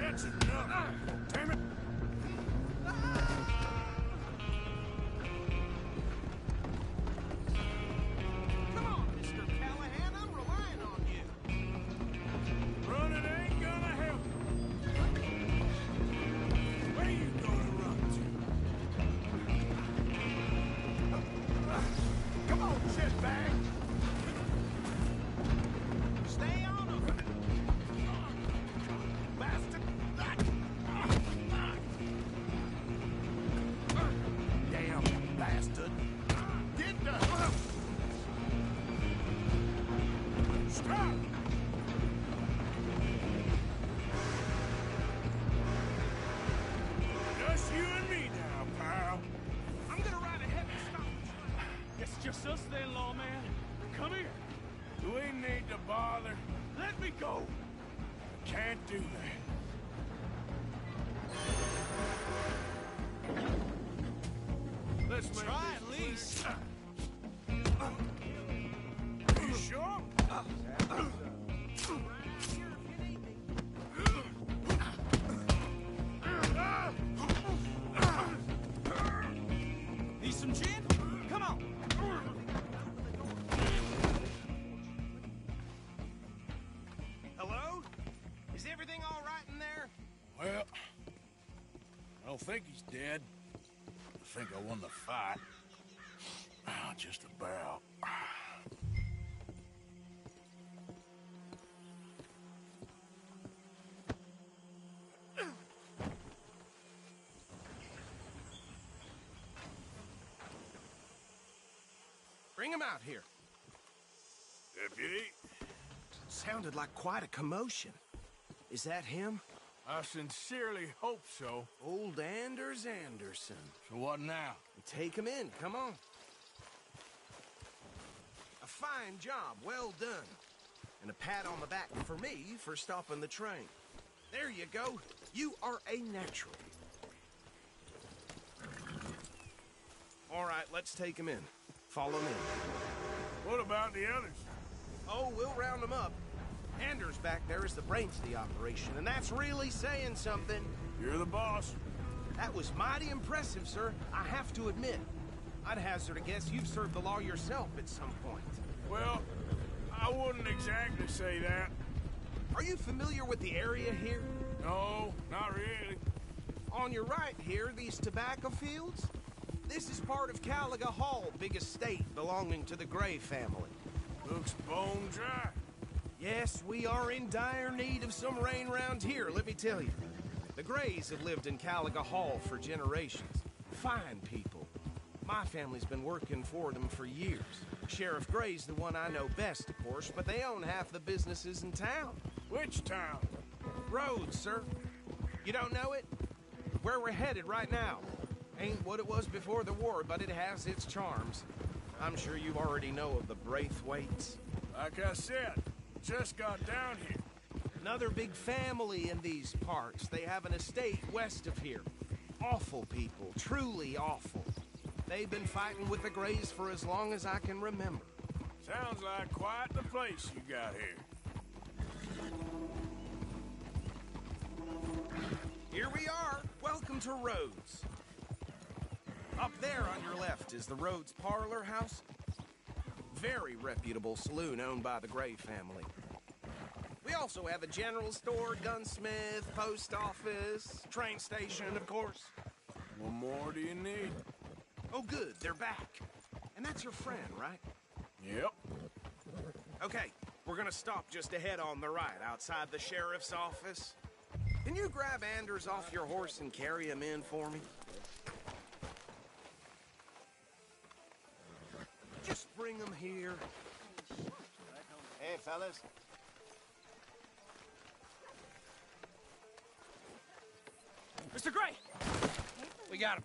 That's enough. Damn it. Come on, Mr. Callahan, I'm relying on you. Running ain't gonna help. Where you gonna run to? Come on, shitbag. Stay on him. Bastard. Damn bastard. Get the... Stop! Just you and me now, pal. I'm gonna ride ahead and stop the train. It's just us then, lawman. Come here. Do we need to bother? Let me go. Can't do that. Let's make Try this at least. Are you sure? Need some gin? Come on. Hello? Is everything all right in there? Well, I don't think he's dead. I think I won the fight. Oh, just about. Bring him out here. Deputy, Sounded like quite a commotion. Is that him? I sincerely hope so. Old Anders Anderson. So what now? Take him in, come on. A fine job, well done. And a pat on the back for me for stopping the train. There you go. You are a natural. All right, let's take him in. Follow me. What about the others? Oh, we'll round them up. Anders back there is the brains of the operation, and that's really saying something. You're the boss. That was mighty impressive, sir. I have to admit. I'd hazard a guess you've served the law yourself at some point. Well, I wouldn't exactly say that. Are you familiar with the area here? No, not really. On your right here, these tobacco fields? This is part of Caliga Hall, big estate belonging to the Gray family. Looks bone dry. Yes, we are in dire need of some rain round here, let me tell you. The Grays have lived in Caliga Hall for generations. Fine people. My family's been working for them for years. Sheriff Gray's the one I know best, of course, but they own half the businesses in town. Which town? Rhodes, sir. You don't know it? Where we're headed right now. Ain't what it was before the war, but it has its charms. I'm sure you already know of the Braithwaites. Like I said, just got down here. Another big family in these parts. They have an estate west of here. Awful people, truly awful. They've been fighting with the Grays for as long as I can remember. Sounds like quite the place you got here. Here we are. Welcome to Rhodes. Up there on your left is the Rhodes Parlor House. Very reputable saloon owned by the Gray family. We also have a general store, gunsmith, post office, train station, of course. What more do you need? Oh, good, they're back. And that's your friend, right? Yep. Okay, we're gonna stop just ahead on the right, outside the sheriff's office. Can you grab Anders off your horse and carry him in for me? Just bring him here. Hey, fellas. Mr. Gray! We got him.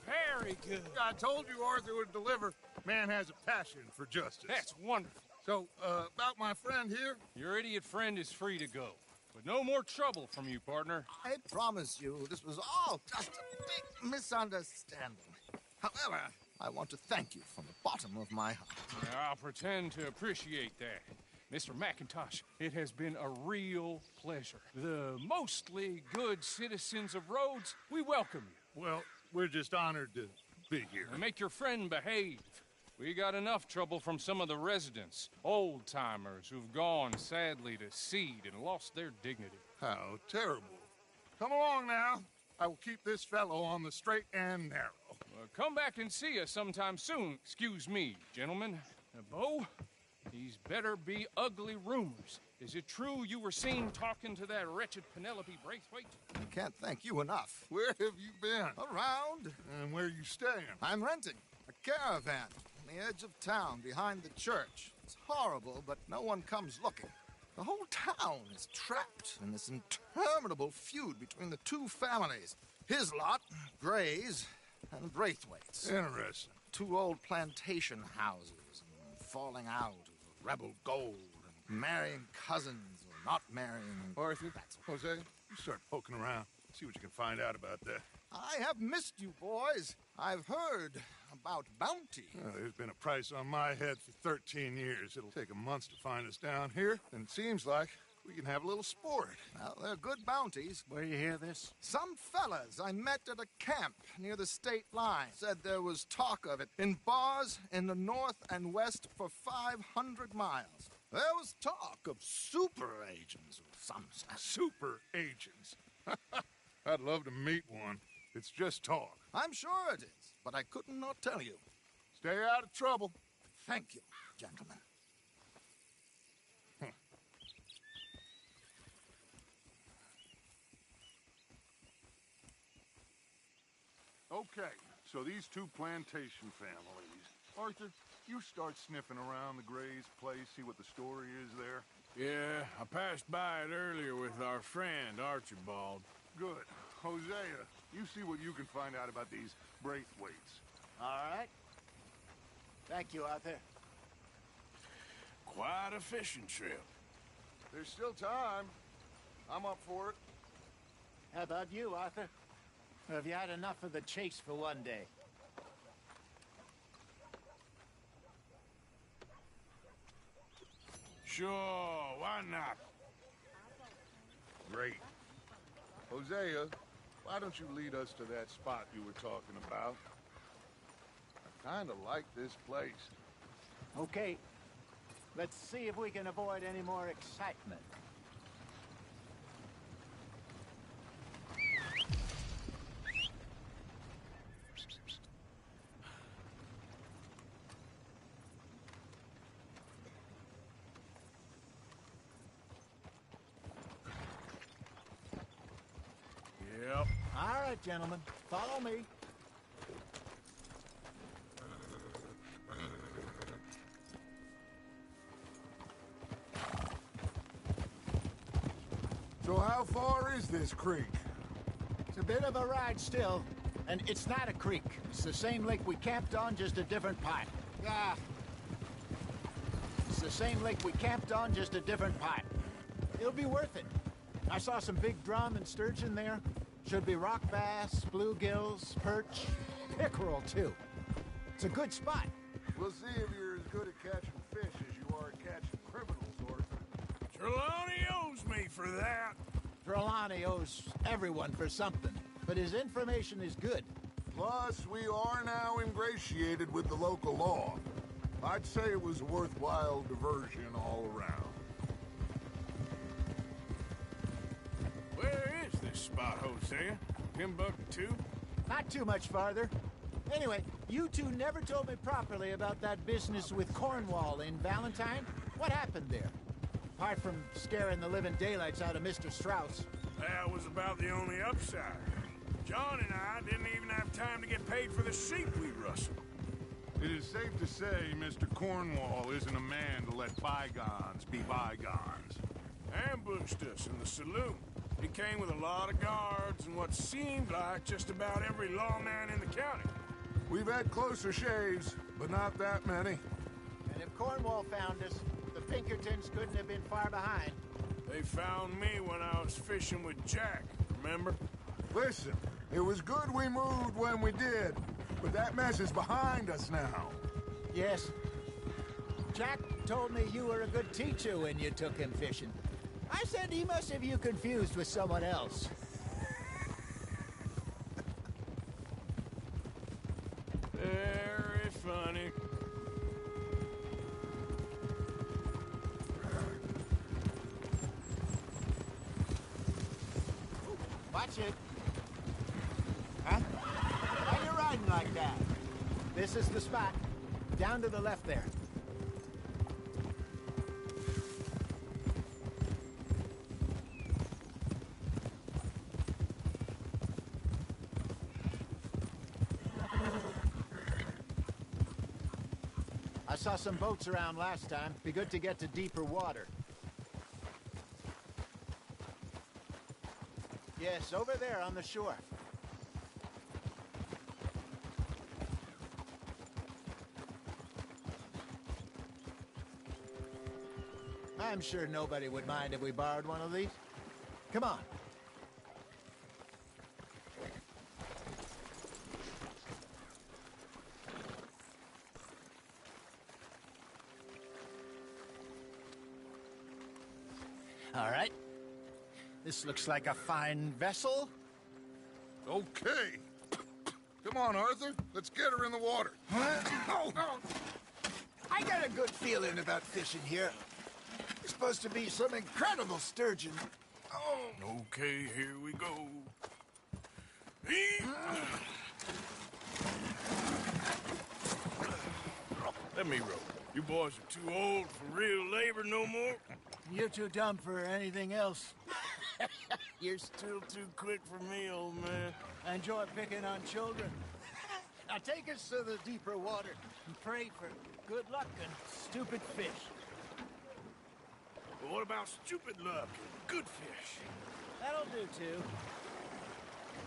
Very good. I told you Arthur would deliver. Man has a passion for justice. That's wonderful. So, about my friend here? Your idiot friend is free to go. But no more trouble from you, partner. I promise you this was all just a big misunderstanding. However, I want to thank you from the bottom of my heart. I'll pretend to appreciate that. Mr. McIntosh, it has been a real pleasure. The mostly good citizens of Rhodes, we welcome you. Well, we're just honored to be here. And make your friend behave. We got enough trouble from some of the residents, old-timers who've gone, sadly, to seed and lost their dignity. How terrible. Come along now. I will keep this fellow on the straight and narrow. Come back and see us sometime soon. Excuse me, gentlemen. Bo, these better be ugly rumors. Is it true you were seen talking to that wretched Penelope Braithwaite? I can't thank you enough. Where have you been? Around. And where you staying? I'm renting a caravan on the edge of town behind the church. It's horrible, but no one comes looking. The whole town is trapped in this interminable feud between the two families. His lot, Gray's, and Braithwaite's. Interesting. Two old plantation houses, and falling out of rebel gold, and marrying cousins or not marrying. Arthur, Jose, you start poking around. See what you can find out about that. I have missed you, boys. I've heard about bounty. There's been a price on my head for 13 years. It'll take a month to find us down here, and it seems like we can have a little sport. Well, they're good bounties. Where you hear this? Some fellas I met at a camp near the state line said there was talk of it in bars in the north and west for 500 miles. There was talk of super agents or some such. Super agents. I'd love to meet one. It's just talk. I'm sure it is, but I couldn't not tell you. Stay out of trouble. Thank you, gentlemen. Okay, so these two plantation families. Arthur, you start sniffing around the Gray's place, see what the story is there. Yeah, I passed by it earlier with our friend, Archibald. Good. Hosea, you see what you can find out about these Braithwaites. All right. Thank you, Arthur. Quite a fishing trip. There's still time. I'm up for it. How about you, Arthur? Or have you had enough of the chase for one day? Sure, why not? Great. Hosea, why don't you lead us to that spot you were talking about? I kind of like this place. Okay. Let's see if we can avoid any more excitement. Yep. All right, gentlemen. Follow me. So how far is this creek? It's a bit of a ride still. And it's not a creek. It's the same lake we camped on, just a different part. Ah. It's the same lake we camped on, just a different part. It'll be worth it. I saw some big drum and sturgeon there. Should be rock bass, bluegills, perch, pickerel, too. It's a good spot. We'll see if you're as good at catching fish as you are at catching criminals, Arthur. Trelawney owes me for that. Trelawney owes everyone for something, but his information is good. Plus, we are now ingratiated with the local law. I'd say it was a worthwhile diversion all around. Where is this spot, Hosea? Timbuktu? Not too much farther. Anyway, you two never told me properly about that business with Cornwall in Valentine. What happened there? Apart from scaring the living daylights out of Mr. Strauss. That was about the only upside. John and I didn't even have time to get paid for the sheep we rustled. It is safe to say Mr. Cornwall isn't a man to let bygones be bygones. Ambushed us in the saloon. He came with a lot of guards and what seemed like just about every lawman in the county. We've had closer shaves, but not that many. And if Cornwall found us, the Pinkertons couldn't have been far behind. They found me when I was fishing with Jack, remember? Listen, it was good we moved when we did, but that mess is behind us now. Yes. Jack told me you were a good teacher when you took him fishing. I said he must have you confused with someone else. Very funny. Watch it. Huh? Why you riding like that? This is the spot. Down to the left there. I saw some boats around last time. Be good to get to deeper water. Yes, over there on the shore. I'm sure nobody would mind if we borrowed one of these. Come on. All right. This looks like a fine vessel. Okay. Come on, Arthur. Let's get her in the water. Oh, I got a good feeling about fishing here. It's supposed to be some incredible sturgeon. Okay, here we go. Let me row. You boys are too old for real labor no more. You're too dumb for anything else. You're still too quick for me, old man. I enjoy picking on children. Now take us to the deeper water and pray for good luck and stupid fish. But what about stupid luck and good fish? That'll do, too.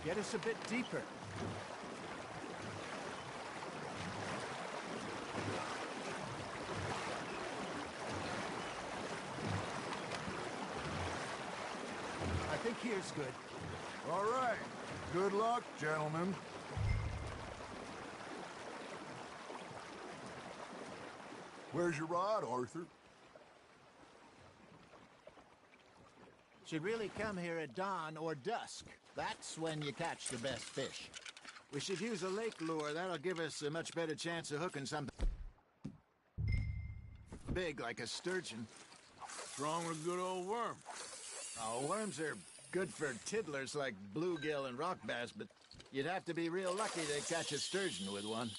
Get us a bit deeper. I think here's good. All right. Good luck, gentlemen. Where's your rod, Arthur? Should really come here at dawn or dusk. That's when you catch the best fish. We should use a lake lure. That'll give us a much better chance of hooking something big like a sturgeon. What's wrong with a good old worm? Oh, worms are good for tiddlers like bluegill and rock bass, but you'd have to be real lucky to catch a sturgeon with one.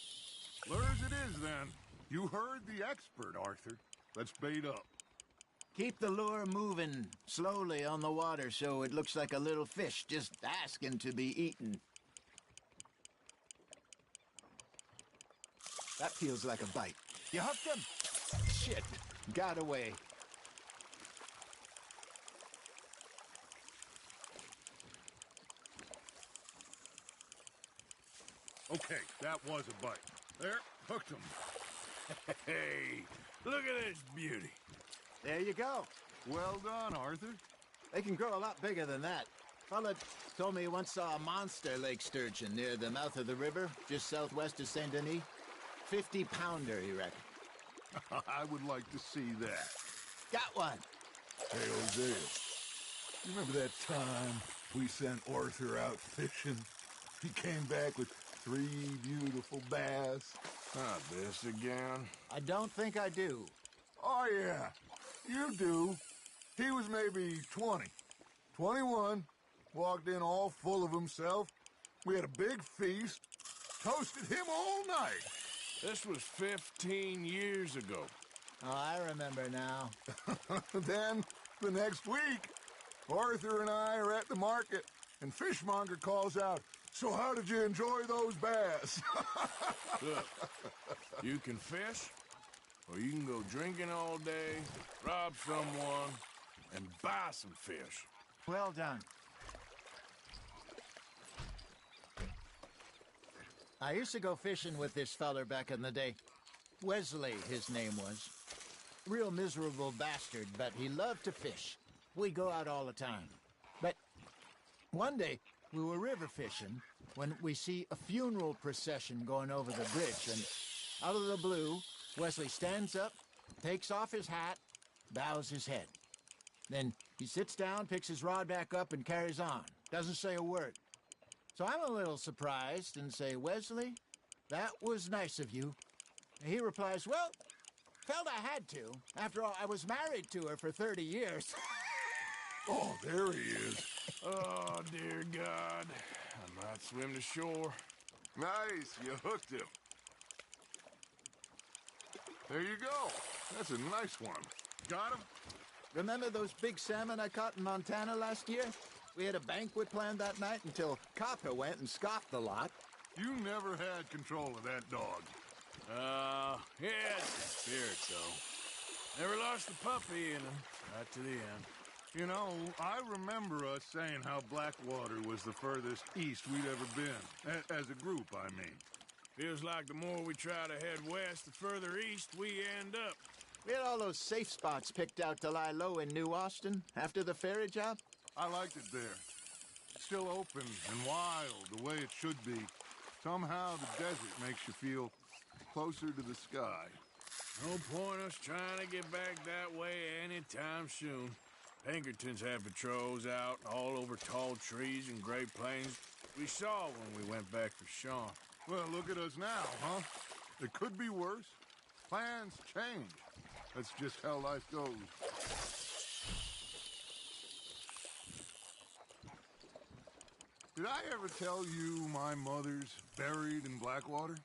Lure as it is, then. You heard the expert, Arthur. Let's bait up. Keep the lure moving slowly on the water so it looks like a little fish just asking to be eaten. That feels like a bite. You hooked him? Shit, got away. Okay, that was a bite. There, hooked him. Hey, look at this beauty. There you go. Well done, Arthur. They can grow a lot bigger than that. Fella told me he once saw a monster lake sturgeon near the mouth of the river, just southwest of Saint Denis. 50-pounder, he reckoned. I would like to see that. Got one. Hey, Hosea, you remember that time we sent Arthur out fishing? He came back with 3 beautiful bass. Not this again. I don't think I do. Oh, yeah, you do. He was maybe 20, 21, walked in all full of himself. We had a big feast, toasted him all night. This was 15 years ago. Oh, I remember now. Then, the next week, Arthur and I are at the market, and Fishmonger calls out, "So how did you enjoy those bass?" Look, you can fish, or you can go drinking all day, rob someone, and buy some fish. Well done. I used to go fishing with this feller back in the day. Wesley, his name was. Real miserable bastard, but he loved to fish. We'd go out all the time. But one day, we were river fishing when we see a funeral procession going over the bridge, and out of the blue, Wesley stands up, takes off his hat, bows his head. Then he sits down, picks his rod back up, and carries on. Doesn't say a word. So I'm a little surprised and say, Wesley, that was nice of you. And he replies, well, felt I had to. After all, I was married to her for 30 years. Oh, there he is. Oh, dear God. I might swim to shore. Nice, you hooked him. There you go. That's a nice one. Got him? Remember those big salmon I caught in Montana last year? We had a banquet planned that night until Copper went and scoffed the lot. You never had control of that dog. He had some spirit, though. Never lost the puppy in him, right to the end. You know, I remember us saying how Blackwater was the furthest east we'd ever been. As a group, I mean. Feels like the more we try to head west, the further east we end up. We had all those safe spots picked out to lie low in New Austin after the ferry job. I liked it there. Still open and wild, the way it should be. Somehow the desert makes you feel closer to the sky. No point us trying to get back that way anytime soon. Pinkertons had patrols out all over tall trees and Great Plains. We saw when we went back for Sean. Well, look at us now, huh? It could be worse. Plans change. That's just how life goes. Did I ever tell you my mother's buried in Blackwater?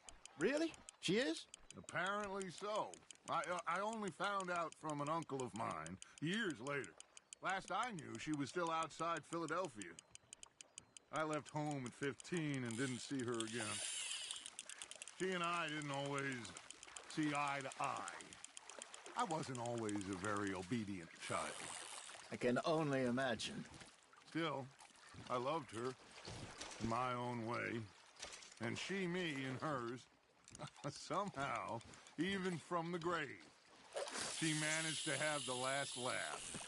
Really? She is? Apparently so. I only found out from an uncle of mine years later. Last I knew, she was still outside Philadelphia. I left home at 15 and didn't see her again. She and I didn't always see eye to eye. I wasn't always a very obedient child. I can only imagine. Still, I loved her in my own way, and she me in hers. Somehow, even from the grave, she managed to have the last laugh.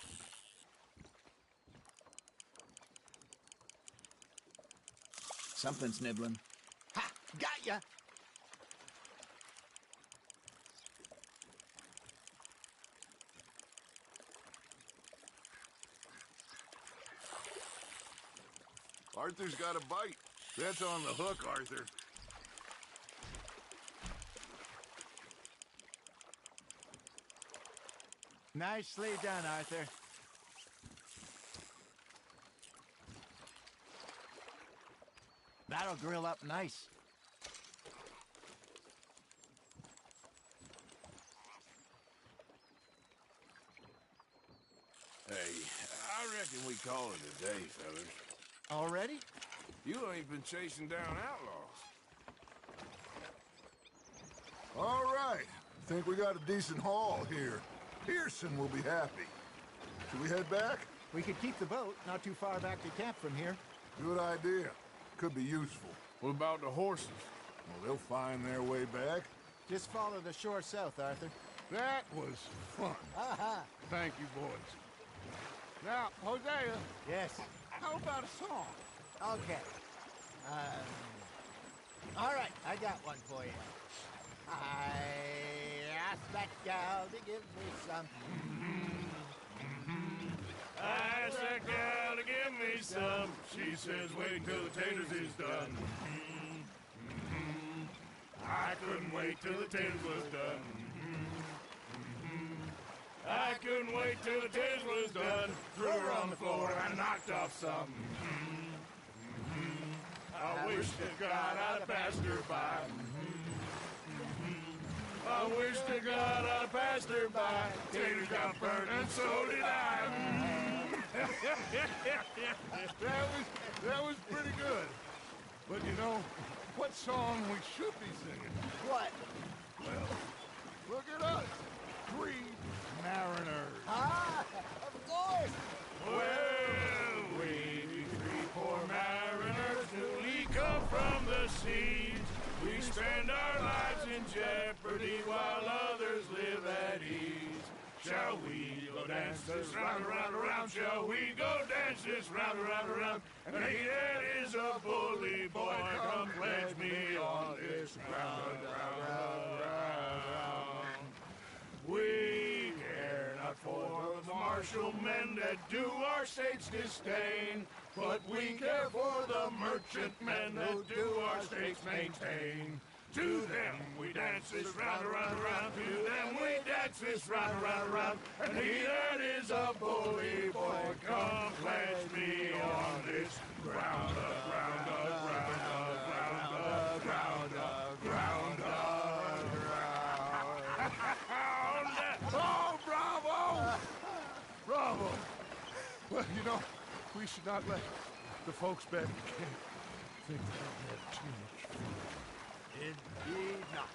Something's nibbling. Ha! Got ya! Arthur's got a bite. That's on the hook, Arthur. Nicely done, Arthur. That'll grill up nice. Hey, I reckon we call it a day, fellas. Already? You ain't been chasing down outlaws. All right. Think we got a decent haul here. Pearson will be happy. Should we head back? We could keep the boat not too far back to camp from here. Good idea. Could be useful. What about the horses? Well, they'll find their way back. Just follow the shore south, Arthur. That was fun. Aha! Thank you, boys. Now, Hosea, Yes. how about a song? Okay. All right, I got one for you. I asked that gal to give me some. I asked that gal to give me some. She says, wait till the taters is done. I couldn't wait till the taters was done. I couldn't wait till the taters was done. Threw her on the floor and I knocked off some. I wish to God I'd passed her by. I wish to God I'd passed her by. Taters got burnt and so did I. That was pretty good. But you know, what song we should be singing? What? Well, look at us. 3 mariners. Ah, of course. Well, we 3 poor mariners newly come from the seas. We spend our lives in jeopardy while others live at ease. Shall we go dance this round, around, around? Shall we go dance this round, around, around? And he that is a bully boy, come pledge me on this round, round, round, round. We care not for the martial men that do our state's disdain, but we care for the merchant men that do our state's maintain. To them we dance this round, around, around. To them we dance this round, around, around. And he that is a bully boy, come pledge me on this ground up, ground up, ground up, ground up, ground up, ground up, ground up. Oh, bravo! Bravo! Well, you know, we should not let the folks back in the camp think that we had too much fun. Indeed not.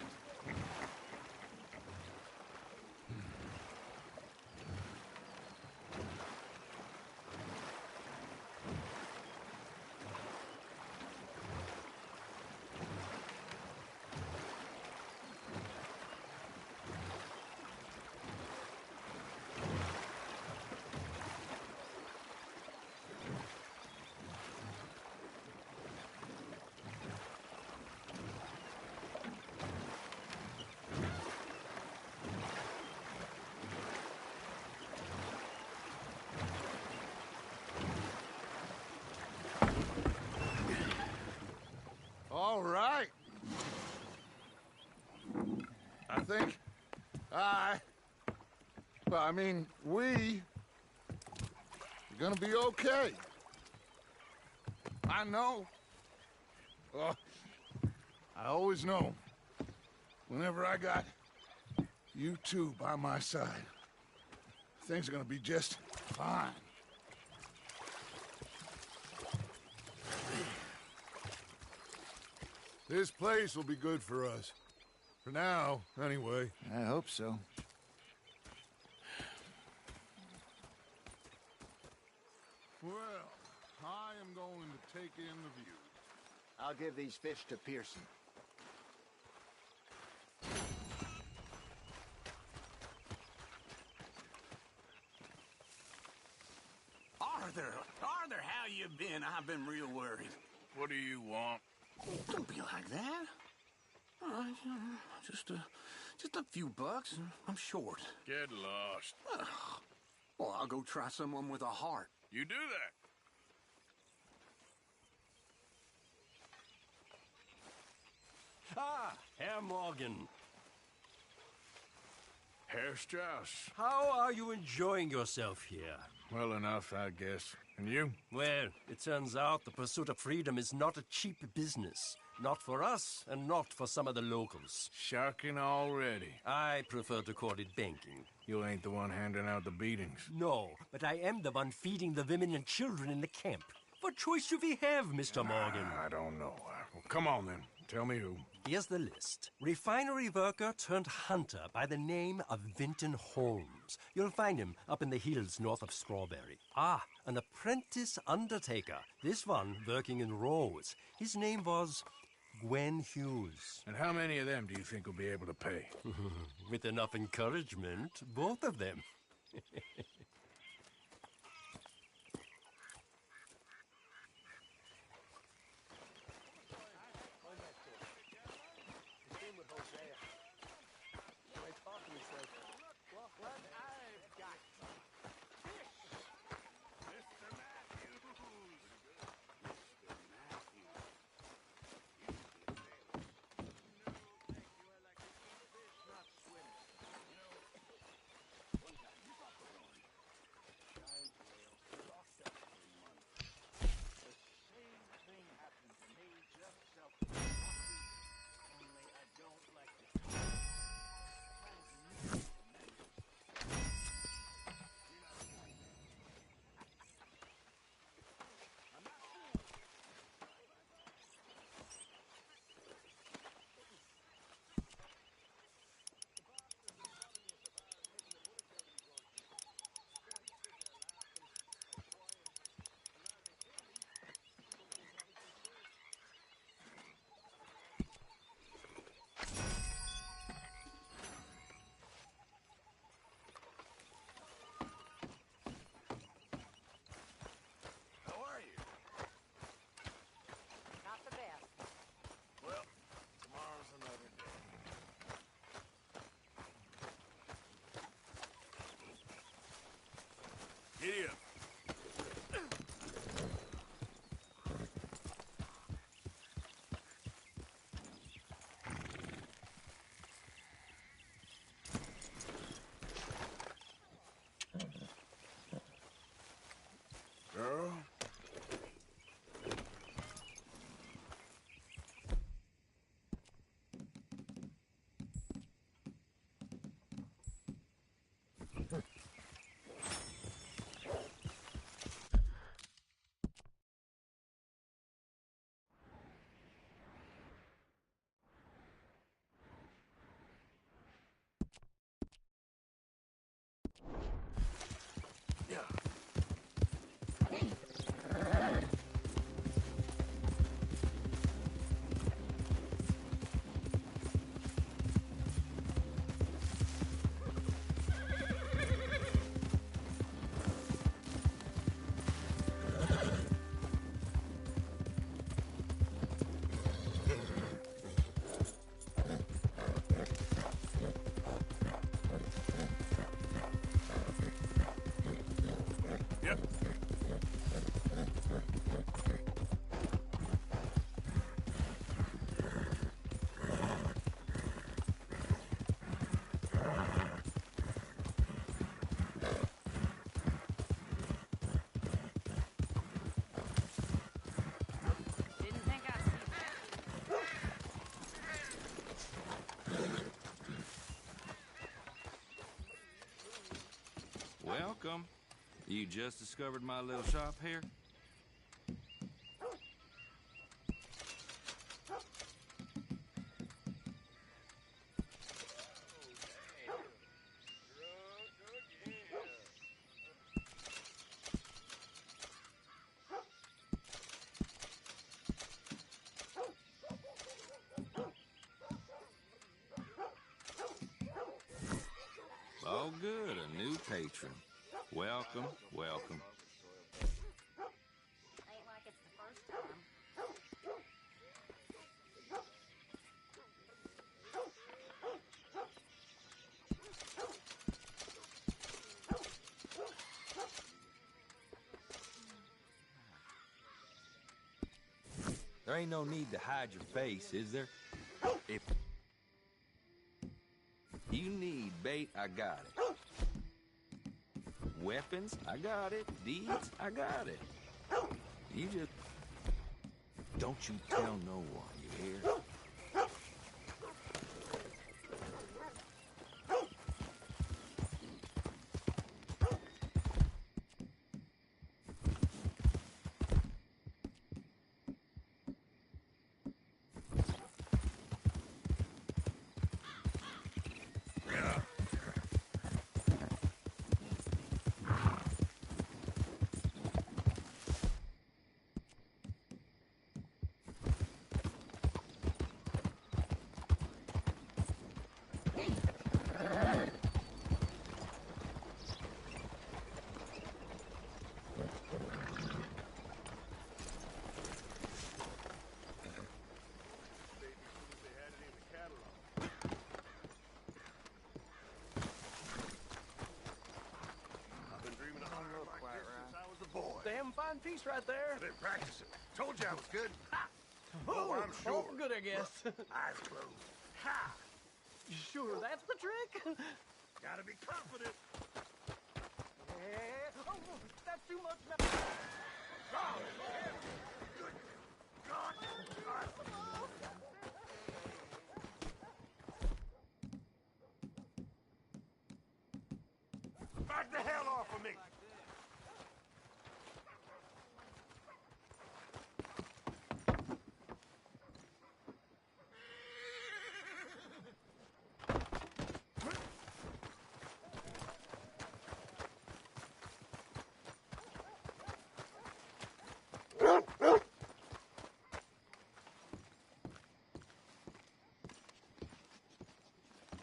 All right. I think we are gonna be okay. I know. I always know. Whenever I got you two by my side, things are gonna be just fine. This place will be good for us. For now, anyway. I hope so. Well, I am going to take in the view. I'll give these fish to Pearson. Arthur, how you been? I've been real worried. What do you want? Don't be like that. All right, just a few bucks. I'm short. Get lost. Well, I'll go try someone with a heart. You do that. Ah, Herr Morgan. Herr Strauss. How are you enjoying yourself here? Well enough, I guess. And you? Well, it turns out the pursuit of freedom is not a cheap business. Not for us, and not for some of the locals. Sharking already. I prefer to call it banking. You ain't the one handing out the beatings. No, but I am the one feeding the women and children in the camp. What choice do we have, Mr. Morgan? I don't know. Well, come on then. Tell me who. Here's the list. Refinery worker turned hunter by the name of Vinton Holmes. You'll find him up in the hills north of Strawberry. Ah, an apprentice undertaker. This one working in Rhodes. His name was Gwen Hughes. And how many of them do you think will be able to pay? With enough encouragement, both of them. Yep. Didn't think I'd see that. Welcome. You just discovered my little shop here? Oh, good, a new patron. Welcome, welcome. Ain't like it's the first time. There ain't no need to hide your face, is there? If you need bait, I got it. Weapons, I got it. Deeds, I got it. You just... Don't you tell no one, you hear? Damn fine piece right there. I've been practicing. Told you I was good. Oh, I'm sure. good, I guess. Eyes closed. Ha! You sure that's the trick? Gotta be confident. Oh, that's too much now. Back the hell off of me!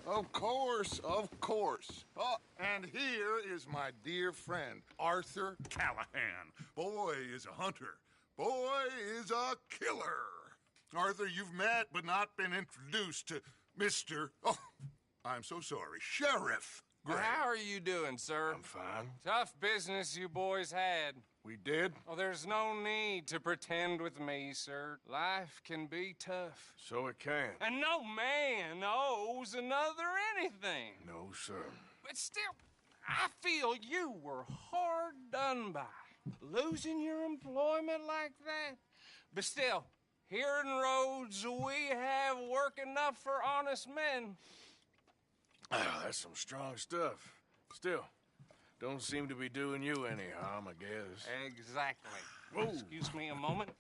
Of course, of course. Oh, and here is my dear friend, Arthur Callahan. Boy is a hunter. Boy is a killer. Arthur, you've met but not been introduced to Mr. Oh, I'm so sorry, Sheriff Gray. How are you doing, sir? I'm fine. Tough business you boys had. We did? Oh, there's no need to pretend with me, sir. Life can be tough. So it can. And no man owes another anything. No, sir. But still, I feel you were hard done by. Losing your employment like that. But still, here in Rhodes, we have work enough for honest men. Ah, that's some strong stuff. Still, don't seem to be doing you any harm, I guess. Exactly. Whoa. Excuse me a moment.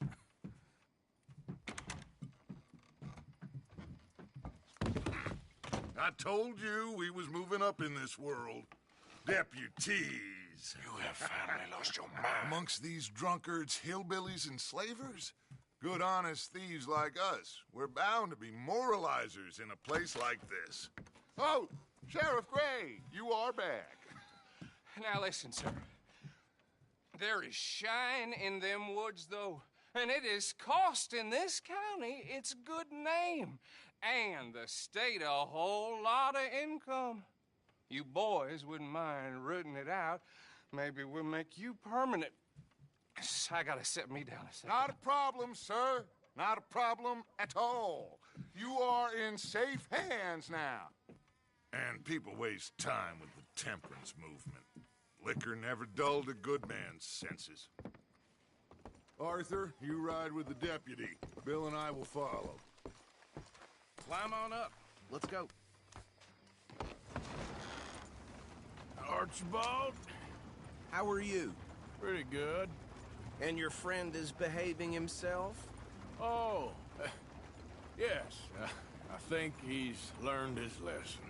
I told you we was moving up in this world. Deputies. You have finally lost your mind. Amongst these drunkards, hillbillies, and slavers? Good honest thieves like us. We're bound to be moralizers in a place like this. Oh, Sheriff Gray, you are back. Now listen, sir. There is shine in them woods, though, and it is costing this county its good name and the state a whole lot of income. You boys wouldn't mind rooting it out, Maybe we'll make you permanent. I gotta set me down a second. Not a problem, sir. Not a problem at all. You are in safe hands now. And people waste time with the temperance movement. Liquor never dulled a good man's senses. Arthur, you ride with the deputy. Bill and I will follow. Climb on up. Let's go. Archibald? How are you? Pretty good. And your friend is behaving himself? Oh, yes. I think he's learned his lesson.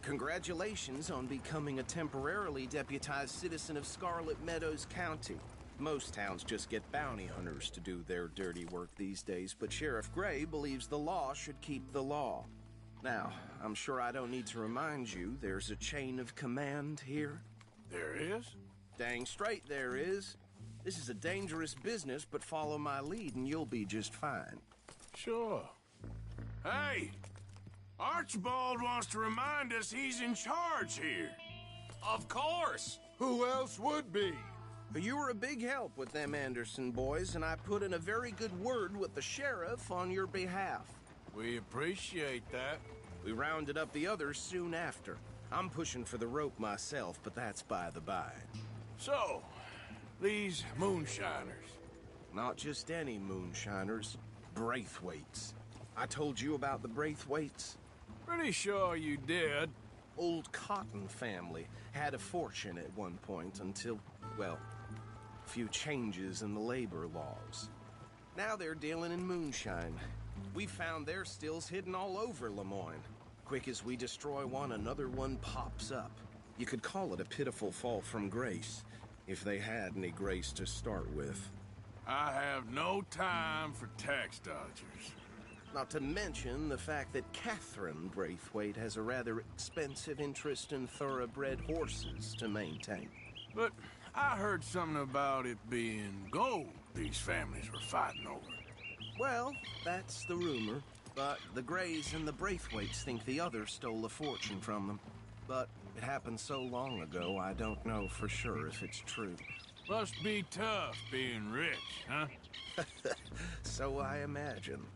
Congratulations on becoming a temporarily deputized citizen of Scarlet Meadows County. Most towns just get bounty hunters to do their dirty work these days, but Sheriff Gray believes the law should keep the law. Now, I'm sure I don't need to remind you there's a chain of command here. There is? Dang straight there is. This is a dangerous business, but follow my lead and you'll be just fine. Sure. Hey! Archibald wants to remind us he's in charge here. Of course! Who else would be? You were a big help with them Anderson boys, and I put in a very good word with the sheriff on your behalf. We appreciate that. We rounded up the others soon after. I'm pushing for the rope myself, but that's by the by. So, these moonshiners. Not just any moonshiners. Braithwaites. I told you about the Braithwaites? Pretty sure you did. Old Cotton family had a fortune at one point until, well, a few changes in the labor laws. Now they're dealing in moonshine. We found their stills hidden all over Lemoyne. Quick as we destroy one, another one pops up. You could call it a pitiful fall from grace, if they had any grace to start with. I have no time for tax dodgers. Not to mention the fact that Catherine Braithwaite has a rather expensive interest in thoroughbred horses to maintain. But I heard something about it being gold these families were fighting over. Well, that's the rumor. But the Grays and the Braithwaites think the other stole a fortune from them. But it happened so long ago, I don't know for sure if it's true. Must be tough being rich, huh? So I imagine.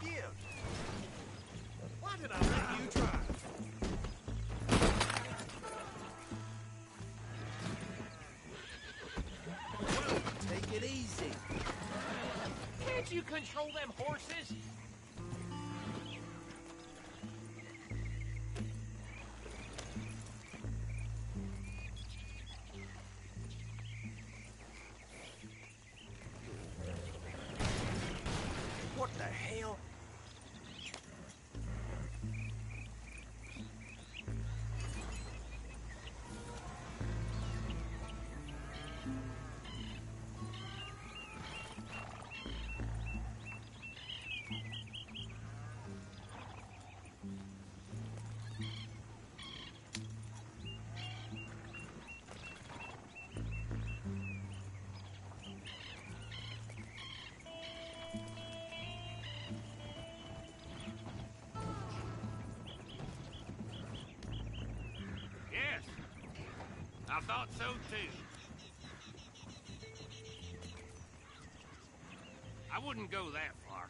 give. Why did I let you drive? Whoa, take it easy. Can't you control them horses? What the hell? Yes, I thought so too. I wouldn't go that far.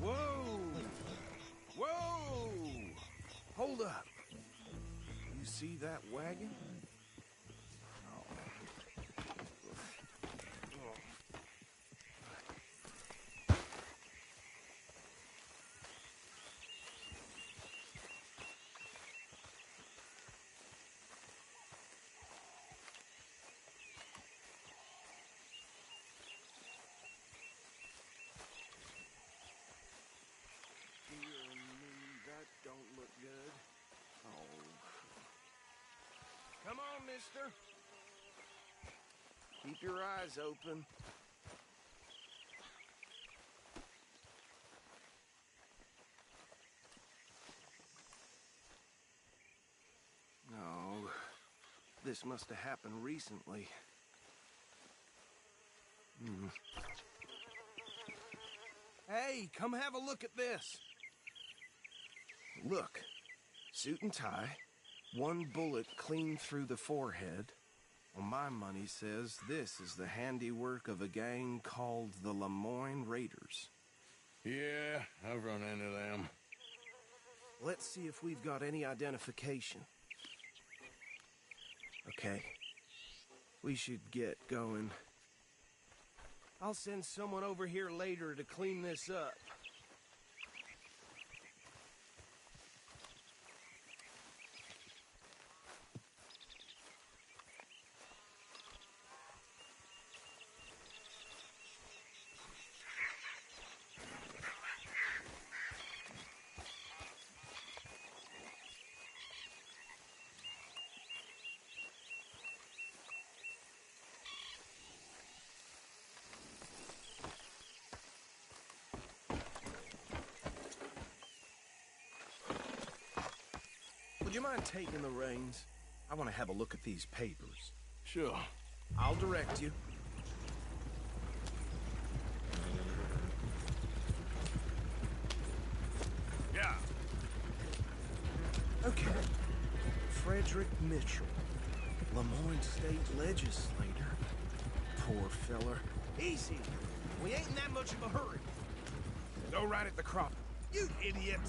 Whoa! Whoa! Hold up. You see that wagon? That don't look good. Oh. Come on, mister. Keep your eyes open. No. This must have happened recently. Hey, come have a look at this. Look, suit and tie, one bullet clean through the forehead. Well, my money says this is the handiwork of a gang called the Lemoyne Raiders. Yeah, I've run into them. Let's see if we've got any identification. Okay, we should get going. I'll send someone over here later to clean this up. Would you mind taking the reins? I want to have a look at these papers. Sure. I'll direct you. Yeah. Okay. Frederick Mitchell, Lemoyne State legislator. Poor feller. Easy. We ain't in that much of a hurry. Go right at the crop. You idiot.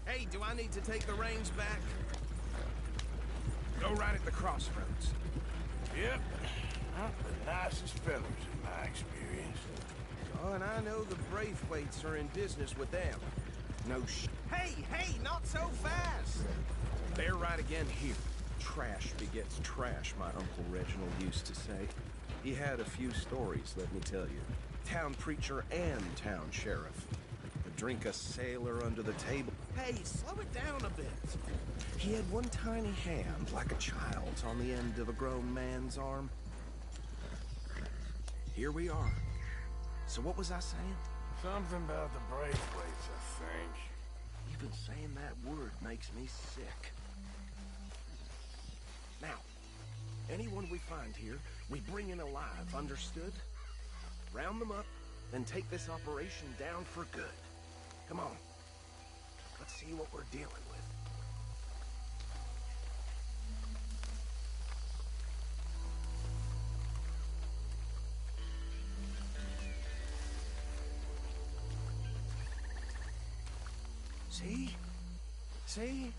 Hey, do I need to take the reins back? Go right at the crossroads. Yep. Not the nicest fellas in my experience. Oh, and I know the Braithwaites are in business with them. No Hey, not so fast! They're right again here. Trash begets trash, my Uncle Reginald used to say. He had a few stories, let me tell you. Town preacher and town sheriff. The drink a sailor under the table. Hey, slow it down a bit. He had one tiny hand, like a child's, on the end of a grown man's arm. Here we are. So what was I saying? Something about the bracelets, I think. Even saying that word makes me sick. Now, anyone we find here, we bring in alive, understood? Round them up, then take this operation down for good. Come on. Let's see what we're dealing with. See? See?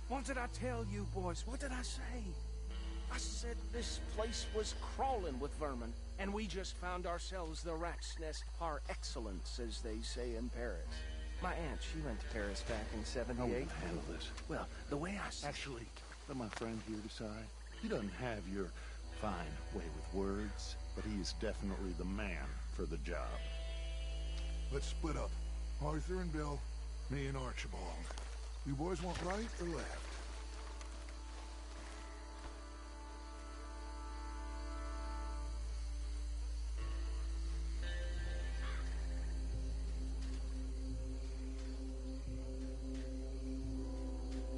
What did I tell you, boys? What did I say? I said this place was crawling with vermin, and we just found ourselves the rat's nest par excellence, as they say in Paris. My aunt, she went to Paris back in '78. How will you handle this? Well, the way I... Actually, let my friend here decide. He doesn't have your fine way with words, but he is definitely the man for the job. Let's split up. Arthur and Bill, me and Archibald. You boys want right or left?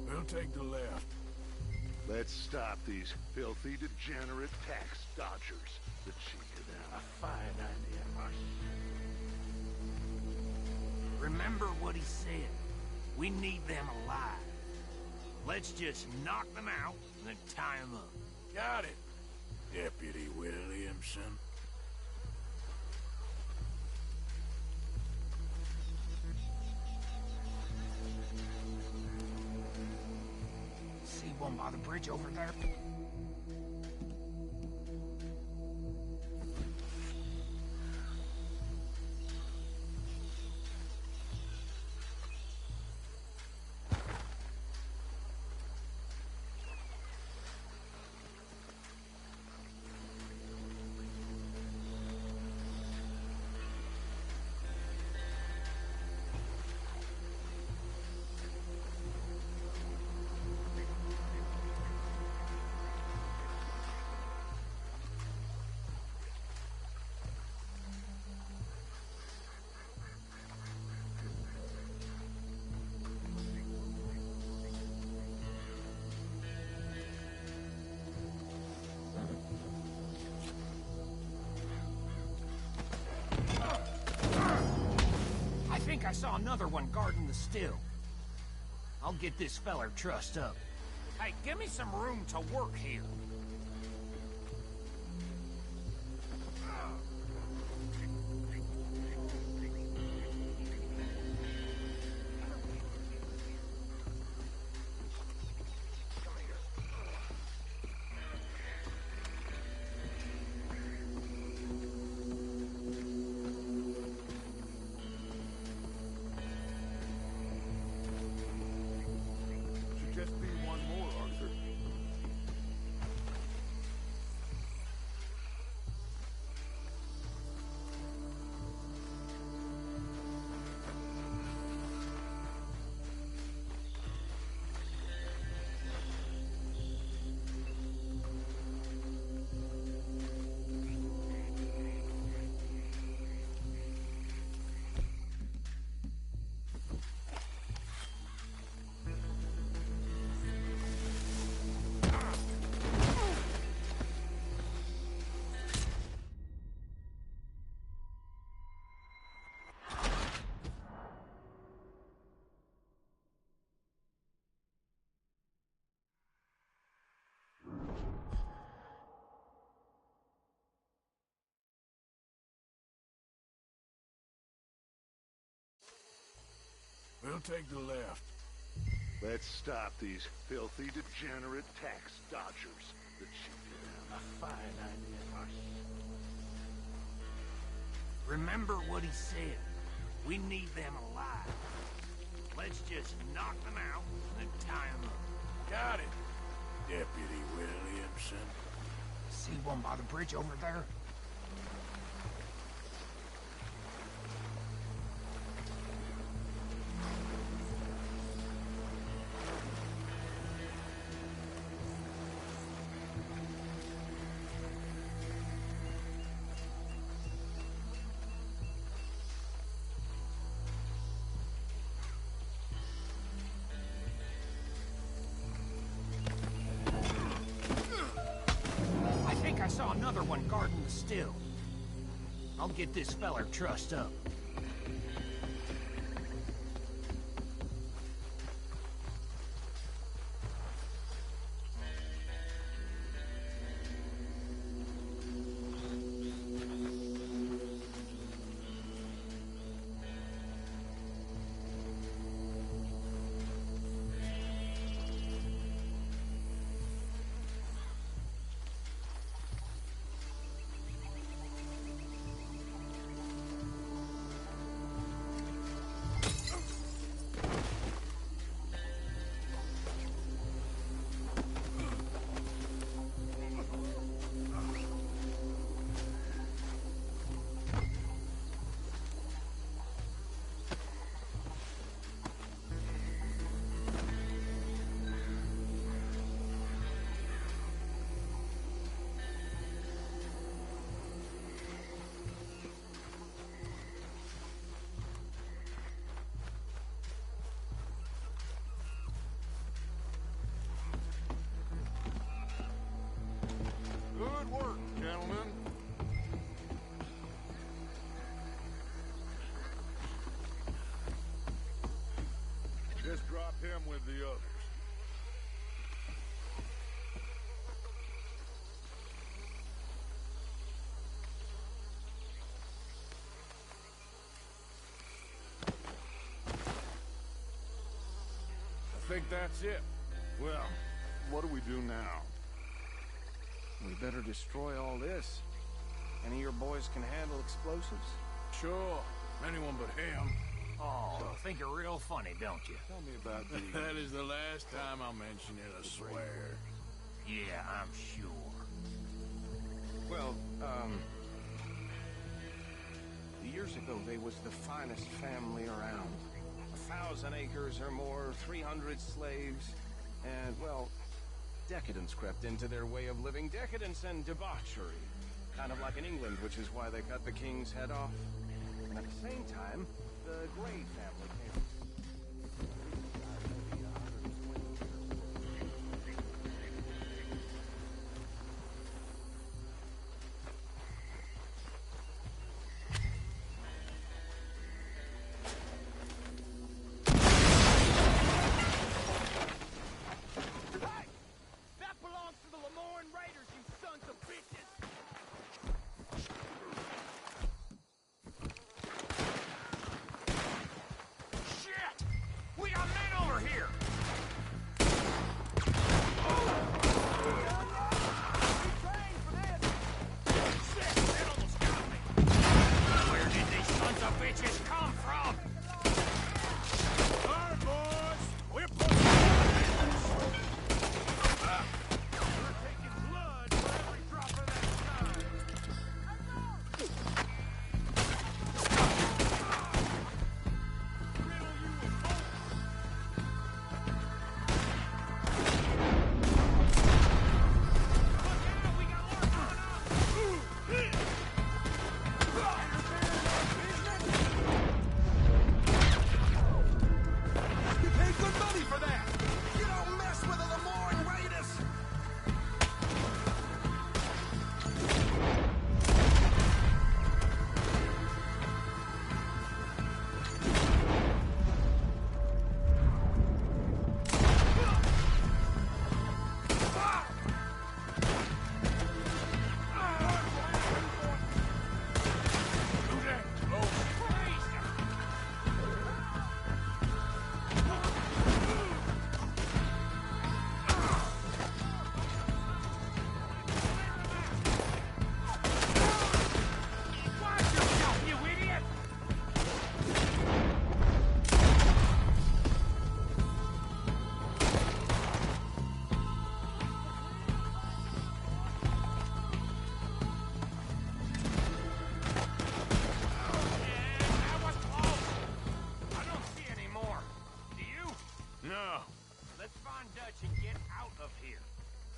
We'll take the left. Let's stop these filthy, degenerate tax dodgers. The cheek of them. A fine idea. Remember what he said. We need them alive. Let's just knock them out and then tie them up. Got it, Deputy Williamson. See one by the bridge over there? I saw another one guarding the still. I'll get this feller trussed up. Hey, give me some room to work here. Just be one more, Arthur. We'll take the left. Let's stop these filthy, degenerate tax dodgers. The cheek of them. A fine idea. Remember what he said. We need them alive. Let's just knock them out and tie them up. Got it, Deputy Williamson. See one by the bridge over there? saw another one guarding the still. I'll get this feller trussed up. Good work, gentlemen. Just drop him with the others. I think that's it. Well, what do we do now? We better destroy all this. Any of your boys can handle explosives? Sure, anyone but him. Oh, think you're real funny, don't you? Tell me about the... That is the last time I'll mention it, I swear. Yeah, I'm sure. Well, years ago, they was the finest family around. 1,000 acres or more, 300 slaves, and, well, decadence crept into their way of living. Decadence and debauchery. Kind of like in England, which is why they cut the king's head off. And at the same time, the Grey family came.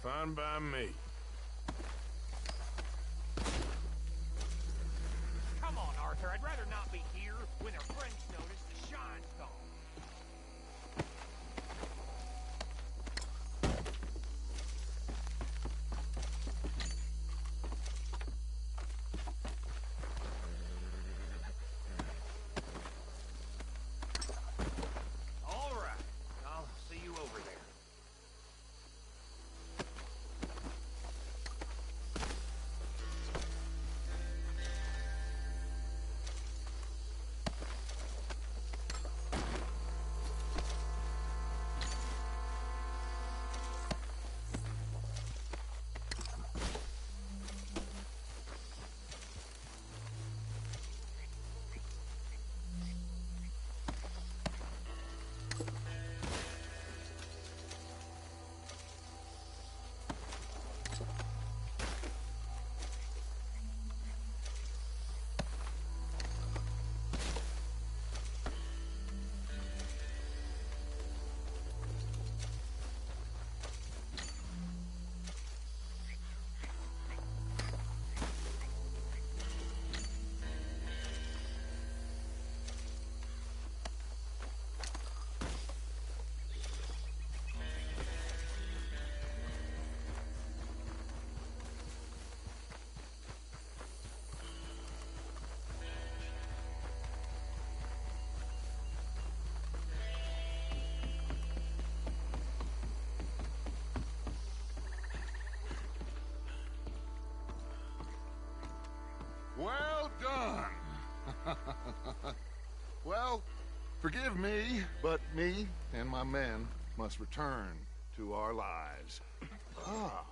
Fine by me. Come on, Arthur. I'd rather not be here when our friends notice the shine's gone. done. Well, forgive me, but me and my men must return to our lives. Ah.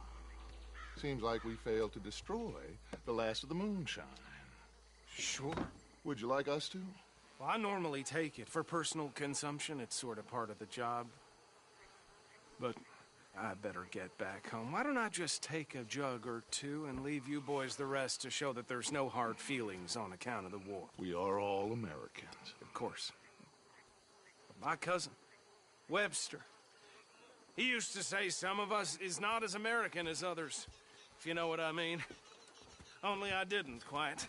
Seems like we failed to destroy the last of the moonshine. Sure. Would you like us to? Well, I normally take it. For personal consumption, it's sort of part of the job. But I better get back home. Why don't I just take a jug or two and leave you boys the rest to show that there's no hard feelings on account of the war? We are all Americans. Of course. But my cousin, Webster, he used to say some of us is not as American as others, if you know what I mean. Only I didn't quite.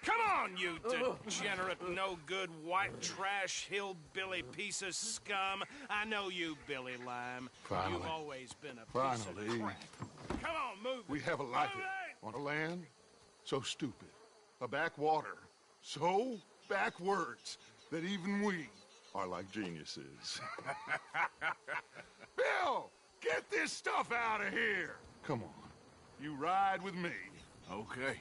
Come on, you degenerate, no-good, white trash, hillbilly piece of scum. I know you, Billy Lime. Finally. You've always been a piece of crap. Come on, move it. We have a life on a land so stupid, a backwater so backwards that even we are like geniuses. Bill, get this stuff out of here. Come on, you ride with me. Okay.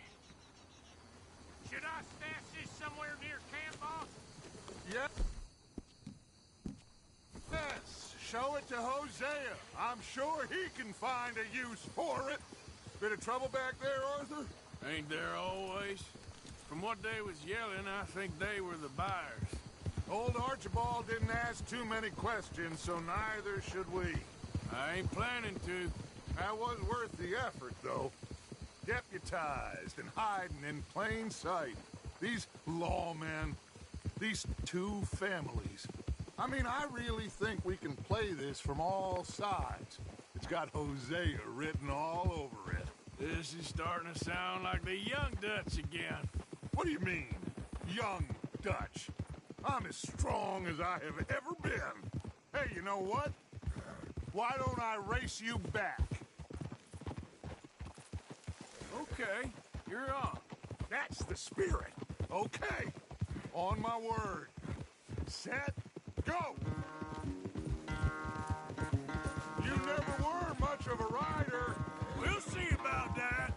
Should I stash this somewhere near camp, boss? Yes, show it to Hosea. I'm sure he can find a use for it. Bit of trouble back there, Arthur? Ain't there always? From what they was yelling, I think they were the buyers. Old Archibald didn't ask too many questions, so neither should we. I ain't planning to. That was worth the effort, though. Deputized and hiding in plain sight. These lawmen, these two families. I mean, I really think we can play this from all sides. It's got Hosea written all over it. This is starting to sound like the Young Dutch again. What do you mean, Young Dutch? I'm as strong as I have ever been. Hey, you know what? Why don't I race you back? Okay, you're on. That's the spirit. Okay. On my word. Set, go! You never were much of a rider. We'll see about that.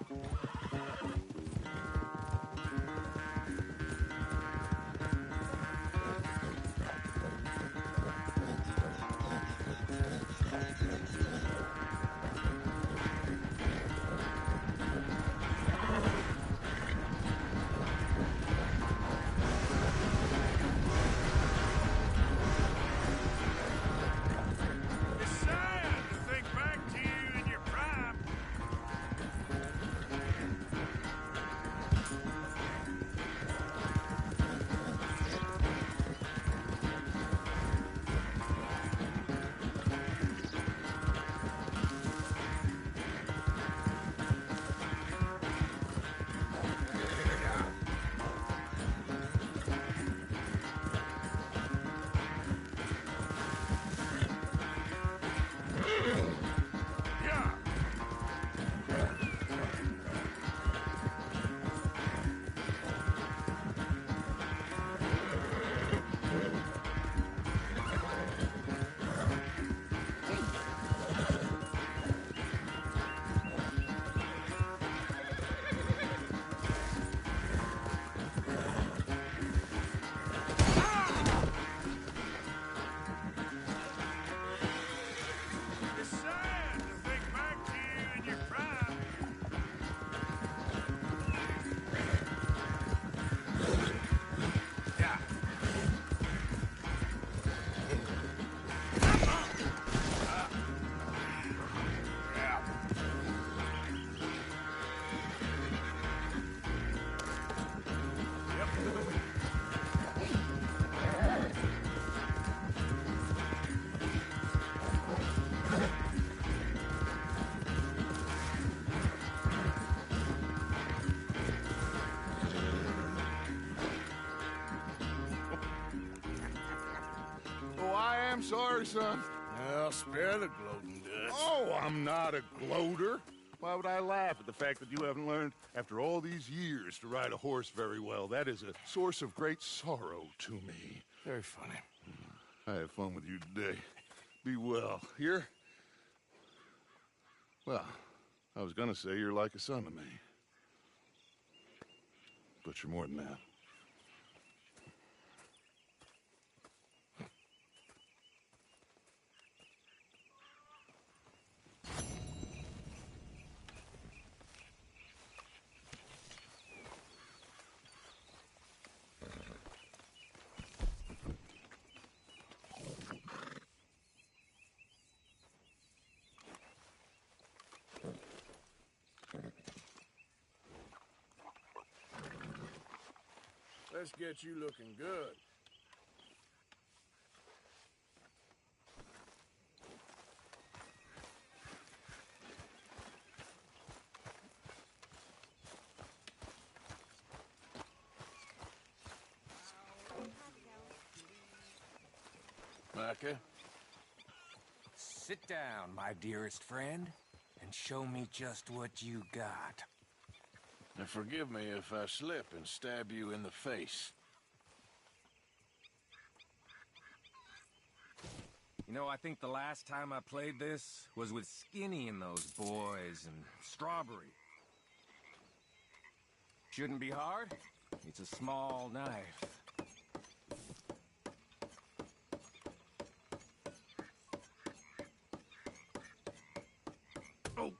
I'm sorry, son. Well, spare the gloating, Dutch. Oh, I'm not a gloater. Why would I laugh at the fact that you haven't learned, after all these years, to ride a horse very well? That is a source of great sorrow to me. Very funny. I had fun with you today. Be well. Here? Well, I was gonna say you're like a son to me. but you're more than that. Let's get you looking good. Micah? Sit down, my dearest friend, and show me just what you got. And forgive me if I slip and stab you in the face. You know, I think the last time I played this was with Skinny and those boys and Strawberry. Shouldn't be hard. It's a small knife. Oh!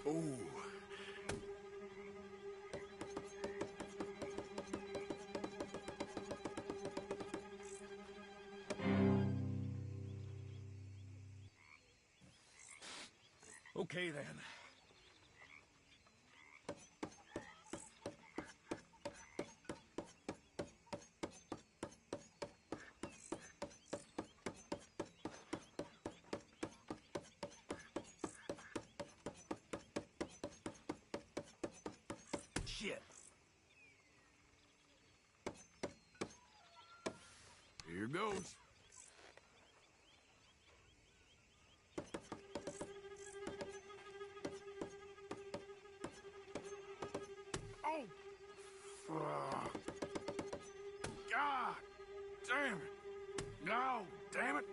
Ooh. Okay, then. Shit. Here goes. Oh! Fuck. God damn it! No, damn it!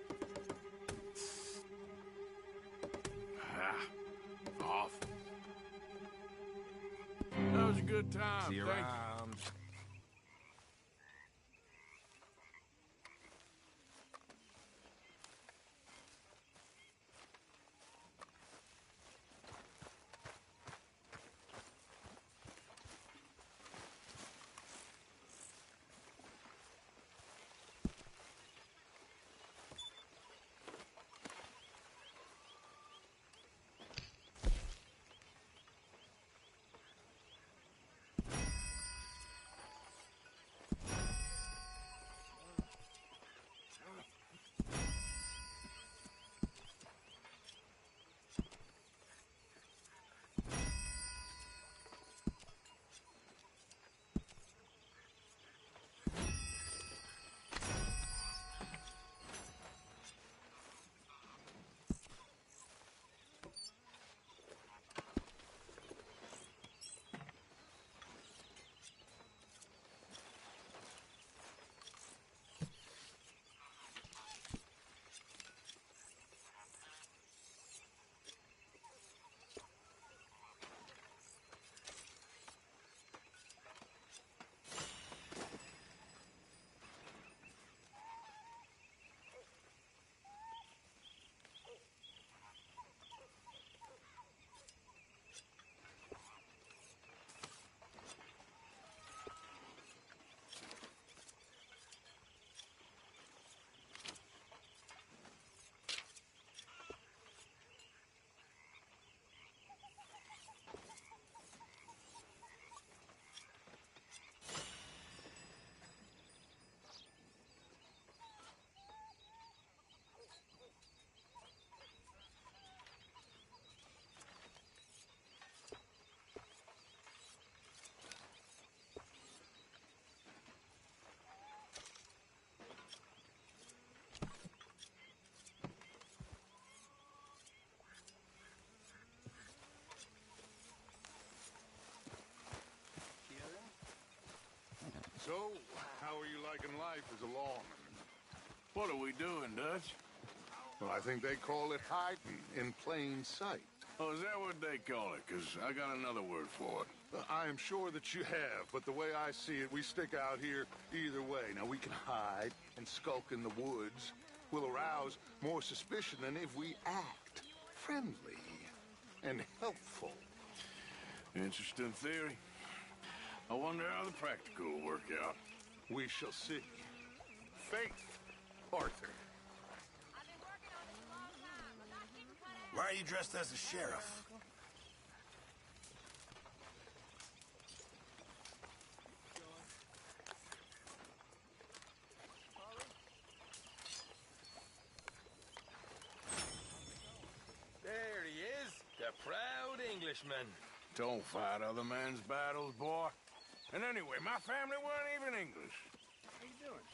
Ah, off. That was a good time. See you Thank you. around. liking life as a lawman. What are we doing, Dutch? Well, I think they call it hiding in plain sight. Oh, is that what they call it? Because I got another word for it. I am sure that you have, but the way I see it, we stick out here either way. Now, we can hide and skulk in the woods. We'll arouse more suspicion than if we act friendly and helpful. Interesting theory. I wonder how the practical will work out. We shall see. Faith, Arthur. Why are you dressed as a sheriff? There he is, the proud Englishman. Don't fight other men's battles, boy. And anyway, my family weren't even English. How you doing?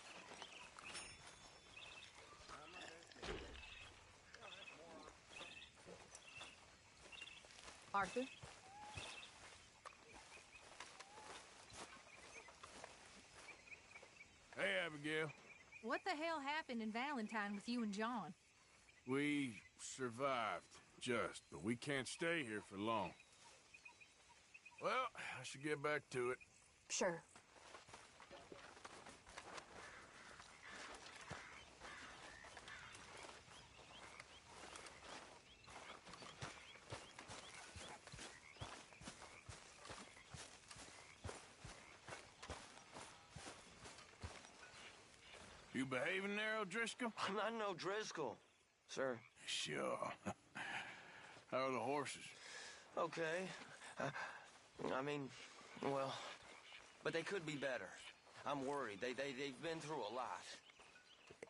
Arthur? Hey, Abigail. What the hell happened in Valentine with you and John? We survived, just, but we can't stay here for long. Well, I should get back to it. Sure. You behaving there, O'Driscoll? I'm not no Driscoll, sir. Sure. How are the horses? Okay. I mean, well, but they could be better. I'm worried. They've been through a lot.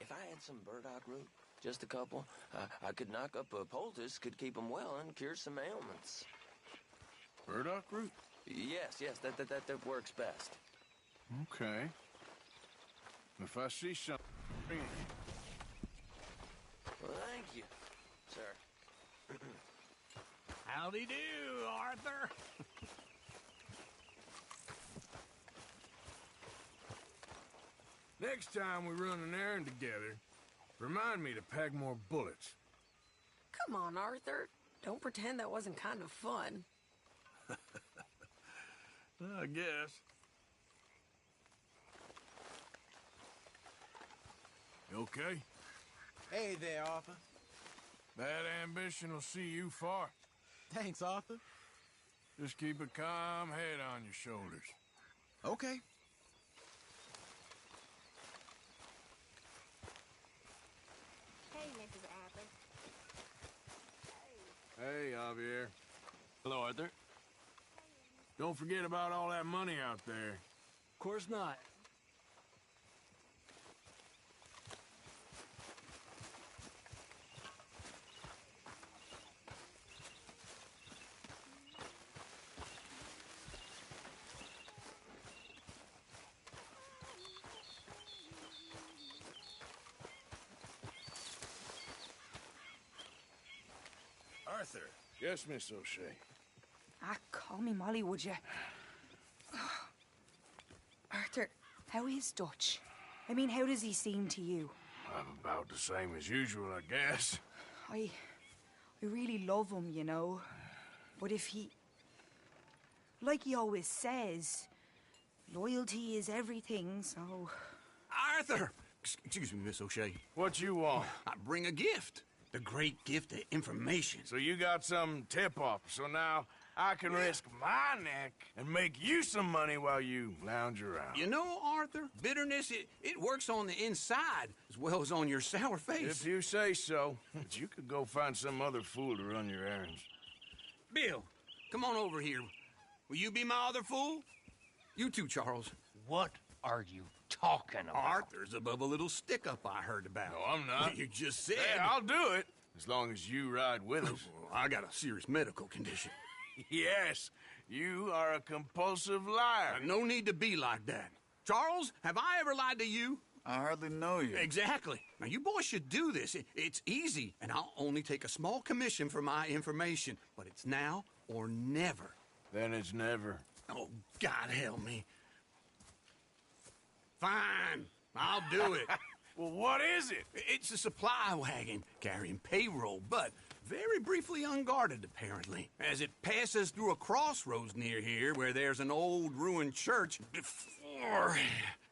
If I had some burdock root, just a couple, I could knock up a poultice, could keep them well, and cure some ailments. Burdock root? Yes, that works best. Okay. If I see something... Well, thank you, sir. Howdy do, Arthur. Next time we run an errand together, remind me to pack more bullets. Come on, Arthur. Don't pretend that wasn't kind of fun. I guess. You okay? Hey there, Arthur. That ambition will see you far. Thanks, Arthur. Just keep a calm head on your shoulders. Okay. Hey, Mrs. Arthur. Hey, Javier. Hello, Arthur. Don't forget about all that money out there. Of course not. Arthur. Yes, Miss O'Shea. Ah, call me Molly, would you? Arthur, how is Dutch? I mean, how does he seem to you? I'm about the same as usual, I guess. I really love him, you know. But if he... Like he always says, loyalty is everything, so... Arthur! Excuse me, Miss O'Shea. What you want? I bring a gift. The great gift of information. So you got some tip-off, so now I can risk my neck and make you some money while you lounge around. You know, Arthur, bitterness, it works on the inside as well as on your sour face. If you say so. But you could go find some other fool to run your errands. Bill, come on over here. Will you be my other fool? You too, Charles. What are you talking about? Arthur's above a little stick-up I heard about. No, I'm not. You just said... Hey, I'll do it, as long as you ride with us. I got a serious medical condition. Yes, you are a compulsive liar. No need to be like that. Charles, have I ever lied to you? I hardly know you. Exactly. Now, you boys should do this. It's easy, and I'll only take a small commission for my information. But it's now or never. Then it's never. Oh, God help me. Fine. I'll do it. Well, what is it? It's a supply wagon carrying payroll, but very briefly unguarded, apparently. As it passes through a crossroads near here where there's an old ruined church before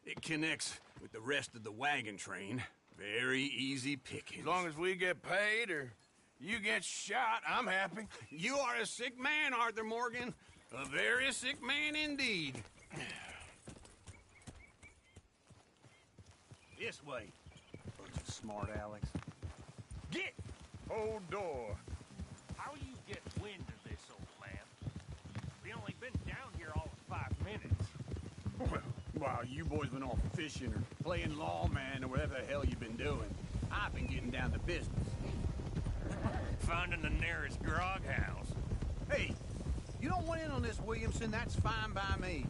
it connects with the rest of the wagon train. Very easy pickings. As long as we get paid or you get shot, I'm happy. You are a sick man, Arthur Morgan. A very sick man indeed. This way. Bunch of smart Alex. Get! Hold door. How you get wind of this, old man? We only been down here all of 5 minutes. Well, while you boys been off fishing or playing lawman or whatever the hell you've been doing, I've been getting down to business. Finding the nearest grog house. Hey, you don't want in on this, Williamson, that's fine by me.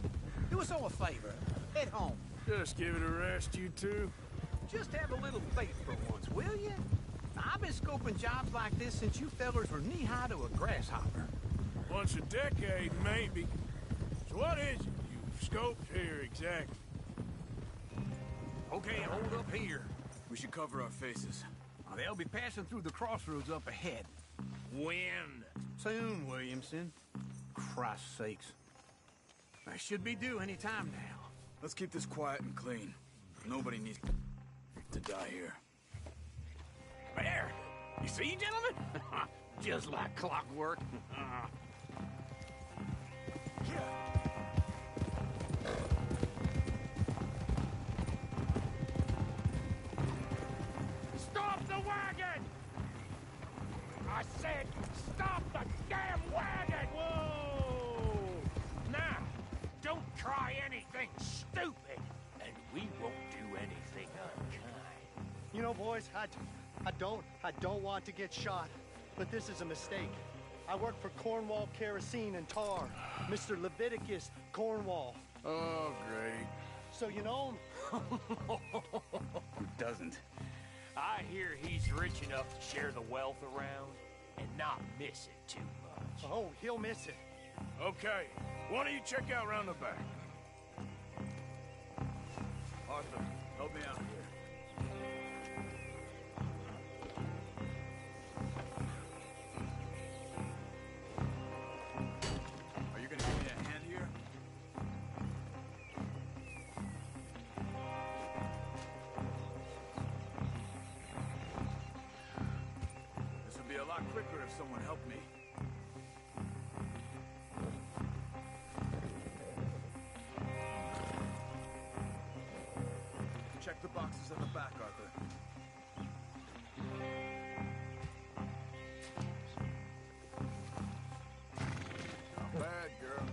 Do us all a favor. Head home. Just give it a rest, you two. Just have a little faith for once, will you? I've been scoping jobs like this since you fellers were knee-high to a grasshopper. Once a decade, maybe. So what is it you've scoped here exactly? Okay, hold up here. We should cover our faces. They'll be passing through the crossroads up ahead. When? Soon, Williamson. Christ's sakes. I should be due any time now. Let's keep this quiet and clean. Nobody needs to die here. There! You see, gentlemen? Just like clockwork. Stop the wagon! I said, stop the damn wagon! Whoa! Now, don't try anything stupid, and we won't do anything unkind. You know, boys, I don't want to get shot, but this is a mistake. I work for Cornwall Kerosene and Tar, Mr. Leviticus Cornwall. Oh, great. So you know him? Who doesn't? I hear he's rich enough to share the wealth around and not miss it too much. Oh, he'll miss it. Okay, why don't you check out around the back? Arthur, help me out here. Are you gonna give me a hand here? This would be a lot quicker if someone helped me. Check the boxes at the back, Arthur. Not bad, girl.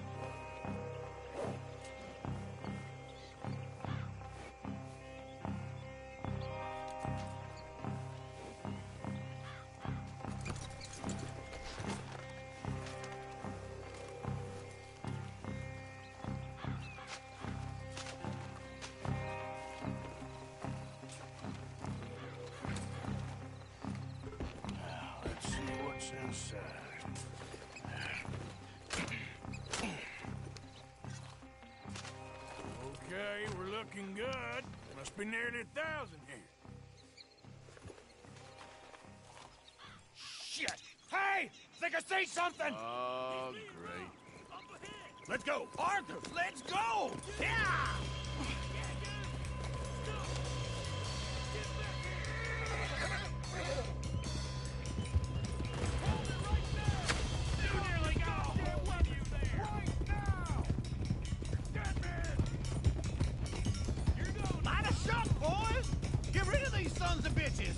Let's see what's inside. Okay, we're looking good. Must be nearly 1,000 here. Shit! Hey! Think I see something! Oh, great. Let's go! Arthur, let's go! Yeah! You nearly got a hold of you there! Right now! Dead man! You're going... Light a shot, boys! Get rid of these sons of bitches!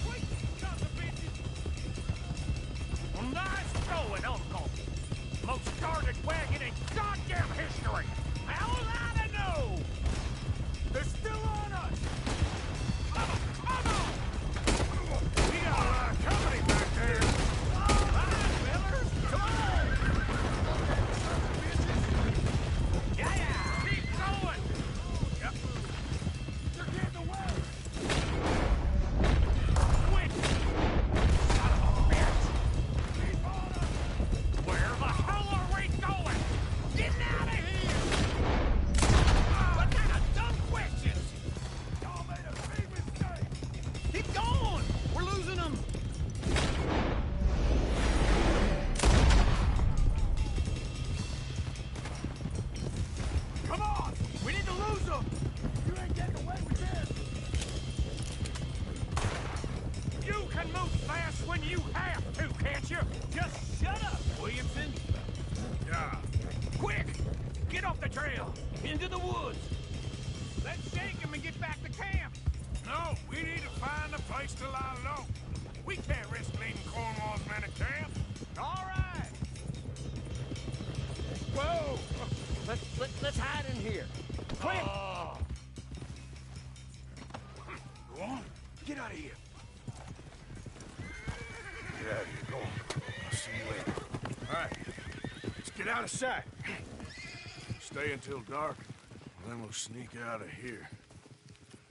Wait, sons of bitches! Well, nice going, Uncle! Most guarded wagon in goddamn history! How was I to know? They're still on us! Come on! We got a lot of company back there. All right, fellers, come on! Yeah! Keep going! Yep. They're getting away! Quick! Son of a bitch! Keep on us! Where the hell are we going? Getting out of here! move fast when you have to, can't you? Just shut up, Williamson. Yeah. Quick! Get off the trail! Into the woods! Let's shake him and get back to camp! No, we need to find a place to lie low. We can't risk leaving Cornwall's men at camp. All right! Whoa! Let's hide in here. Quick! Go on. Get out of here. Get out of here. Go on. I'll see you later. All right. Let's get out of sight. Stay until dark, and then we'll sneak out of here.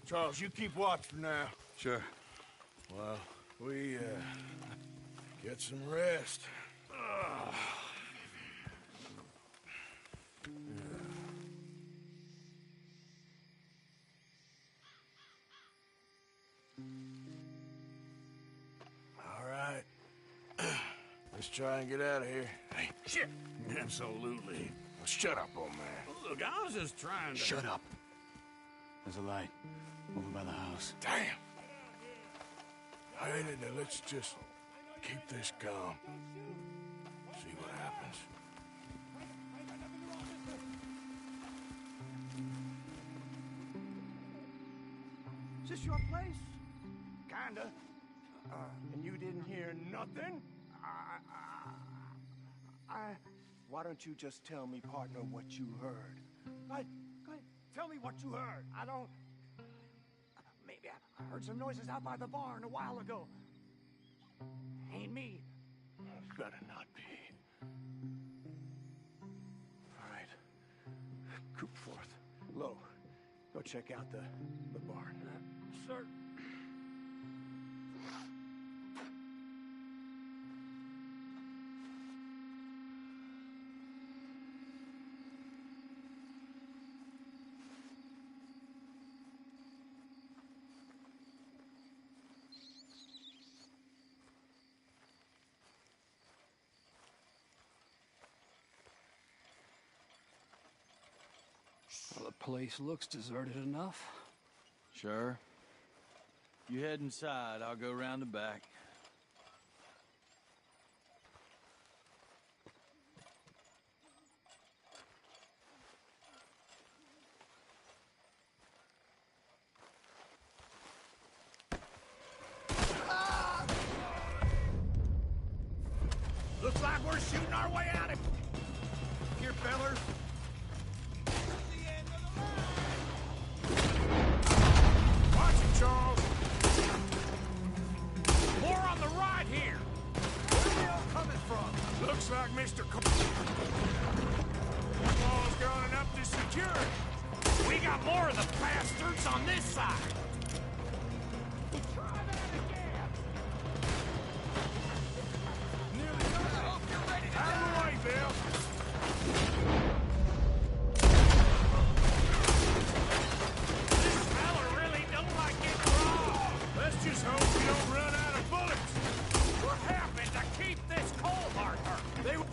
Charles, you keep watch for now. Sure. Well, we, get some rest. All right. Let's try and get out of here. Hey, shit! Absolutely. Well, shut up, old man. Look, I was just trying to... Shut up. There's a light over by the house. Damn! All right, now let's just keep this calm. See what happens. Is this your place? Kinda. And you didn't hear nothing? Why don't you just tell me, partner, what you heard? Go ahead. Tell me what you heard. I don't... Maybe I heard some noises out by the barn a while ago. Ain't me. Better not be. All right. Coop forth. Low. Go check out the barn. Sir. Well, the place looks deserted enough. Sure. You head inside, I'll go round the back. Looks like we're shooting our way out of here, fellers. Watch it, Charles. More on the right here. Where are they all coming from? Looks like Mr. Wall's gone enough to secure it. We got more of the bastards on this side. Try that again. Nearly done. I hope you're ready to die. Out of the way, Bill. This fella really don't like getting raw. Let's just hope we don't run out of bullets. We're having to keep this coal marker. They were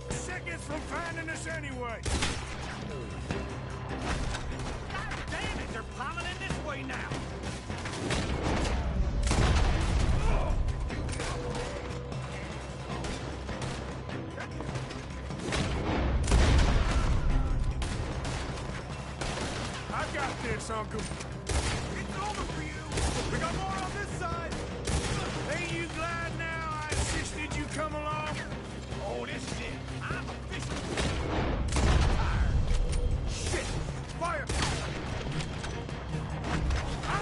seconds from finding us anyway. God damn it, they're piling in this way now. I've got this, Uncle. It's over for you. We got more on this side. Ain't you glad now I insisted you come along? Oh, this is it. I'm officially tired. Shit! Fire! Ah!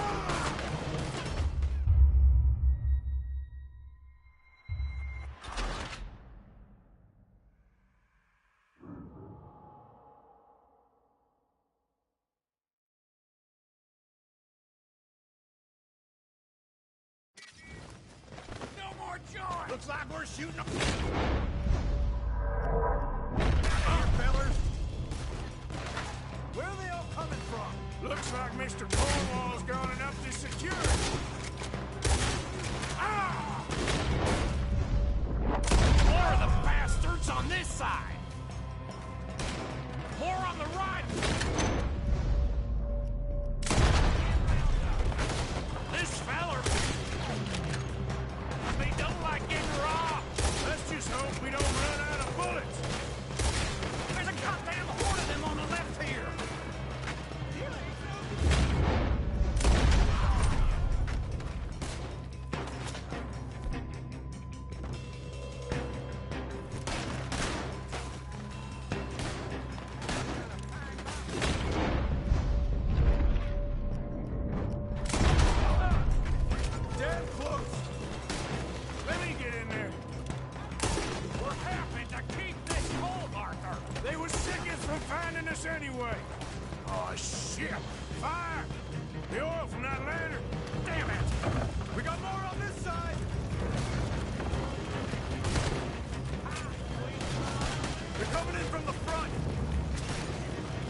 No more joy! Looks like we're shooting a... Here, fellers. Where are they all coming from? Looks like Mr. Cornwall's gone enough to secure it. Ah! More of the bastards on this side. More on the right. This feller... Shit! Fire! The oil from that lantern! Damn it! We got more on this side! They're coming in from the front!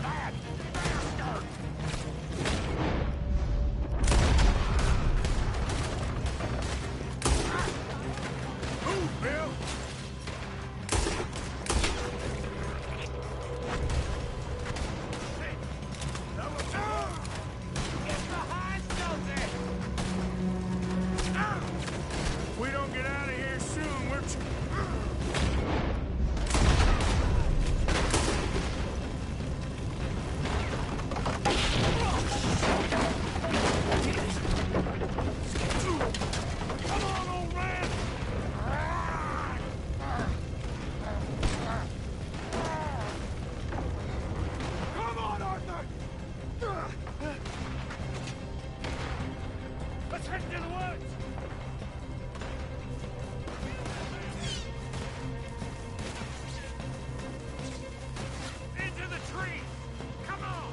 Bad bastard! Move, Bill! If we don't get out of here soon, we're... Come on, old man! Come on, Arthur! Let's head into the woods! Into the tree! Come on!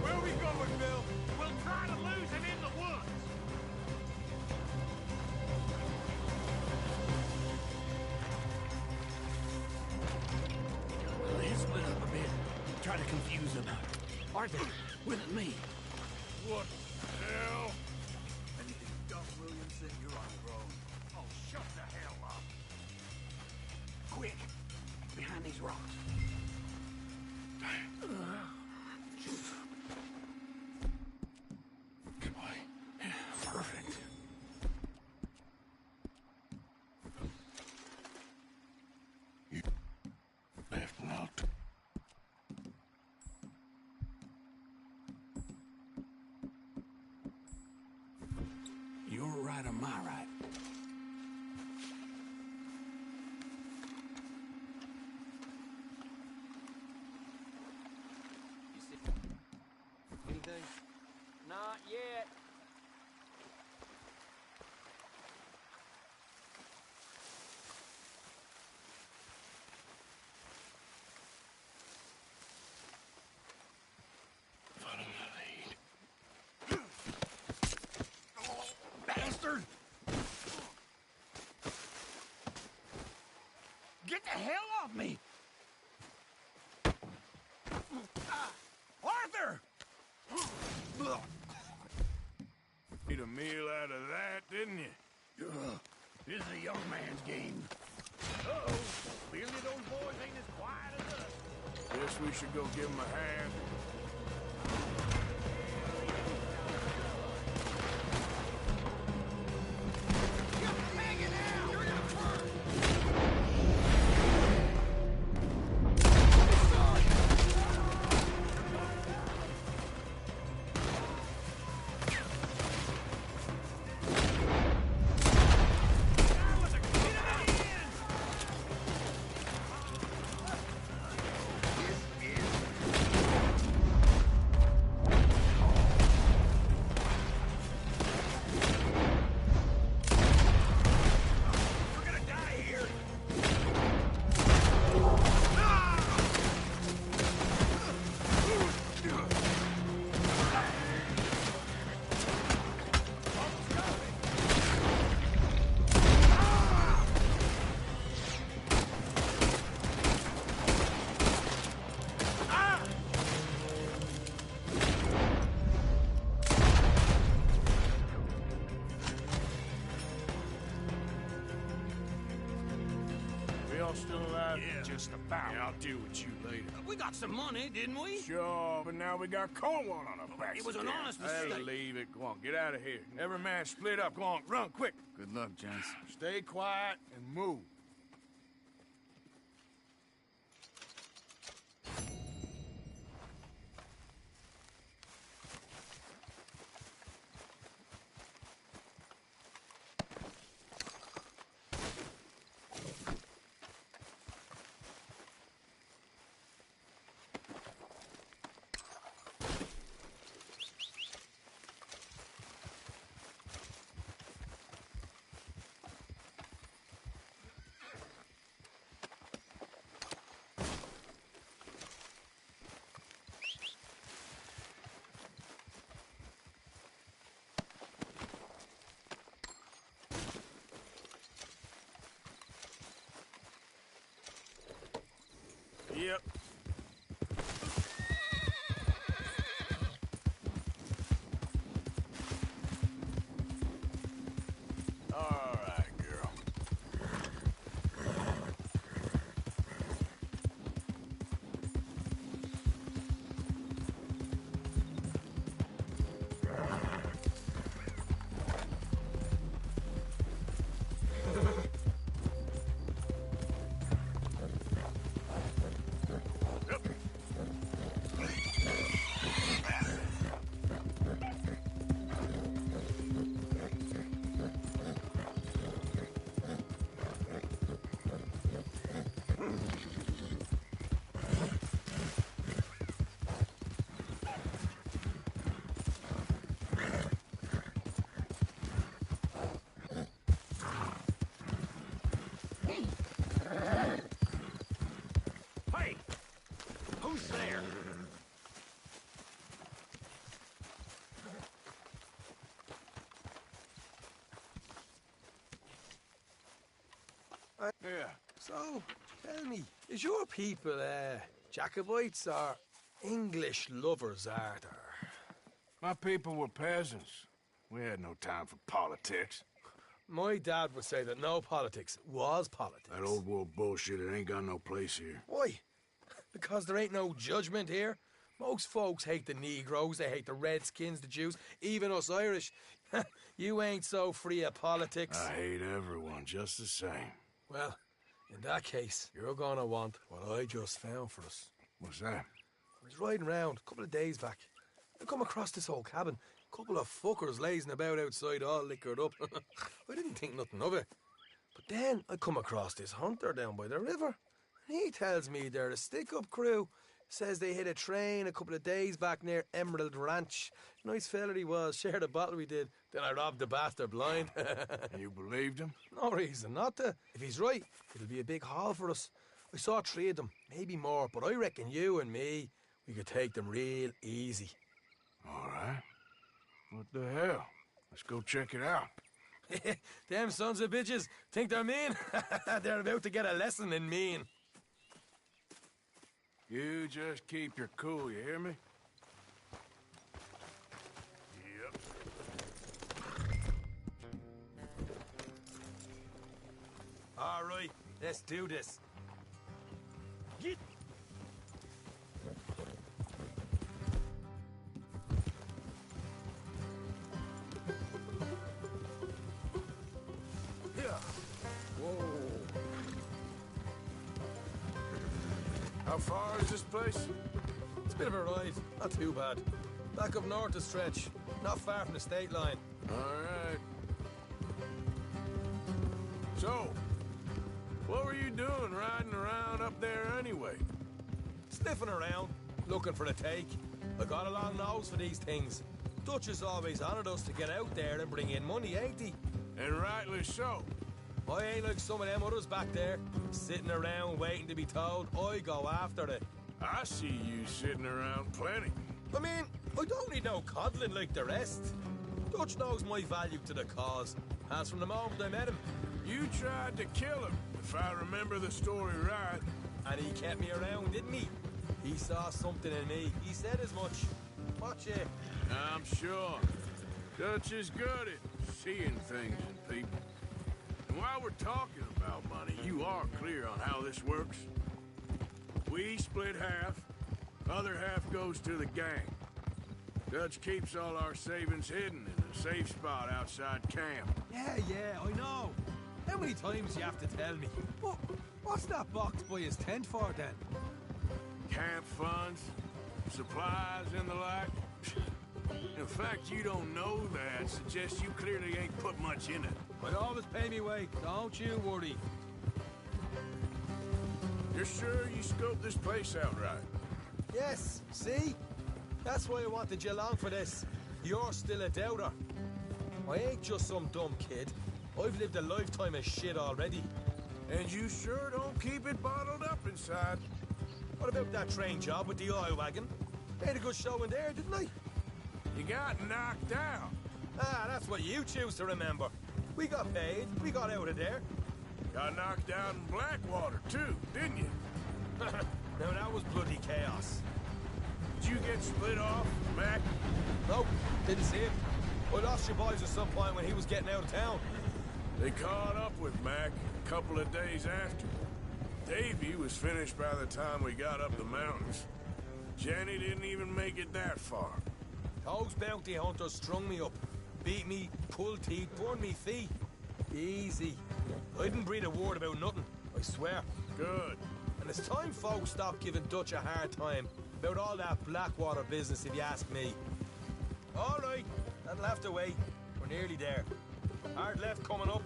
Where are we going, Bill? We'll try to lose him in the woods! They split up a bit. Try to confuse them. Arthur, with me. What the hell? Anything Doc Williamson, you're on your own. Oh, shut the hell up! Quick! Behind these rocks. Come on. Perfect. You left not. You're right on my right. Anything? Not yet. Follow my lead. Bastard! Get the hell off me! Arthur! Made a meal out of that, didn't you? This is a young man's game. Uh-oh. Clearly those boys ain't as quiet as us. Guess we should go give him a hand. Y'all still alive? Yeah. Just about. Yeah, I'll deal with you later. We got some money, didn't we? Sure, but now we got Cornwall on our backs. It was an again. honest That'll mistake. leave it. Go on, get out of here. Every man split up. Go on, run, quick. Good luck, gents. Stay quiet and move. Yeah. So, tell me, is your people, Jacobites or English lovers, Arthur? My people were peasants. We had no time for politics. My dad would say that no politics was politics. That old world bullshit, it ain't got no place here. Why? Because there ain't no judgment here. Most folks hate the Negroes, they hate the Redskins, the Jews, even us Irish. You ain't so free of politics. I hate everyone just the same. Well, in that case, you're gonna want what I just found for us. What's that? I was riding around a couple of days back. I come across this old cabin. A couple of fuckers lazing about outside all liquored up. I didn't think nothing of it. But then I come across this hunter down by the river. He tells me they're a stick-up crew. Says they hit a train a couple of days back near Emerald Ranch. Nice fella he was, shared a bottle we did. Then I robbed the bastard blind. You believed him? No reason not to. If he's right, it'll be a big haul for us. I saw 3 of them, maybe more, but I reckon you and me, we could take them real easy. All right. What the hell? Let's go check it out. Them sons of bitches think they're mean. They're about to get a lesson in mean. You just keep your cool, you hear me? Yep. All right, let's do this. Get. Yeah. Whoa. How far is this place? It's a bit of a ride, not too bad. Back up north a stretch, not far from the state line. All right. So, what were you doing riding around up there anyway? Sniffing around, looking for a take. I got a long nose for these things. Dutch has always honoured us to get out there and bring in money, ain't he? And rightly so. I ain't like some of them others back there, sitting around waiting to be told. I go after it. I see you sitting around plenty. I mean, I don't need no coddling like the rest. Dutch knows my value to the cause, as from the moment I met him. You tried to kill him, if I remember the story right. And he kept me around, didn't he? He saw something in me. He said as much. Watch it. I'm sure. Dutch is good at seeing things in people. And while we're talking about money, you are clear on how this works? We split half, other half goes to the gang. Dutch keeps all our savings hidden in a safe spot outside camp. Yeah, I know. How many times you have to tell me? What's that box by his tent for, then? Camp funds, supplies, and the like. In fact, you don't know that suggests you clearly ain't put much in it. But always pay me way, don't you worry. You're sure you scoped this place out right? Yes, see? That's why I wanted you along for this. You're still a doubter. I ain't just some dumb kid. I've lived a lifetime of shit already. And you sure don't keep it bottled up inside. What about that train job with the oil wagon? Made a good show in there, didn't I? You got knocked out. Ah, that's what you choose to remember. We got paid. We got out of there. Got knocked out in Blackwater, too, didn't you? Now, that was bloody chaos. Did you get split off, Mac? Nope, didn't see it. I lost your boys at some point when he was getting out of town. They caught up with Mac a couple of days after. Davy was finished by the time we got up the mountains. Jenny didn't even make it that far. Those bounty hunters strung me up. Beat me, pulled teeth, burned me feet. Easy. I didn't breathe a word about nothing, I swear. Good. And it's time folks stopped giving Dutch a hard time about all that Blackwater business, if you ask me. All right, that'll have to wait. We're nearly there. Hard left coming up.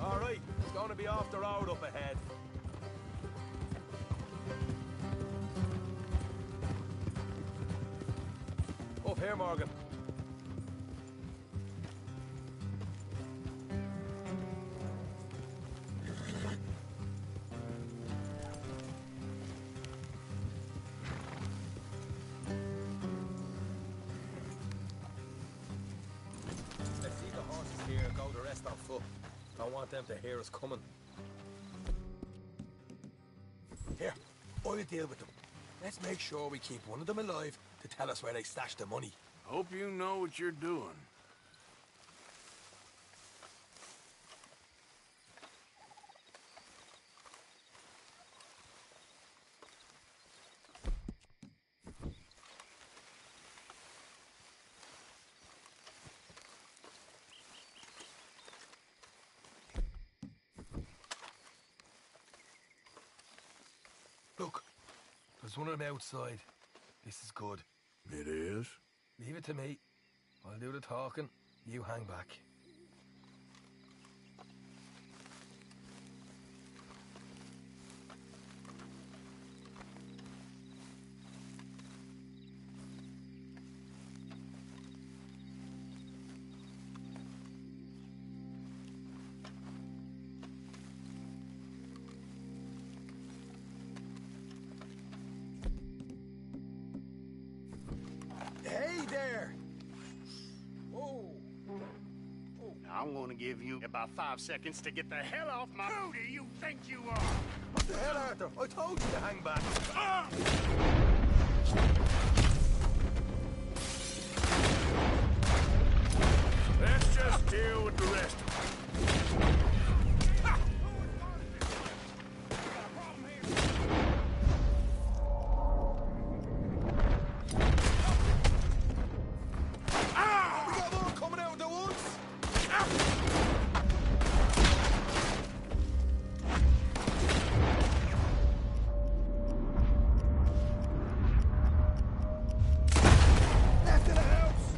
All right, it's going to be off the road up ahead. Up here, Morgan. Let's see the horses here go the rest on foot. Don't want them to hear us coming. Here, I'll deal with them. Let's make sure we keep one of them alive to tell us where they stashed the money. Hope you know what you're doing. Look, there's one of them outside. This is good. It is? Leave it to me. I'll do the talking. You hang back. Hey there! Oh. I'm gonna give you about 5 seconds to get the hell off my... Who do you think you are? What the hell, Arthur? I told you to hang back. Let's just deal with the rest of them. We got more coming out at once. Left in the house.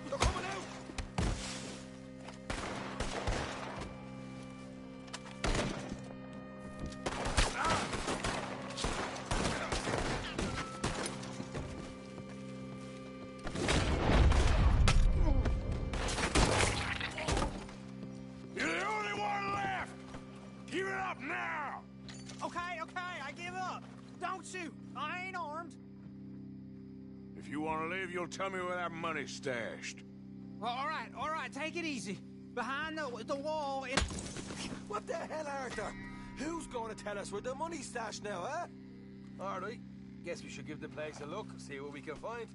They're coming out. You're the only one left! Give it up now! Okay, I give up. Don't shoot. I ain't armed. If you want to leave, you'll tell me where that money's stashed. Well, all right, take it easy. Behind the wall. What the hell, Arthur? Who's going to tell us where the money's stashed now, huh? All right. Guess we should give the place a look, see what we can find.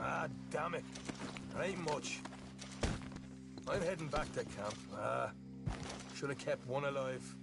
Ah, damn it. There ain't much. I'm heading back to camp. Should have kept one alive.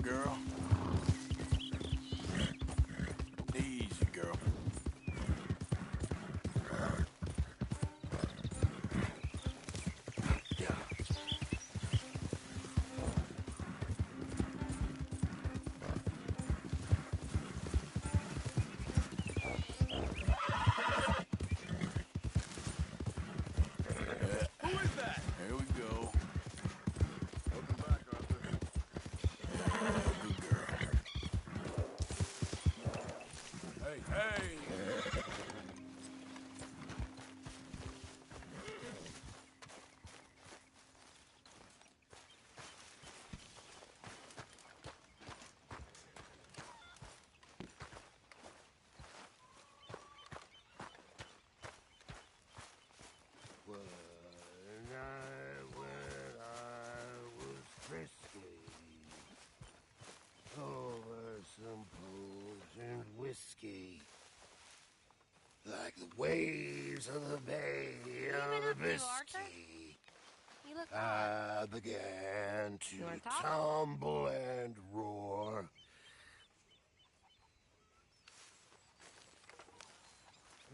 girl. Easy, girl. Who is that? Here we go. Welcome back, Arthur. Good girl. Hey, hey! When I was frisky, over some potent whiskey, like the waves of the Bay of Biscay, You look I began You wanna to talk? tumble and roar.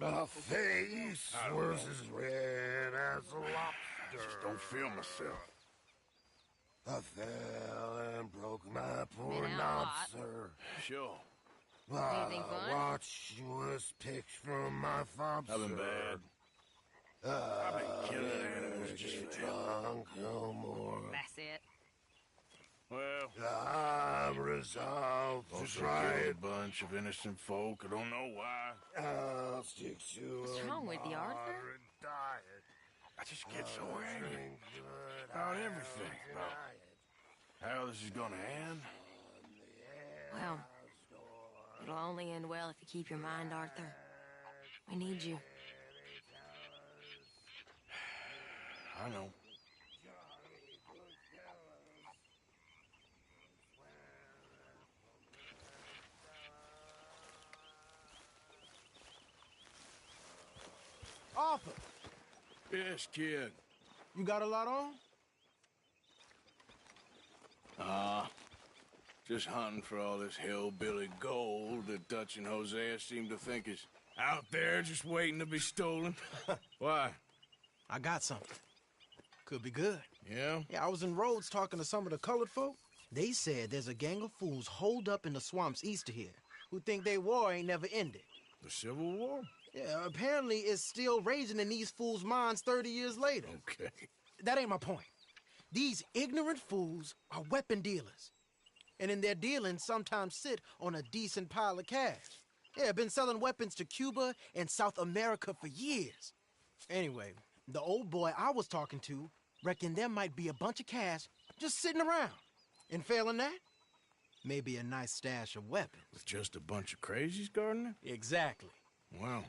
My face I don't was know. as red as a lobster. I just don't feel myself. I fell and broke my poor Been out a lot. nopser. Sure. Anything My fun? watch was picked from my fobster. I've been bad. I've been killing animals just for them. drunk no more. That's it. Well, I'm resolved to also try killed a it. bunch of innocent folk. I don't know why. I'll stick to What's a wrong with you, Arthur? moderate diet. I just get so angry Drink good, about I'll everything. About deny it. how this is gonna end. Well, it'll only end well if you keep your mind, Arthur. We need you. I know. Arthur, Yes, kid. you got a lot on? Just hunting for all this hillbilly gold that Dutch and Hosea seem to think is out there just waiting to be stolen. Why? I got something. Could be good. Yeah? Yeah, I was in Rhodes talking to some of the colored folk. They said there's a gang of fools holed up in the swamps east of here who think their war ain't never ended. The Civil War? Yeah, apparently it's still raging in these fools' minds 30 years later. Okay. That ain't my point. These ignorant fools are weapon dealers. And in their dealing, sometimes sit on a decent pile of cash. Yeah, been selling weapons to Cuba and South America for years. Anyway, the old boy I was talking to reckoned there might be a bunch of cash just sitting around. And failing that, maybe a nice stash of weapons. With just a bunch of crazies guarding it? Exactly. Well,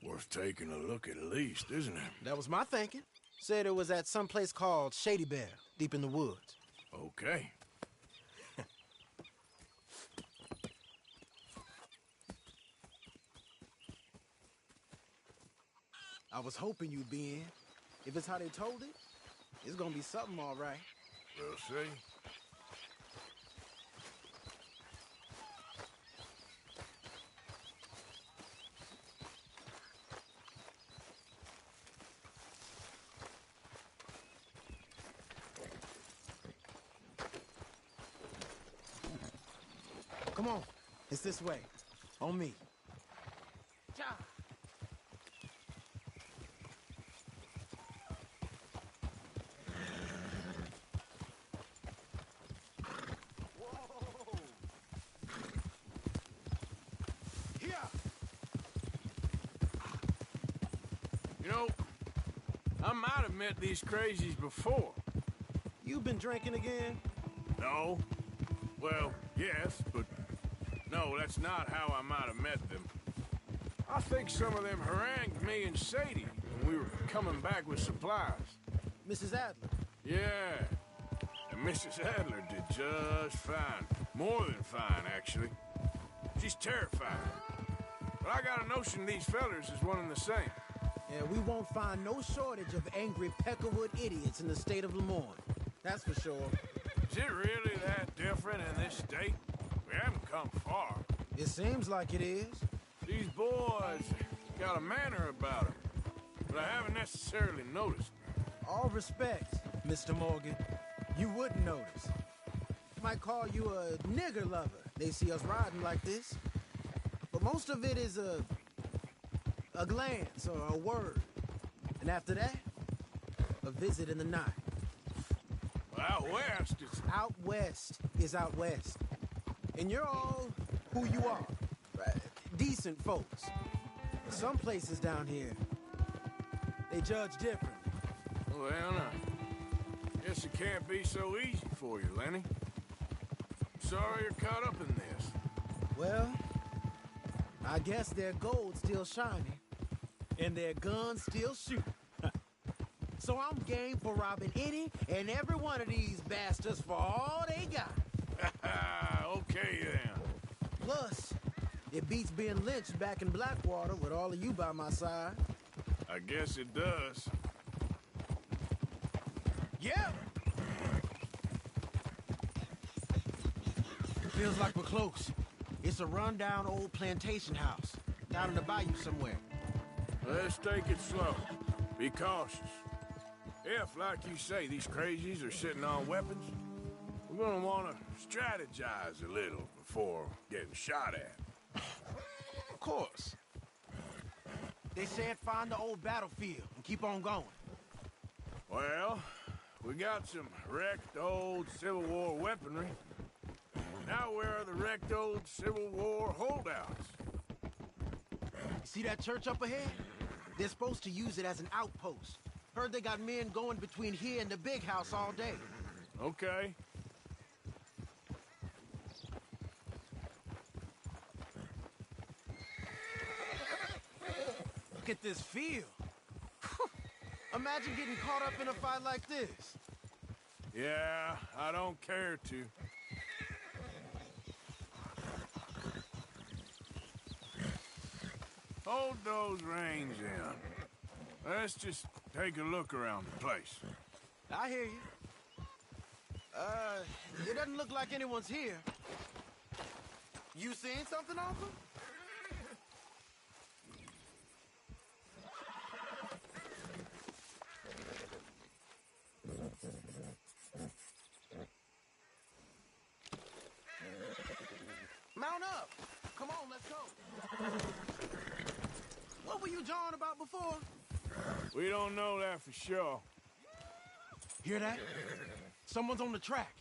worth taking a look at least, isn't it? That was my thinking. Said it was at some place called Shady Bear, deep in the woods. Okay. I was hoping you'd be in. If it's how they told it, it's gonna be something all right. We'll see. Come on, it's this way. On me. You know, I might have met these crazies before. You been drinking again? No. Well, yes, but no, that's not how I might have met them. I think some of them harangued me and Sadie when we were coming back with supplies. Mrs. Adler. Yeah. And Mrs. Adler did just fine. More than fine, actually. She's terrified. But I got a notion these fellers is one and the same. Yeah, we won't find no shortage of angry Peckerwood idiots in the state of Lemoyne. That's for sure. Is it really that different in this state? We haven't come far. It seems like it is. These boys got a manner about them, but I haven't necessarily noticed. All respect, Mr. Morgan. You wouldn't notice. Might call you a nigger lover. They see us riding like this. But most of it is a glance or a word. And after that, a visit in the night. Well, out west, it's... Out west is out west. And you're all who you are. Decent folks. But some places down here, they judge differently. Well, now, guess it can't be so easy for you, Lenny. Sorry you're caught up in this. Well, I guess their gold's still shining, and their guns still shoot. So I'm game for robbing any and every one of these bastards for all they got. Okay, then. Plus, it beats being lynched back in Blackwater with all of you by my side. I guess it does. Yeah! Feels like we're close. It's a rundown old plantation house, down in the bayou somewhere. Let's take it slow. Be cautious. If, like you say, these crazies are sitting on weapons, we're gonna want to strategize a little before getting shot at. Of course. They said find the old battlefield and keep on going. Well, we got some wrecked old Civil War weaponry. Now where are the wrecked old Civil War holdouts? See that church up ahead? They're supposed to use it as an outpost. Heard they got men going between here and the big house all day. Okay. Look at this field. Imagine getting caught up in a fight like this. Yeah, I don't care to. Hold those reins in. Let's just take a look around the place. I hear you. It doesn't look like anyone's here. You seen something, Arthur? Mount up! Come on, let's go! What were you jawing about before? We don't know that for sure. Hear that? Someone's on the track.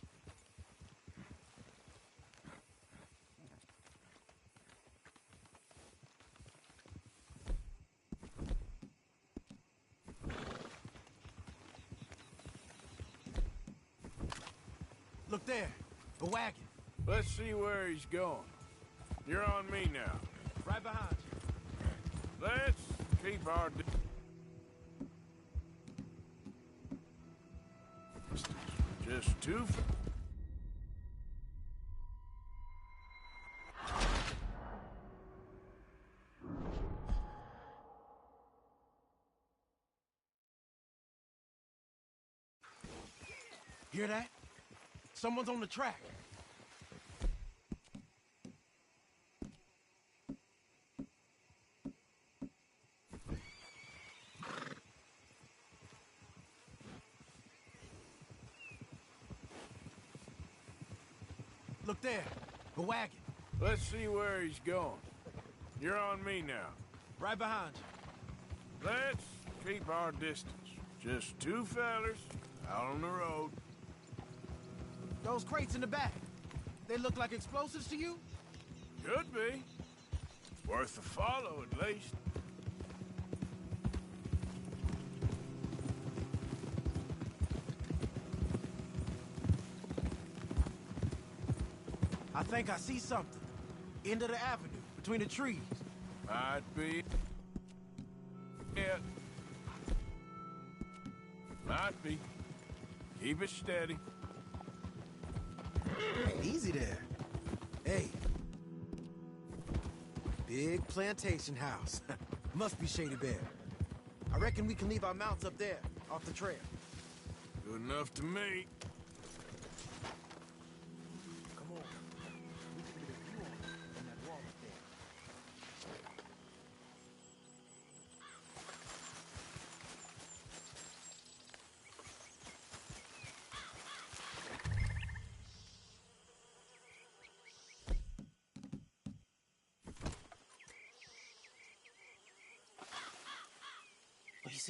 Look there, a wagon. Let's see where he's going. You're on me now. Right behind you. Let's keep our... Just two... Hear that? Someone's on the track. Look there, a wagon. Let's see where he's going. You're on me now. Right behind you. Let's keep our distance. Just two fellers out on the road. Those crates in the back, they look like explosives to you? Could be. Worth a follow, at least. I think I see something. End of the avenue, between the trees. Might be. Yeah. Might be. Keep it steady. Easy there. Hey. Big plantation house. Must be Shady Bear. I reckon we can leave our mounts up there, off the trail. Good enough to me.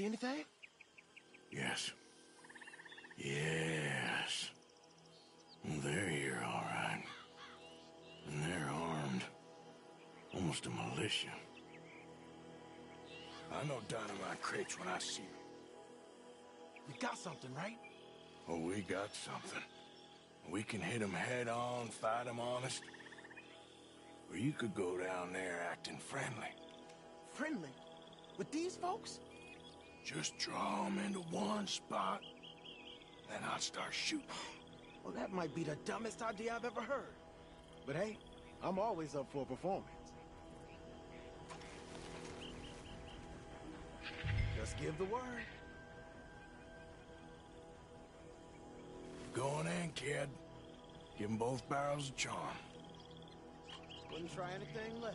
see anything? Yes. Yes. They're here, all right. And they're armed. Almost a militia. I know dynamite crates when I see them. You got something, right? Oh, we got something. We can hit them head on, fight them honest. Or you could go down there acting friendly. Friendly? With these folks? Just draw them into one spot, then I'll start shooting. Well, that might be the dumbest idea I've ever heard. But hey, I'm always up for a performance. Just give the word. Going in, kid. Give them both barrels of charm. Wouldn't try anything less.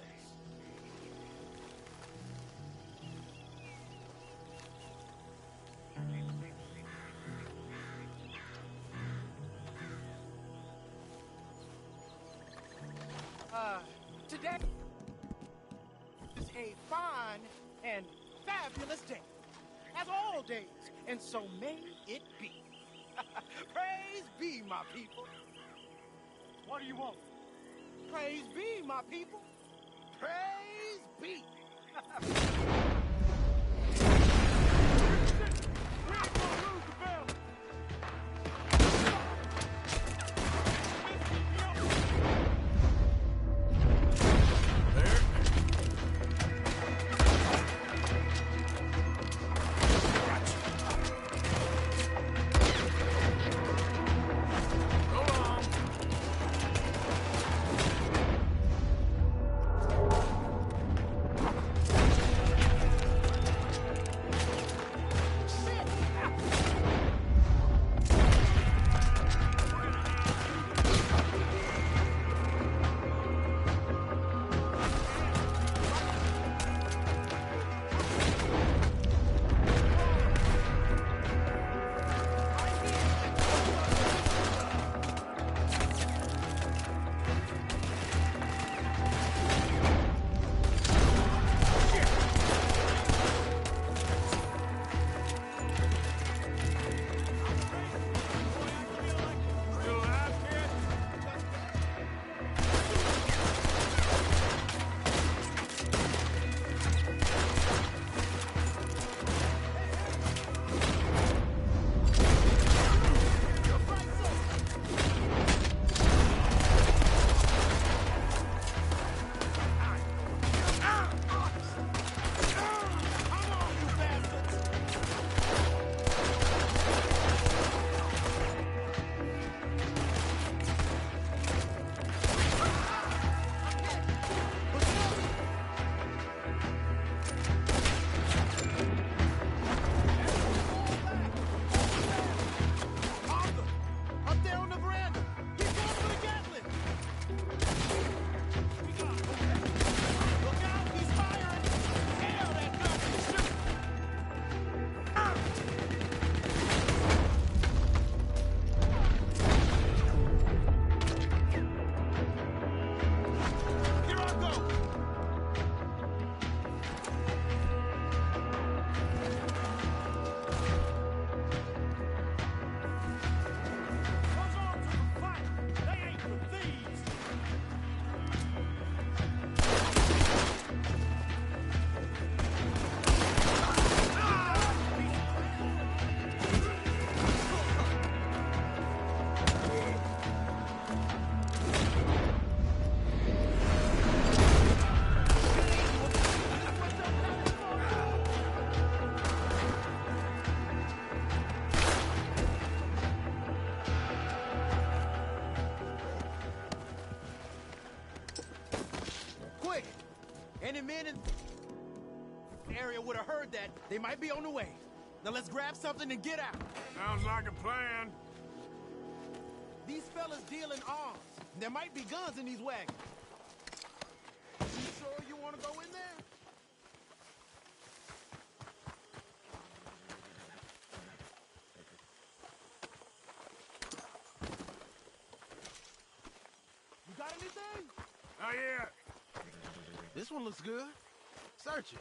Today is a fine and fabulous day, as all days, and so may it be. Praise be, my people. What do you want? Praise be, my people. Praise be. We ain't gonna lose the battle. Any men in the area would have heard that. They might be on the way. Now let's grab something and get out. Sounds like a plan. These fellas deal in arms. There might be guns in these wagons. You sure you want to go in there? You got anything? Not yet. This one looks good. Search it.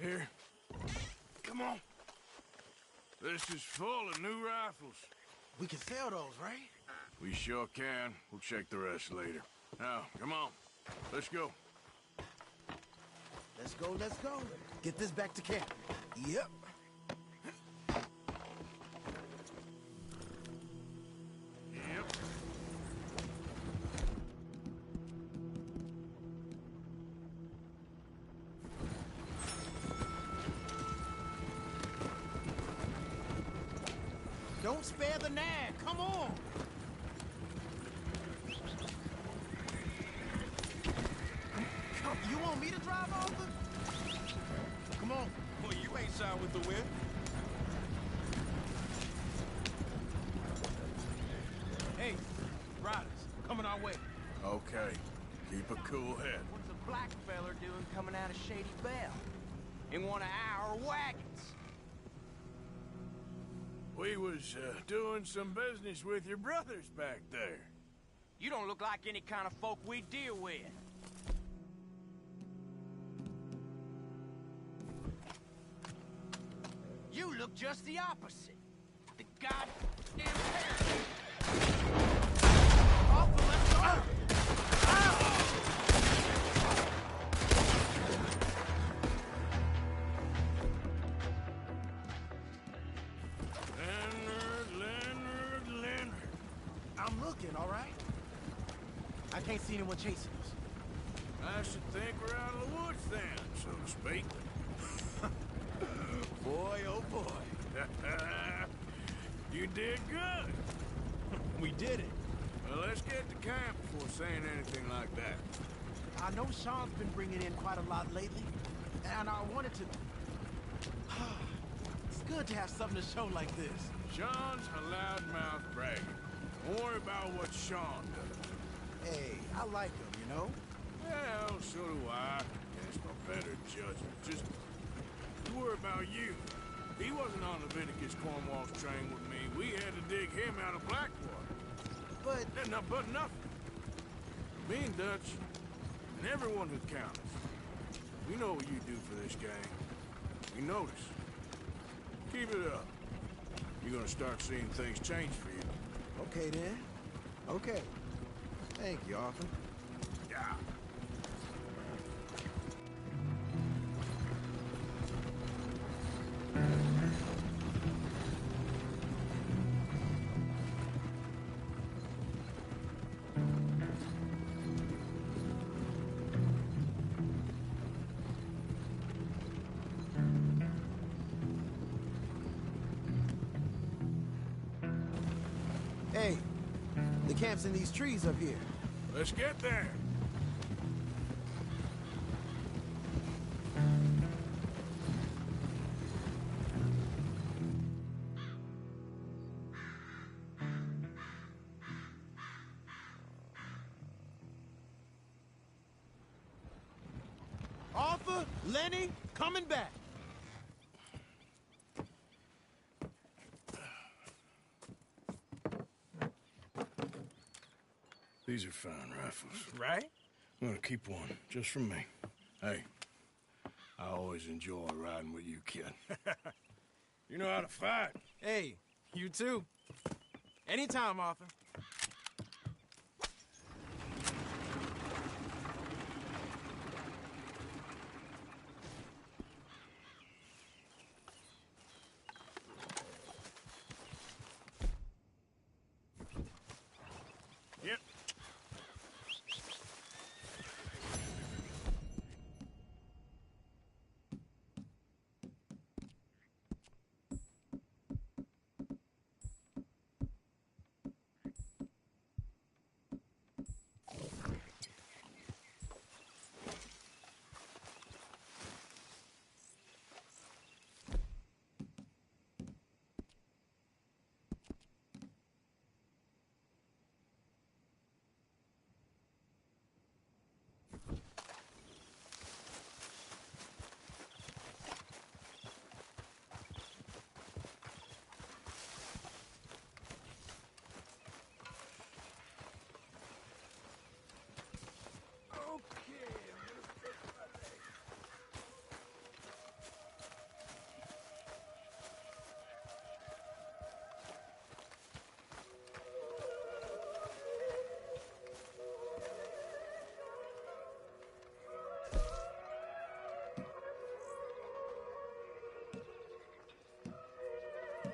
Here. Come on. This is full of new rifles. We can sell those, right? We sure can. We'll check the rest later. Now, come on. Let's go. Let's go, let's go. Get this back to camp. Yep. Yep. Don't spare the nag. Come on. You want me to drive, Arthur? Come on. Well, you ain't side with the wind. Hey, riders, coming our way. Okay. Keep a cool head. What's a black feller doing coming out of Shady Belle? In one of our wagons? We was doing some business with your brothers back there. You don't look like any kind of folk we deal with. You look just the opposite. The goddamn parent. Arthur, let's go! Leonard. I'm looking, all right? I can't see anyone chasing us. I should think we're out of the woods then, so to speak. Boy, oh boy. You did good. We did it. Well, let's get to camp before saying anything like that. I know Sean's been bringing in quite a lot lately, and I wanted to... It's good to have something to show like this. Sean's a loudmouth bragger. Don't worry about what Sean does. Hey, I like him, you know? Well, so do I. Against my better judgment. Just worry about you. He wasn't on Leviticus Cornwall's train with me. We had to dig him out of Blackwater. But... But nothing. Me and Dutch, and everyone who counts. We know what you do for this gang. We notice. Keep it up. You're gonna start seeing things change for you. Okay, then. Okay. Thank you, Arthur. Yeah. Hey, the camp's in these trees up here. Let's get there. Arthur, Lenny, coming back. These are fine rifles. Right? I'm gonna keep one, just for me. Hey, I always enjoy riding with you, kid. You know how to fight. Hey, you too. Anytime, Arthur. Yep.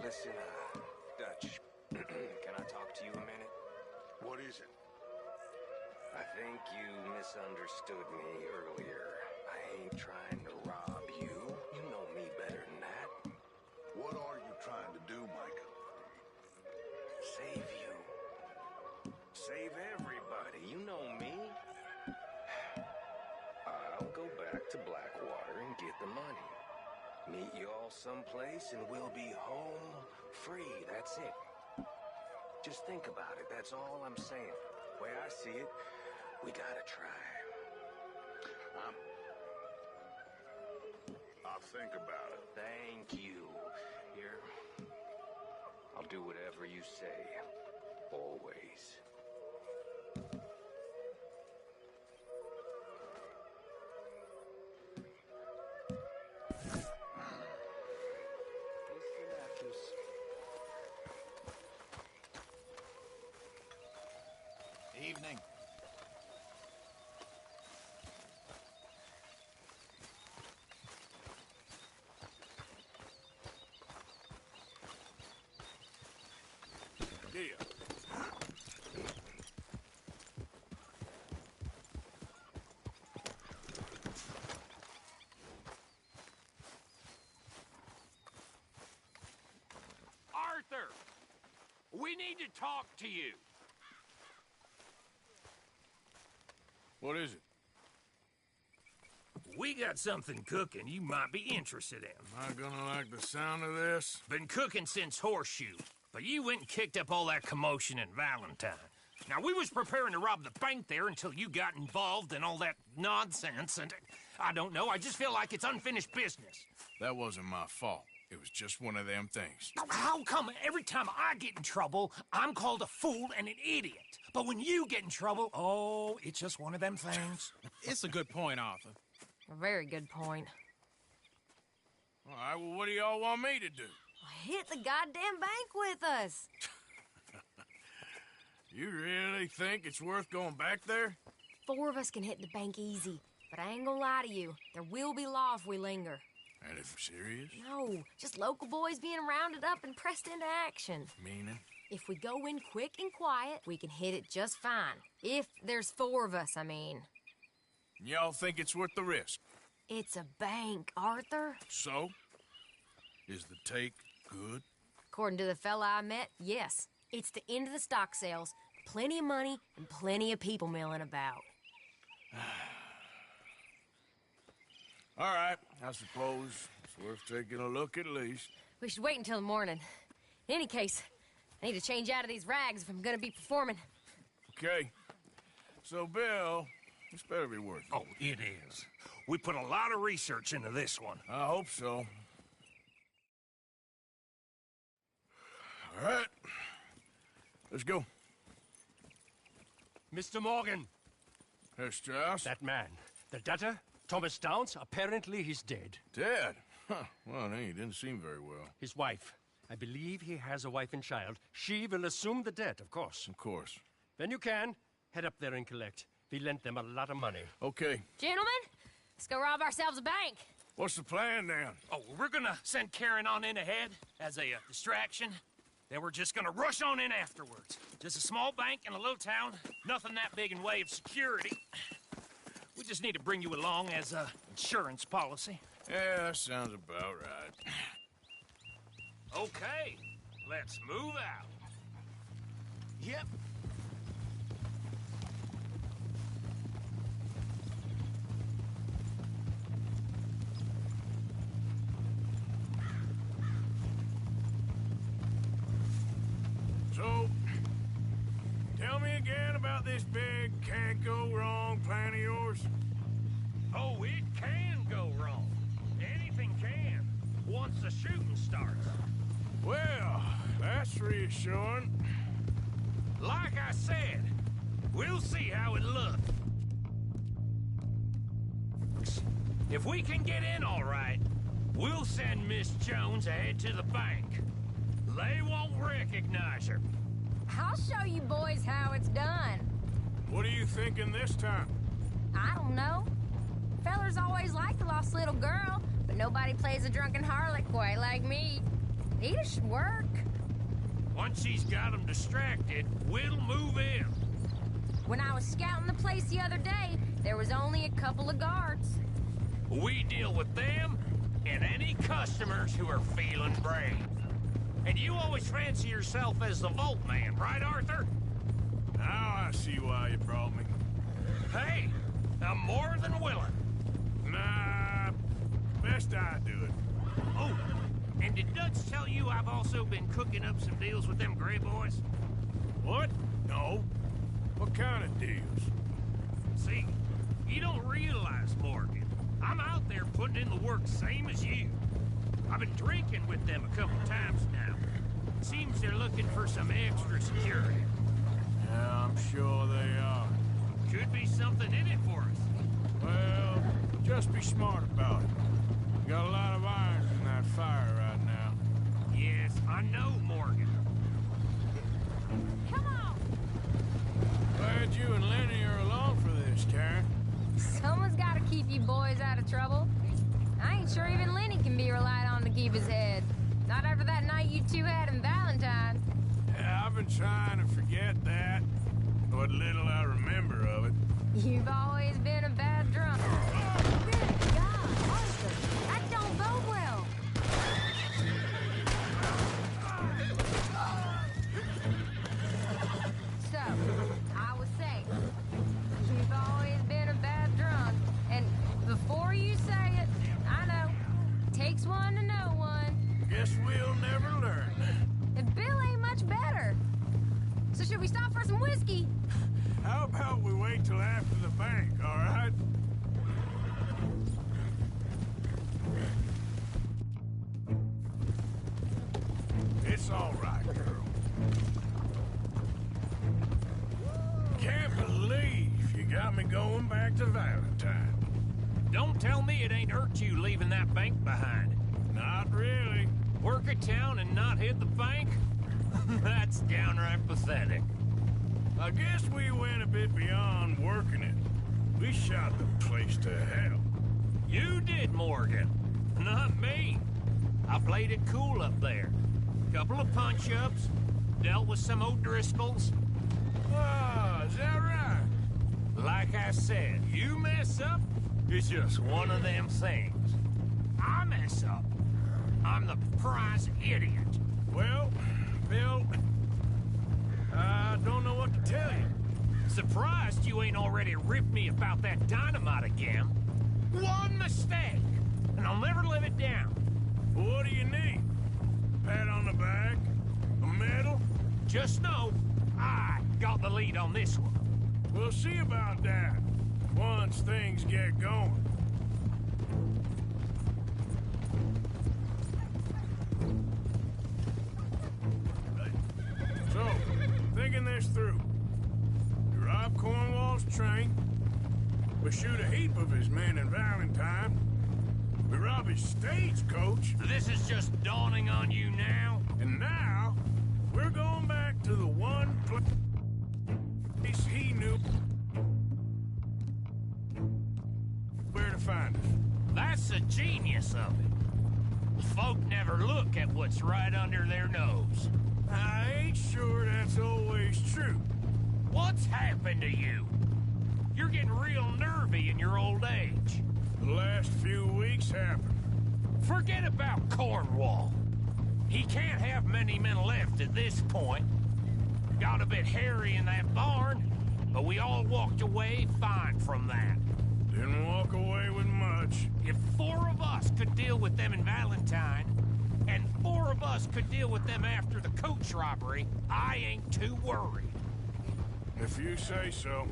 Listen, Dutch, can I talk to you a minute? What is it? I think you misunderstood me earlier. I ain't trying to rob you. You know me better than that. What are you trying to do, Micah? Save you. Save everybody. You know me. I'll go back to Blackwater and get the money. Meet you all someplace and we'll be home free. That's it. Just think about it. That's all I'm saying. The way I see it, we gotta try. I'll think about it. Thank you. Here, I'll do whatever you say. Always. Evening. Deal. Arthur! We need to talk to you. What is it? We got something cooking you might be interested in. Am I gonna like the sound of this? Been cooking since Horseshoe, but you went and kicked up all that commotion in Valentine. Now, we was preparing to rob the bank there until you got involved in all that nonsense, and I don't know, I just feel like it's unfinished business. That wasn't my fault. It was just one of them things. How come every time I get in trouble, I'm called a fool and an idiot? But when you get in trouble, oh, it's just one of them things. It's a good point, Arthur. A very good point. All right, well, what do y'all want me to do? Hit the goddamn bank with us. You really think it's worth going back there? 4 of us can hit the bank easy, but I ain't gonna lie to you. There will be law if we linger. And if serious? No, just local boys being rounded up and pressed into action. Meaning? If we go in quick and quiet, we can hit it just fine. If there's 4 of us, I mean. Y'all think it's worth the risk? It's a bank, Arthur. So? Is the take good? According to the fella I met, yes. It's the end of the stock sales. Plenty of money and plenty of people milling about. All right, I suppose it's worth taking a look at least. We should wait until the morning. In any case, I need to change out of these rags if I'm gonna be performing. Okay. So, Bill, this better be worth it. Oh, it is. We put a lot of research into this one. I hope so. All right. Let's go. Mr. Morgan. Herr Strauss? That man. The debtor, Thomas Downs, apparently he's dead. Dead? Huh. Well, he didn't seem very well. His wife. I believe he has a wife and child. She will assume the debt, of course. Of course. When you can, head up there and collect. We lent them a lot of money. Okay. Gentlemen, let's go rob ourselves a bank. What's the plan, then? Oh, we're gonna send Karen on in ahead as a distraction. Then we're just gonna rush on in afterwards. Just a small bank in a little town. Nothing that big in way of security. We just need to bring you along as a insurance policy. Yeah, that sounds about right. Okay, let's move out. Yep. So, tell me again about this big can't-go-wrong plan of yours. Oh, it can go wrong. Anything can, once the shooting starts. Well, that's reassuring. Like I said, we'll see how it looks. If we can get in all right, we'll send Miss Jones ahead to the bank. They won't recognize her. I'll show you boys how it's done. What are you thinking this time? I don't know. Fellers always like the lost little girl, but nobody plays a drunken harlot quite like me. He should work. Once he's got them distracted, we'll move in. When I was scouting the place the other day, there was only a couple of guards. We deal with them and any customers who are feeling brave. And you always fancy yourself as the Vault Man, right, Arthur? Now I see why you brought me. Hey, I'm more than willing. Nah, best I do it. Oh, and did Dutch tell you I've also been cooking up some deals with them Gray Boys? What? No. What kind of deals? See, you don't realize, Morgan. I'm out there putting in the work same as you. I've been drinking with them a couple times now. Seems they're looking for some extra security. Yeah, I'm sure they are. Could be something in it for us. Well, just be smart about it. Got a lot of irons in that fire right now. Yes, I know, Morgan. Come on! Glad you and Lenny are along for this, Karen. Someone's got to keep you boys out of trouble. I ain't sure even Lenny can be relied on to keep his head. Not after that night you two had in Valentine. Yeah, I've been trying to forget that. What little I remember of it. You've always been a bad drunk. Good God, Arthur, that don't bode well. So, I was saying, you've always been a bad drunk. And before you say it, I know, takes one to know one. Guess we'll never learn. And Bill ain't much better. So should we stop for some whiskey? How about we wait till after the bank, all right? It's all right, girl. Can't believe you got me going back to Valentine. Don't tell me it ain't hurt you leaving that bank behind. Not really. Work a town and not hit the bank? That's downright pathetic. I guess we went a bit beyond working it. We shot the place to hell. You did, Morgan. Not me. I played it cool up there. Couple of punch-ups, dealt with some O'Driscolls. Ah, is that right? Like I said, you mess up, it's just one of them things. I mess up, I'm the prize idiot. Well, Bill, I don't know what to tell you. Surprised you ain't already ripped me about that dynamite again. One mistake, and I'll never live it down. What do you need? Pat on the back? A medal? Just know, I got the lead on this one. We'll see about that once things get going. So, thinking this through. We rob Cornwall's train. We shoot a heap of his men in Valentine. We rob his stagecoach. This is just dawning on you now? And now, we're going back to the one place he knew where to find us. That's the genius of it. Folk never look at what's right under their nose. I ain't sure that's always true. What's happened to you? You're getting real nervy in your old age. The last few weeks happened. Forget about Cornwall. He can't have many men left at this point. Got a bit hairy in that barn, but we all walked away fine from that. Didn't walk away with much. If 4 of us could deal with them in Valentine, and 4 of us could deal with them after the coach robbery, I ain't too worried. If you say so.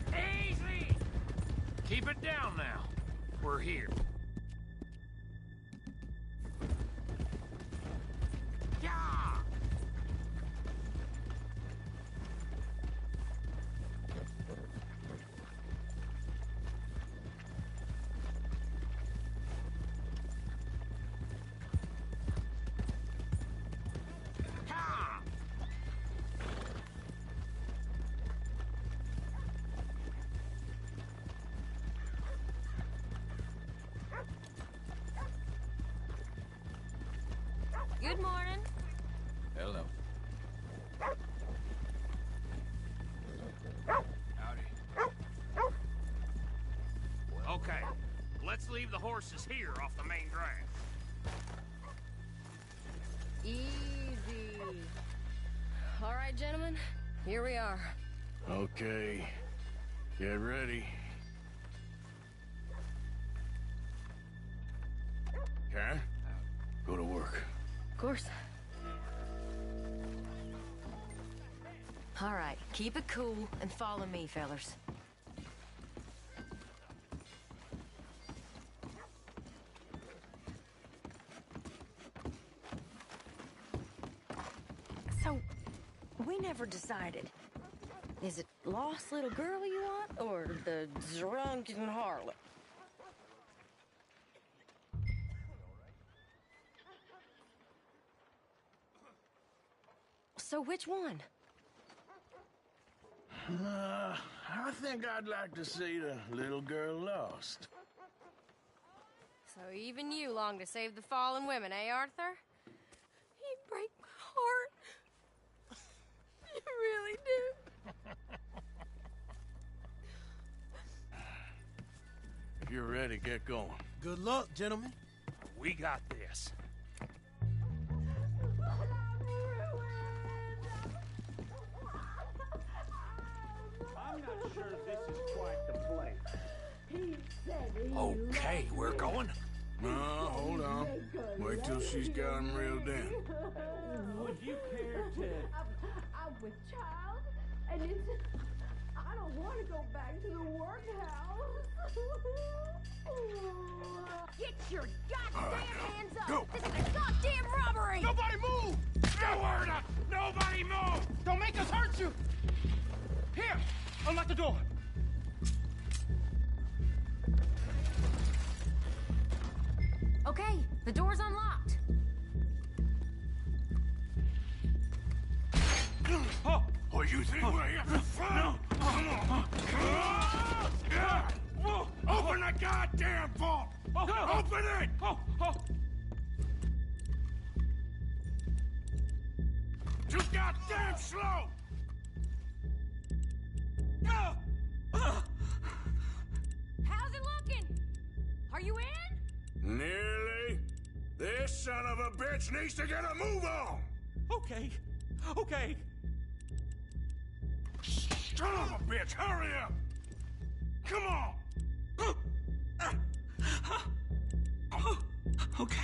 Easy! Keep it down now. We're here. Yeah! Good morning. Hello. Okay, let's leave the horses here off the main drag. Easy. All right, gentlemen, here we are. Okay. Get ready. Karen, go to work. Of course. All right, keep it cool and follow me, fellas. So, we never decided. Is it lost little girl you want, or the drunken harlot? So which one? I think I'd like to see the little girl lost. So even you long to save the fallen women, eh, Arthur? You break my heart. You really do. If you're ready, get going. Good luck, gentlemen. We got this. I'm not sure this is quite the place. Okay, we're going. No, hold on. Wait till she's got him reeled in. Would you care to... I'm with child, and it's... I don't want to go back to the workhouse. Get your goddamn hands up! Go. This is a goddamn robbery! Nobody move! No word up! Nobody move! Don't make us hurt you! Here! Unlock the door! Okay, the door's unlocked. Oh, you think we're here for fun? Come on. Open the goddamn vault! Open it! Too goddamn slow! How's it looking? Are you in? Nearly. This son of a bitch needs to get a move on! Okay. Okay. Son of a bitch, hurry up! Come on! Okay.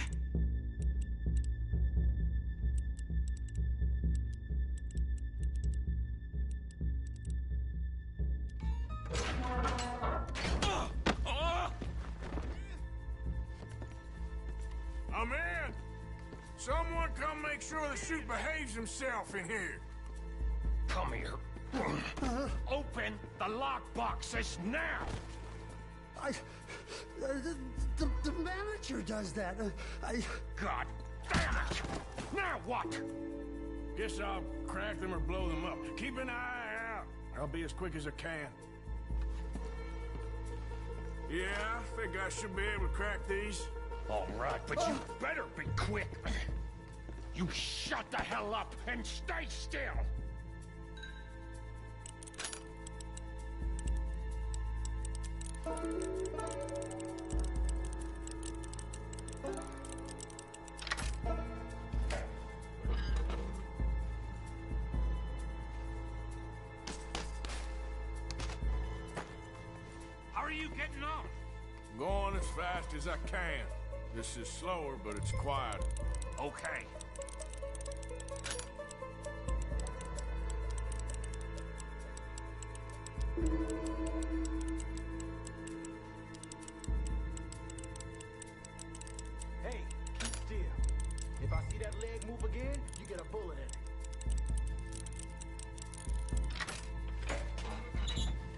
I'm in! Someone come make sure the chute behaves himself in here. Come here. Open the lockboxes now! The manager does that. God damn it! Now what? Guess I'll crack them or blow them up. Keep an eye out. I'll be as quick as I can. Yeah, I think I should be able to crack these. All right, but you better be quick. You shut the hell up and stay still! How are you getting on? Going as fast as I can. This is slower, but it's quiet. Okay. Hey, keep still. If I see that leg move again, you get a bullet in it.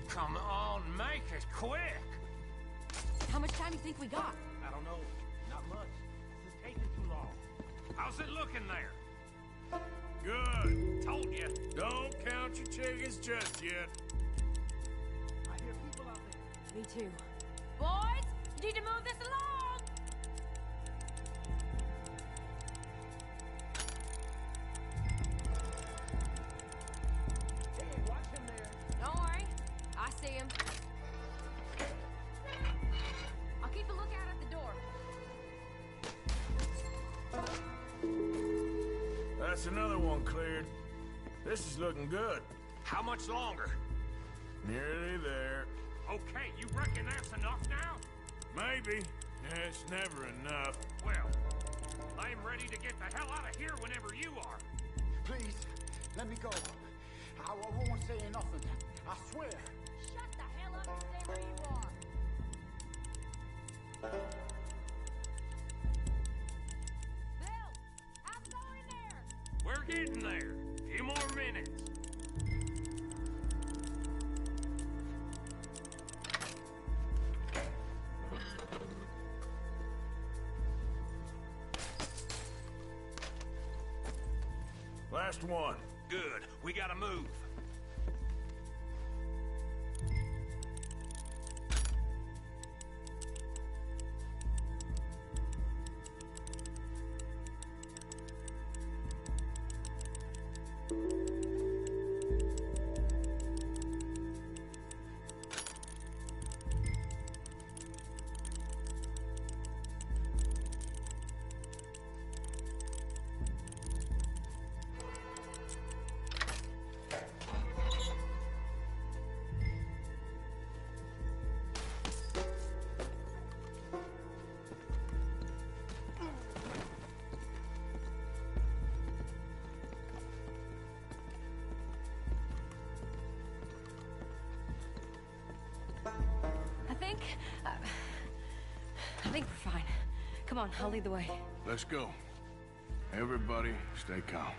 Come on, make it quick! How much time do you think we got? I don't know. Not much. This is taking too long. How's it looking there? Good. Told you. Don't count your chickens just yet. I hear people out there. Me too. Boys, you need to move this along! That's another one cleared. This is looking good. How much longer? Nearly there. Okay, you reckon that's enough now? Maybe. Yeah, it's never enough. Well, I'm ready to get the hell out of here whenever you are. Please, let me go. I won't say nothing. I swear. Shut the hell up and stay where you are. Bill, how's it going in there? We're getting there. A few more minutes. Last one. Good. We gotta move. I think we're fine. Come on, I'll lead the way. Let's go. Everybody, stay calm.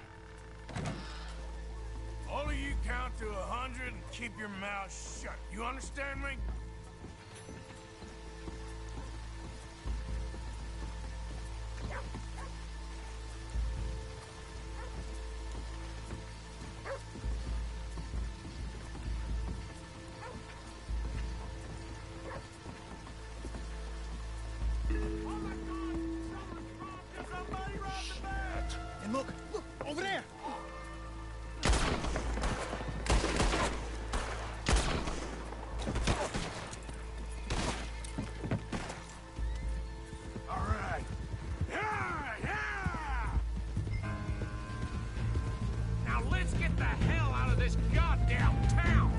All of you count to 100 and keep your mouths shut. You understand me? And look, over there. All right. Yeah, yeah! Now let's get the hell out of this goddamn town!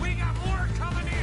We got more coming in!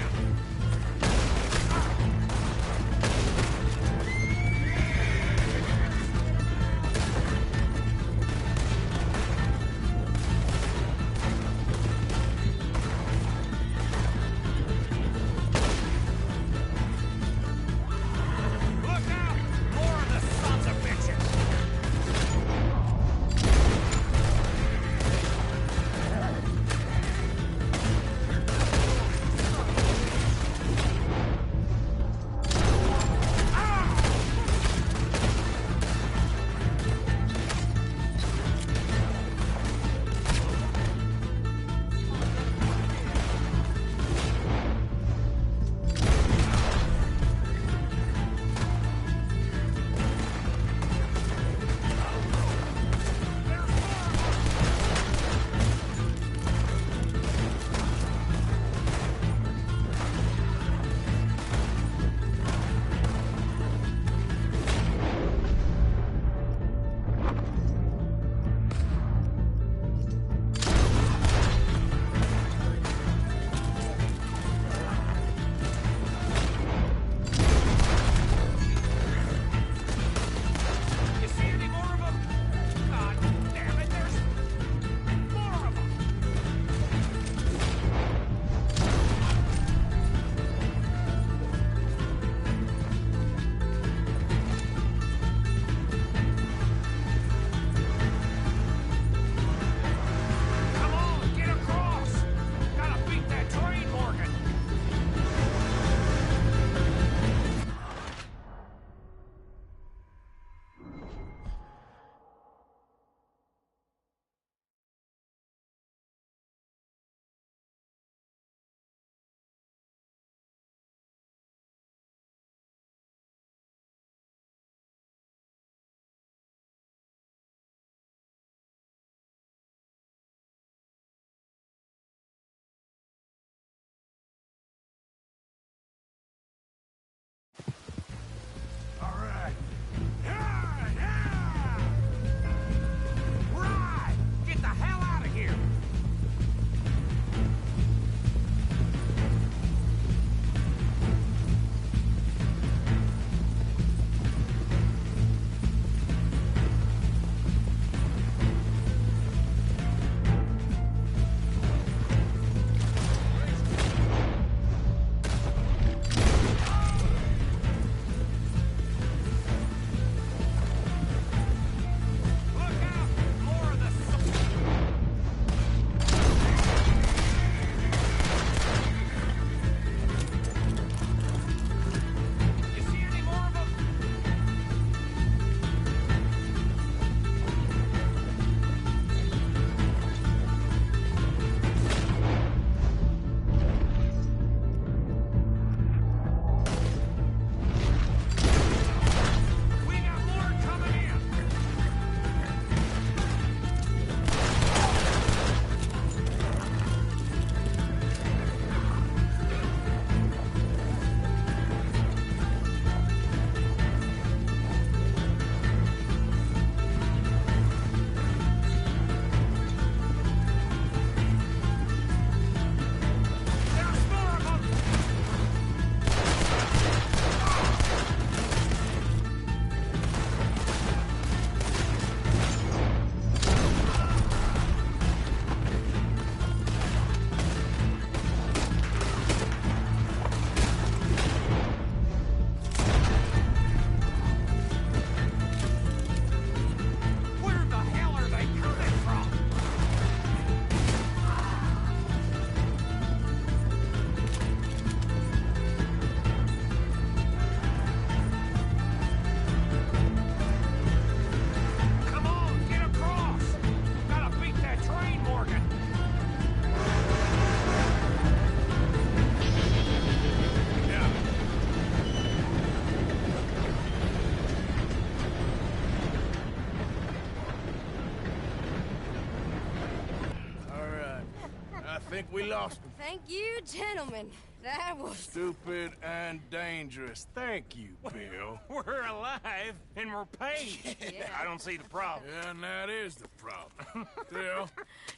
think we lost him. Thank you, gentlemen. That was... Stupid and dangerous. Thank you, Bill. We're alive and we're paid. Yeah. I don't see the problem. Yeah, and that is the problem. Still,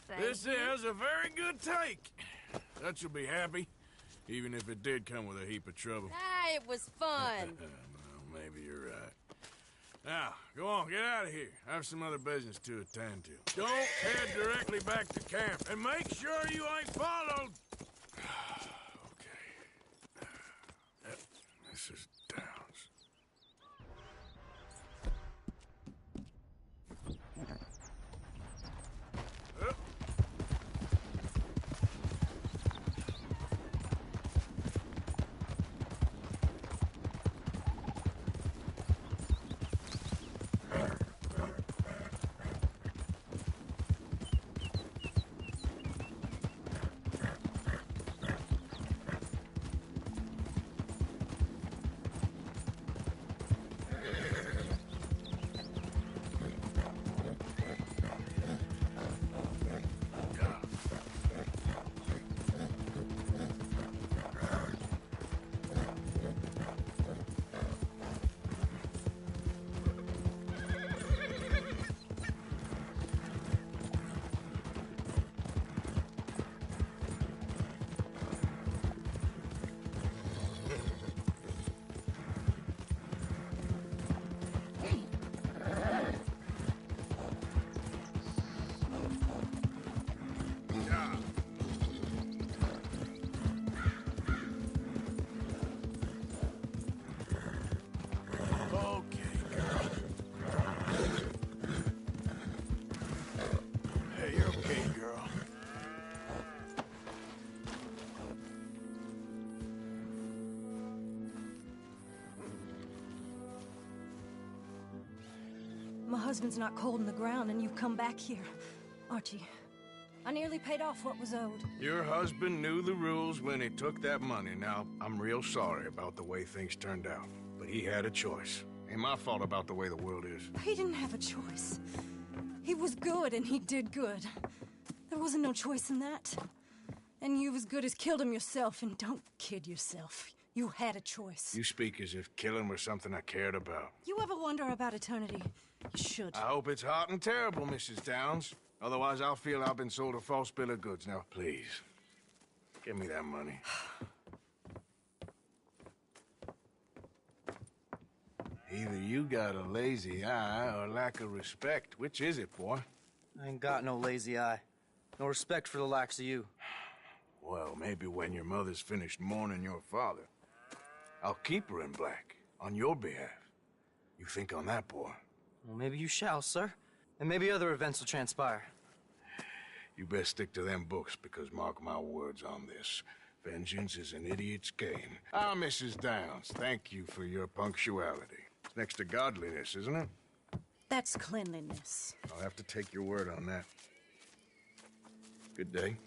Thank this you. is a very good take. Dutch will be happy, even if it did come with a heap of trouble. Ah, it was fun. Well, maybe you're right. Now, go on, get out of here. I have some other business to attend to. Don't head directly back to camp, and make sure you ain't followed. Okay. Mrs. Downs. My husband's not cold in the ground, and you've come back here. Archie, I nearly paid off what was owed. Your husband knew the rules when he took that money. Now, I'm real sorry about the way things turned out. But he had a choice. Ain't my fault about the way the world is. He didn't have a choice. He was good, and he did good. There wasn't no choice in that. And you've as good as killed him yourself, and don't kid yourself. You had a choice. You speak as if killing was something I cared about. You ever wonder about eternity? You should. I hope it's hot and terrible, Mrs. Downs. Otherwise, I'll feel I've been sold a false bill of goods. Now, please, give me that money. Either you got a lazy eye or lack of respect. Which is it, boy? I ain't got no lazy eye. No respect for the likes of you. Well, maybe when your mother's finished mourning your father, I'll keep her in black on your behalf. You think on that, boy? Well, maybe you shall, sir. And maybe other events will transpire. You best stick to them books, because mark my words on this. Vengeance is an idiot's game. Ah, Mrs. Downs, thank you for your punctuality. It's next to godliness, isn't it? That's cleanliness. I'll have to take your word on that. Good day.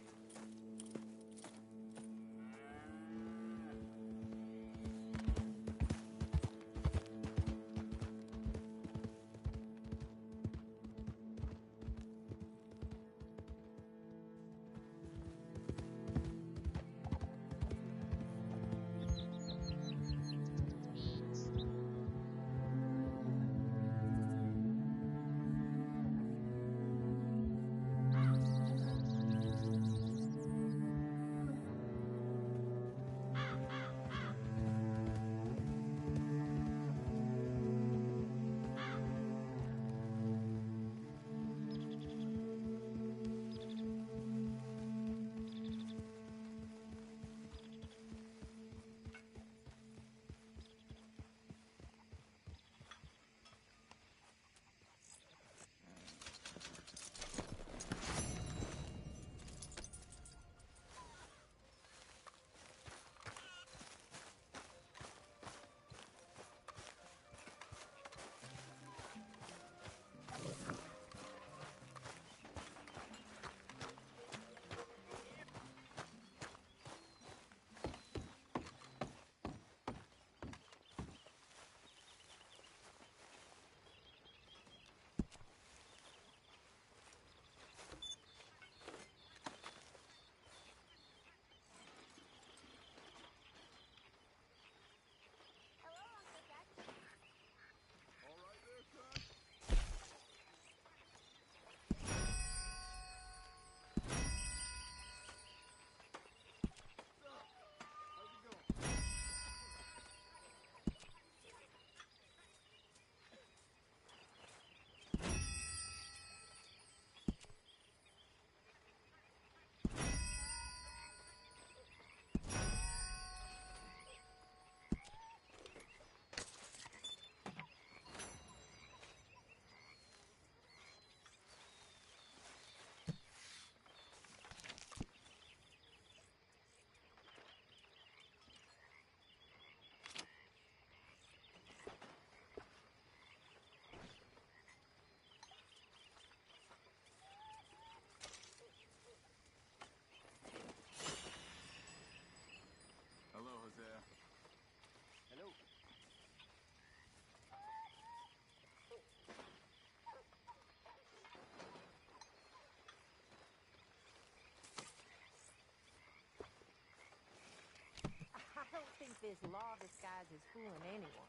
if this law disguise is fooling anyone.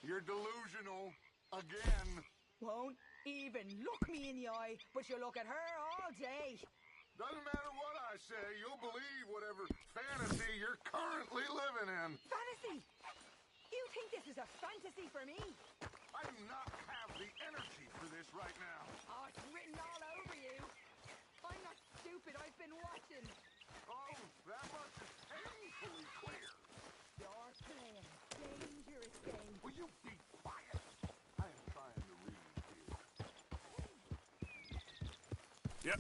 You're delusional. Again. Won't even look me in the eye, but you look at her all day. Doesn't matter what I say, you'll believe whatever fantasy you're currently living in. Fantasy? You think this is a fantasy for me? I do not have the energy for this right now. Oh, it's written all over you. I'm not stupid, I've been watching. Oh, that much is painfully clear. You're playing a dangerous game. Will you be quiet? I am trying to read here. Yep.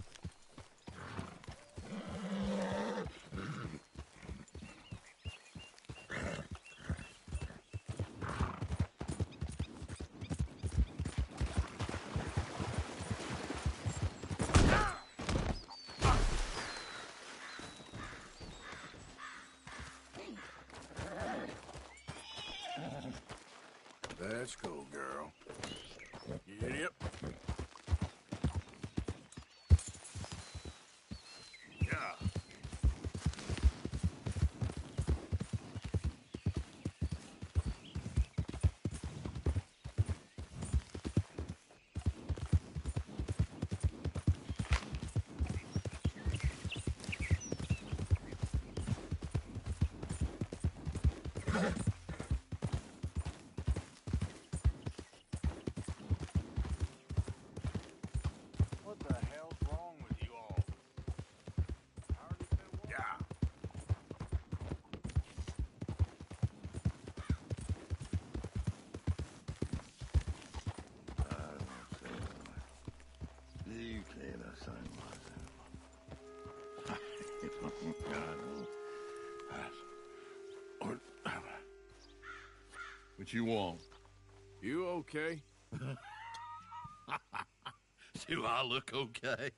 Let's go, girl. Giddy up. Yeah. What the hell's wrong with you all? Yeah. You can't assign myself. What you want? You okay? Do I look okay?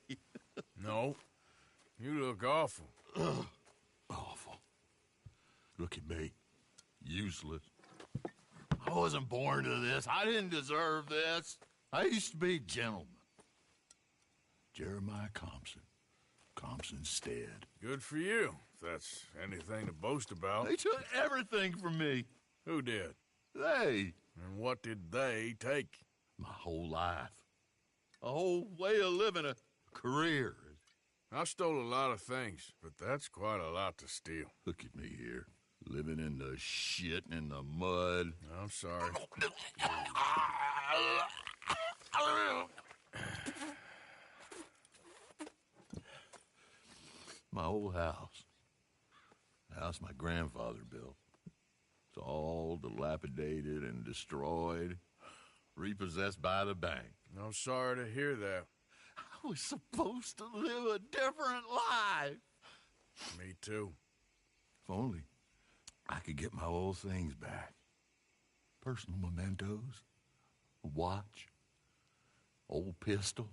No. You look awful. Awful. Look at me. Useless. I wasn't born to this. I didn't deserve this. I used to be a gentleman. Jeremiah Compson. Compson Stead. Good for you, if that's anything to boast about. They took everything from me. Who did? They. And what did they take? My whole life. A whole way of living, a career. I stole a lot of things, but that's quite a lot to steal. Look at me here, living in the shit and in the mud. I'm sorry. My old house. The house my grandfather built. It's all dilapidated and destroyed, repossessed by the bank. I'm sorry to hear that. I was supposed to live a different life. Me too. If only I could get my old things back. Personal mementos, a watch, old pistol,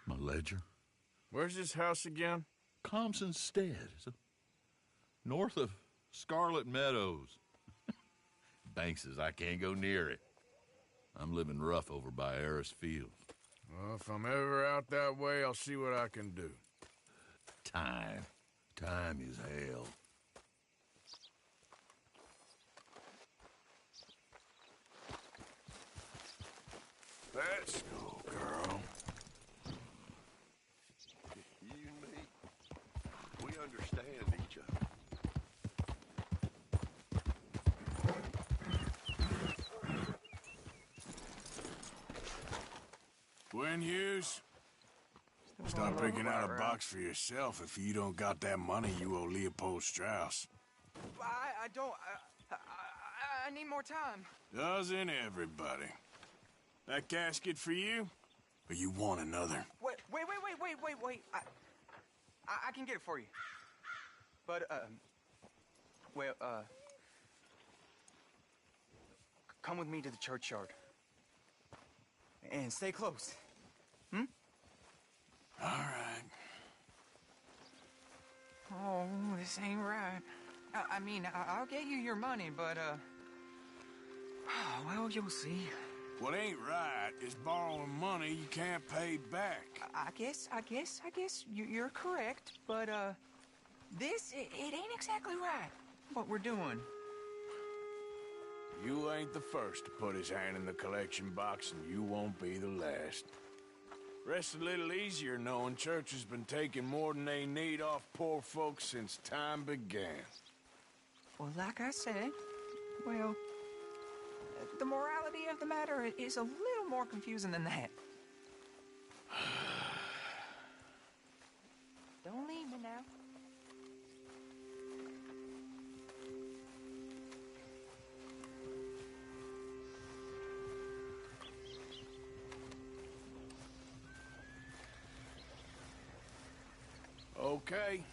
my ledger. Where's this house again? Compson Stead. It's north of Scarlet Meadows. Bank says I can't go near it. I'm living rough over by Harris Field. Well, if I'm ever out that way, I'll see what I can do. time. Time is hell. Let's go, girl. You and me, we understand each other. Gwen Hughes, start picking out a box for yourself if you don't got that money you owe Leopold Strauss. I don't... I need more time. Doesn't everybody? That casket for you? Or you want another? Wait. I can get it for you. But, come with me to the churchyard. And stay close. Hmm? All right. Oh, this ain't right. I mean, I'll get you your money, but, well, you'll see. What ain't right is borrowing money you can't pay back. I guess you're correct, but, this, it ain't exactly right, what we're doing. You ain't the first to put his hand in the collection box, and you won't be the last. Rests a little easier knowing church has been taking more than they need off poor folks since time began. Well, like I said, well, the morality of the matter is a little more confusing than that. Don't leave me now. Okay.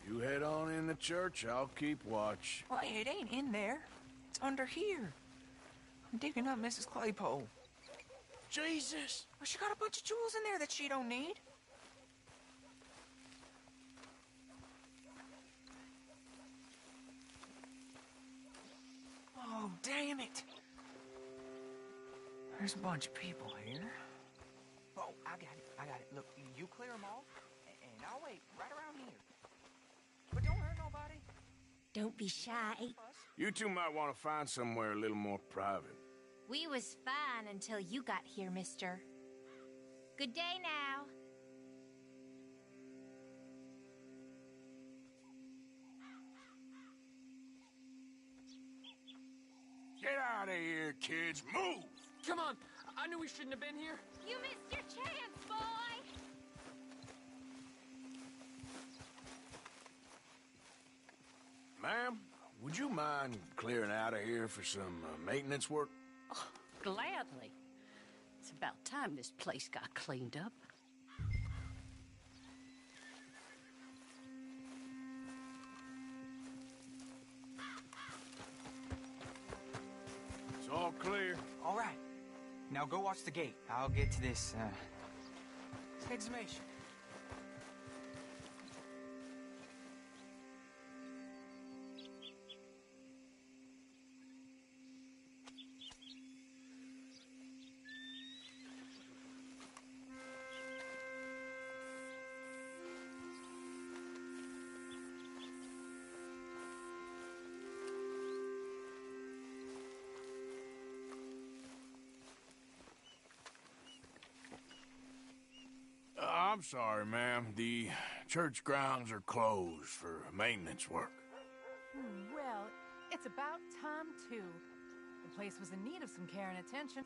You head on in the church, I'll keep watch. Well, it ain't in there. It's under here. I'm digging up Mrs. Claypole. Jesus! Well, she got a bunch of jewels in there that she don't need. Oh, damn it. There's a bunch of people here. Oh, I got it. Look, you clear them all, and I'll wait right around here. But don't hurt nobody. Don't be shy. You two might want to find somewhere a little more private. We was fine until you got here, mister. Good day now. Get out of here, kids. Move! Come on. I knew we shouldn't have been here. You missed your chance, boy. Ma'am, would you mind clearing out of here for some maintenance work? Oh, gladly. It's about time this place got cleaned up. It's all clear. All right. Now go watch the gate. I'll get to this, exhumation. I'm sorry, ma'am. The church grounds are closed for maintenance work. Well, it's about time, too. The place was in need of some care and attention.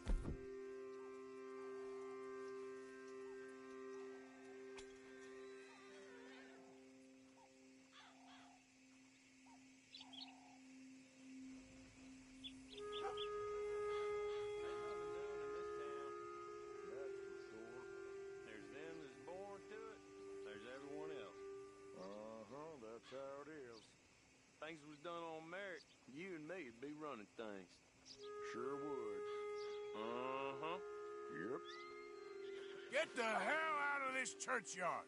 How it is. Things was done on merit, you and me'd be running things. Sure would. Uh-huh. Yep. Get the hell out of this churchyard.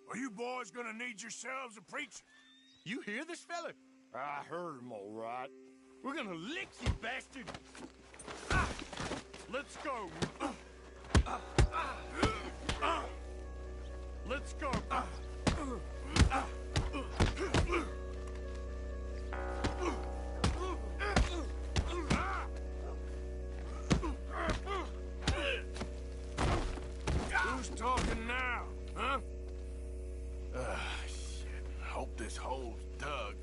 Are you boys gonna need yourselves a preacher? You hear this fella? I heard him all right. We're gonna lick you, bastard. Let's go. Let's go. talking now, huh? Shit. Hope this hole's dug.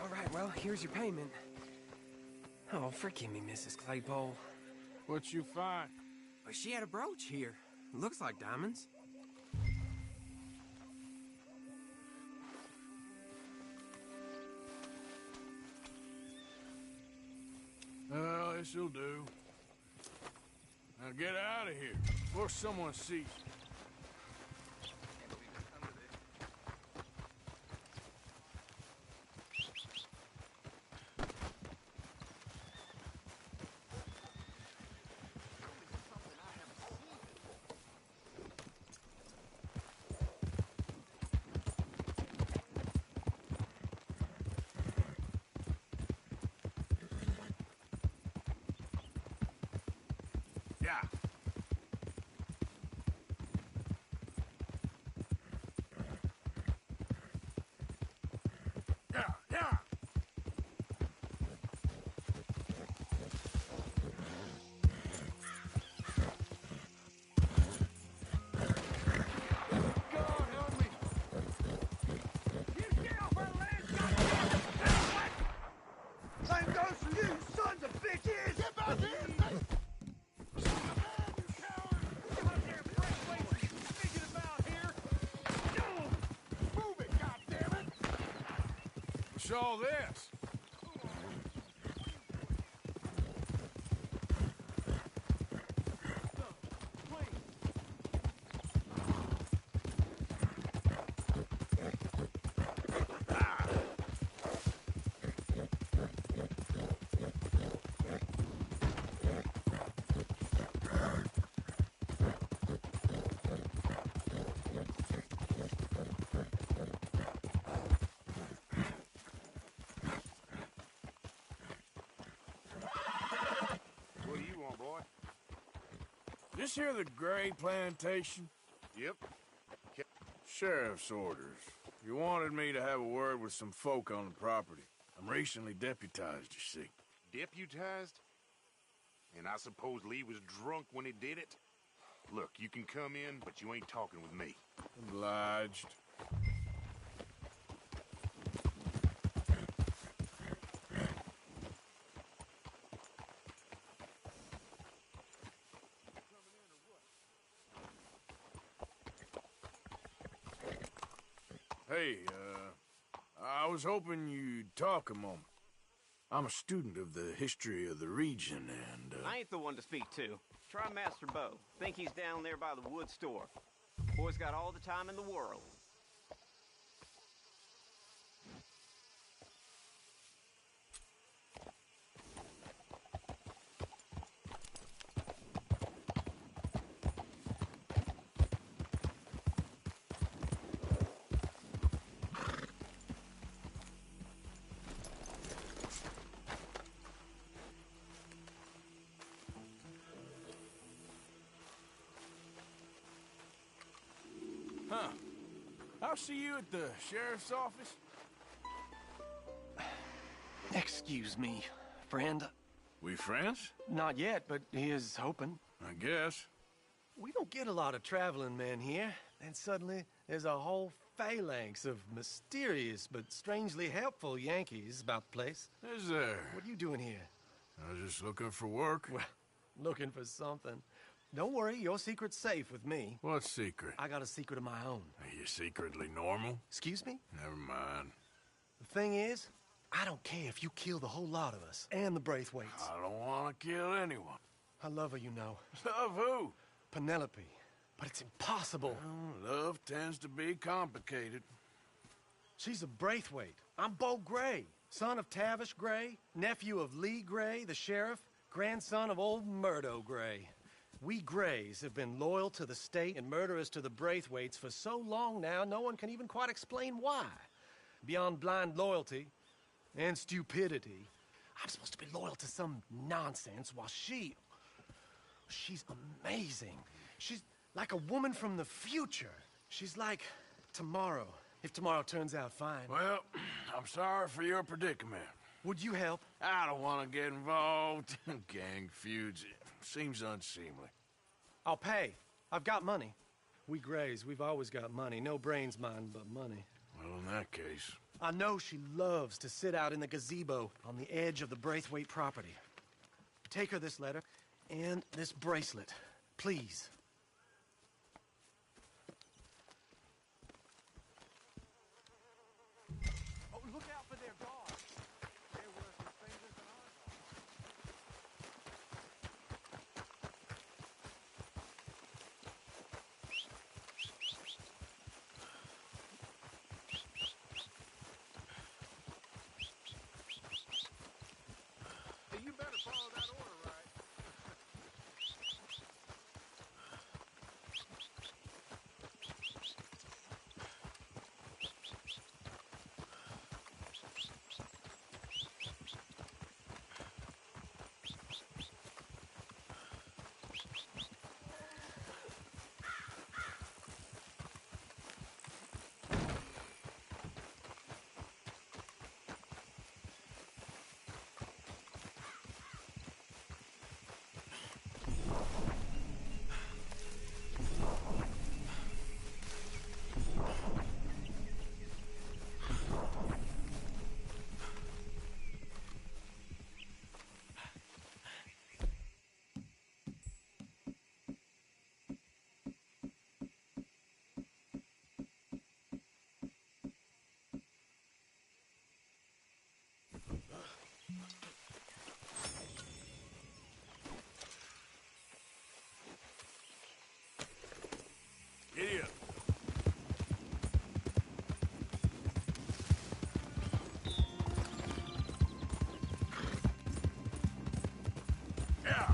All right, well, here's your payment. Oh, forgive me, Mrs. Claypole. What you find? But she had a brooch here. Looks like diamonds. Well, this'll do. Now get out of here before someone sees you. Yeah. Yeah, yeah. God help me. Same goes for you, sons of bitches! Get back here! What's all this? What do you want, boy? This here the Gray Plantation? Yep. Sheriff's orders. You wanted me to have a word with some folk on the property. I'm recently deputized, you see. Deputized? And I suppose Lee was drunk when he did it? Look, you can come in, but you ain't talking with me. Obliged. Hey, I was hoping you'd talk a moment. I'm a student of the history of the region, and, I ain't the one to speak to. Try Master Bo. Think he's down there by the wood store. Boy's got all the time in the world. Huh. I'll see you at the sheriff's office. Excuse me, friend. We friends? Not yet, but he is hoping. I guess. We don't get a lot of traveling men here, and suddenly there's a whole phalanx of mysterious but strangely helpful Yankees about the place. Is there? What are you doing here? I was just looking for work. Well, looking for something. Don't worry, your secret's safe with me. What secret? I got a secret of my own. Are you secretly normal? Excuse me? Never mind. The thing is, I don't care if you kill the whole lot of us, and the Braithwaites. I don't want to kill anyone. I love her, you know. Love who? Penelope. But it's impossible. Well, love tends to be complicated. She's a Braithwaite. I'm Bo Gray, son of Tavish Gray, nephew of Lee Gray, the sheriff, grandson of old Murdo Gray. We Grays have been loyal to the state and murderous to the Braithwaites for so long now, no one can even quite explain why. beyond blind loyalty and stupidity. I'm supposed to be loyal to some nonsense while she's amazing. She's like a woman from the future. She's like tomorrow, if tomorrow turns out fine. Well, I'm sorry for your predicament. Would you help? I don't want to get involved in gang feuds. It seems unseemly. I'll pay. I've got money. We Grays, we've always got money. No brains, mind, but money. Well, in that case... I know she loves to sit out in the gazebo on the edge of the Braithwaite property. Take her this letter and this bracelet, please. Oh, look out for their guards. They're worse with fingers than ours are. Hey, you better follow that order, right? Giddy up. Yeah.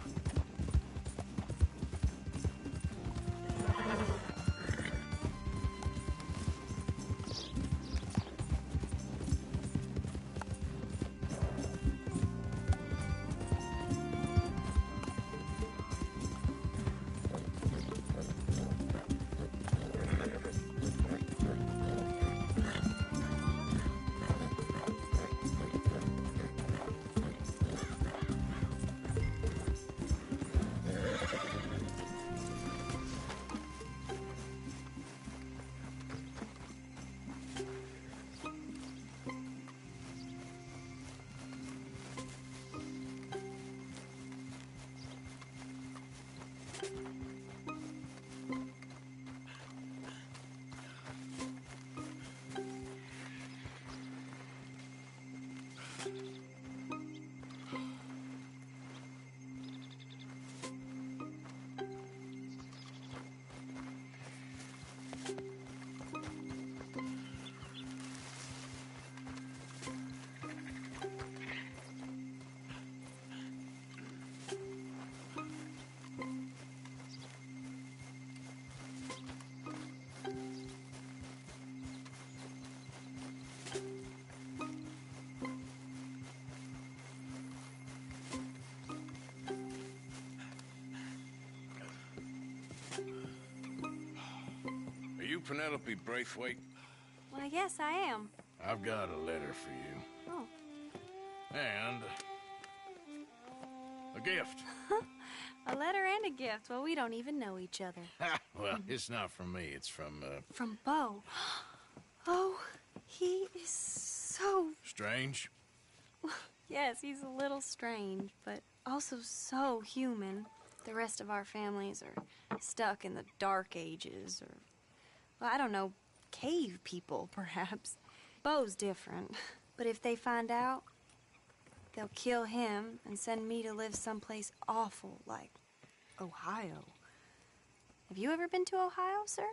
Are you Penelope Braithwaite? Why, yes, I am. I've got a letter for you. Oh. And a gift. A letter and a gift. Well, we don't even know each other. Well, it's not from me. It's from, From Bo. Oh, he is so... Strange? Yes, he's a little strange, but also so human. The rest of our families are stuck in the Dark Ages, or, well, I don't know, cave people, perhaps. Bo's different, but if they find out, they'll kill him and send me to live someplace awful like Ohio. Have you ever been to Ohio, sir?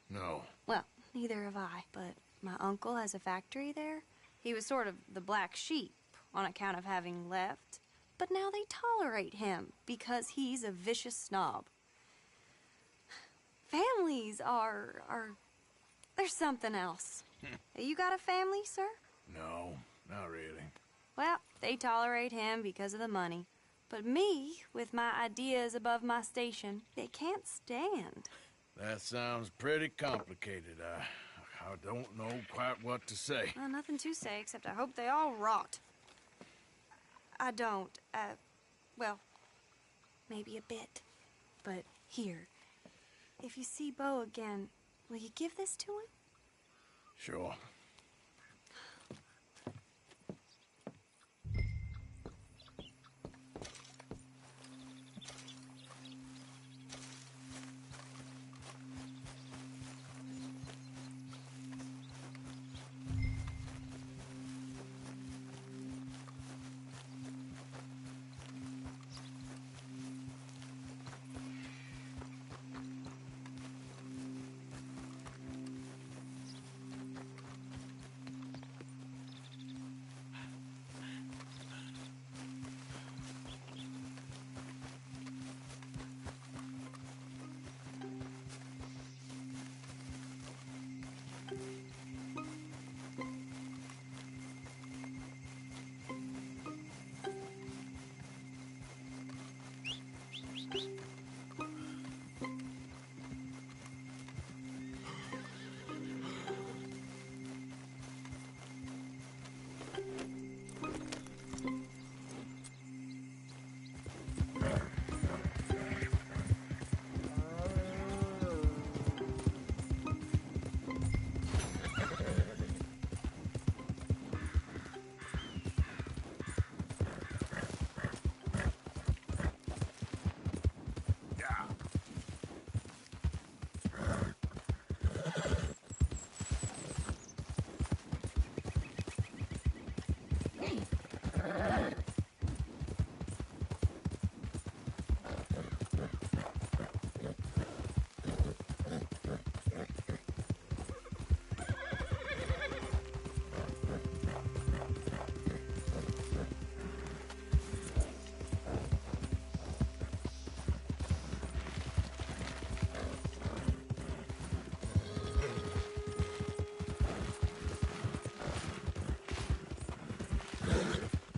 No. Well, neither have I, but my uncle has a factory there. He was sort of the black sheep on account of having left, but now they tolerate him because he's a vicious snob. Families are there's something else. You got a family, sir? No, not really. Well, they tolerate him because of the money. But me, with my ideas above my station, they can't stand. That sounds pretty complicated. I don't know quite what to say. Well, nothing to say, except I hope they all rot. I don't, well, maybe a bit. But here, if you see Bo again, will you give this to him? Sure.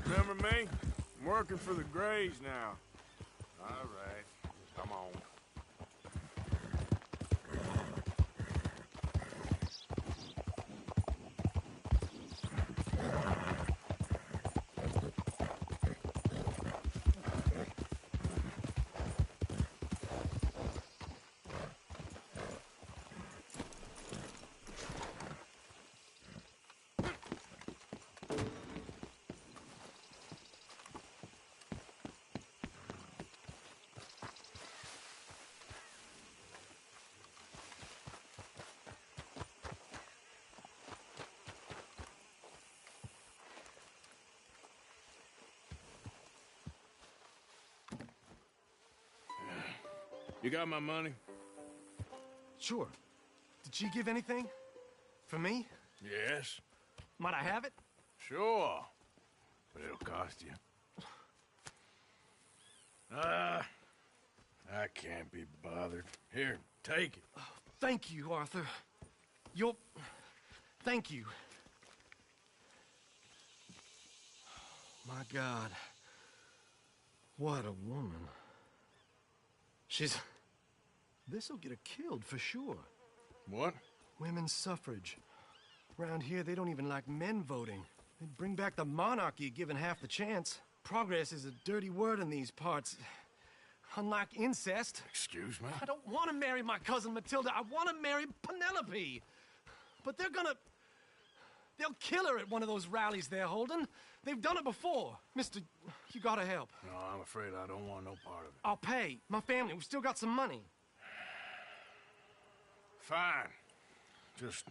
Remember me? I'm working for the Grays now. All right. Come on. You got my money? Sure. Did she give anything? For me? Yes. Might I have it? Sure. But it'll cost you. I can't be bothered. Here, take it. Oh, thank you, Arthur. Thank you. My God. What a woman. This'll get her killed for sure. What? Women's suffrage. Around here, they don't even like men voting. They'd bring back the monarchy given half the chance. Progress is a dirty word in these parts. Unlike incest. Excuse me? I don't want to marry my cousin Matilda. I want to marry Penelope. But they'll kill her at one of those rallies they're holding. They've done it before. Mister, you gotta help. No, I'm afraid I don't want no part of it. I'll pay. My family, we've still got some money. Fine. Just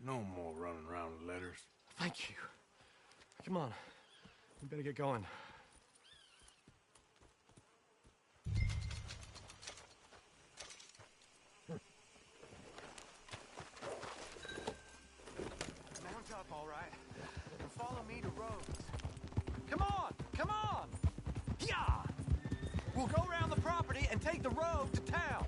no more running around with letters. Thank you. Come on. We better get going. Mount up, all right, and follow me to Rhodes. Come on! Come on! Yeah! We'll go around the property and take the road to town.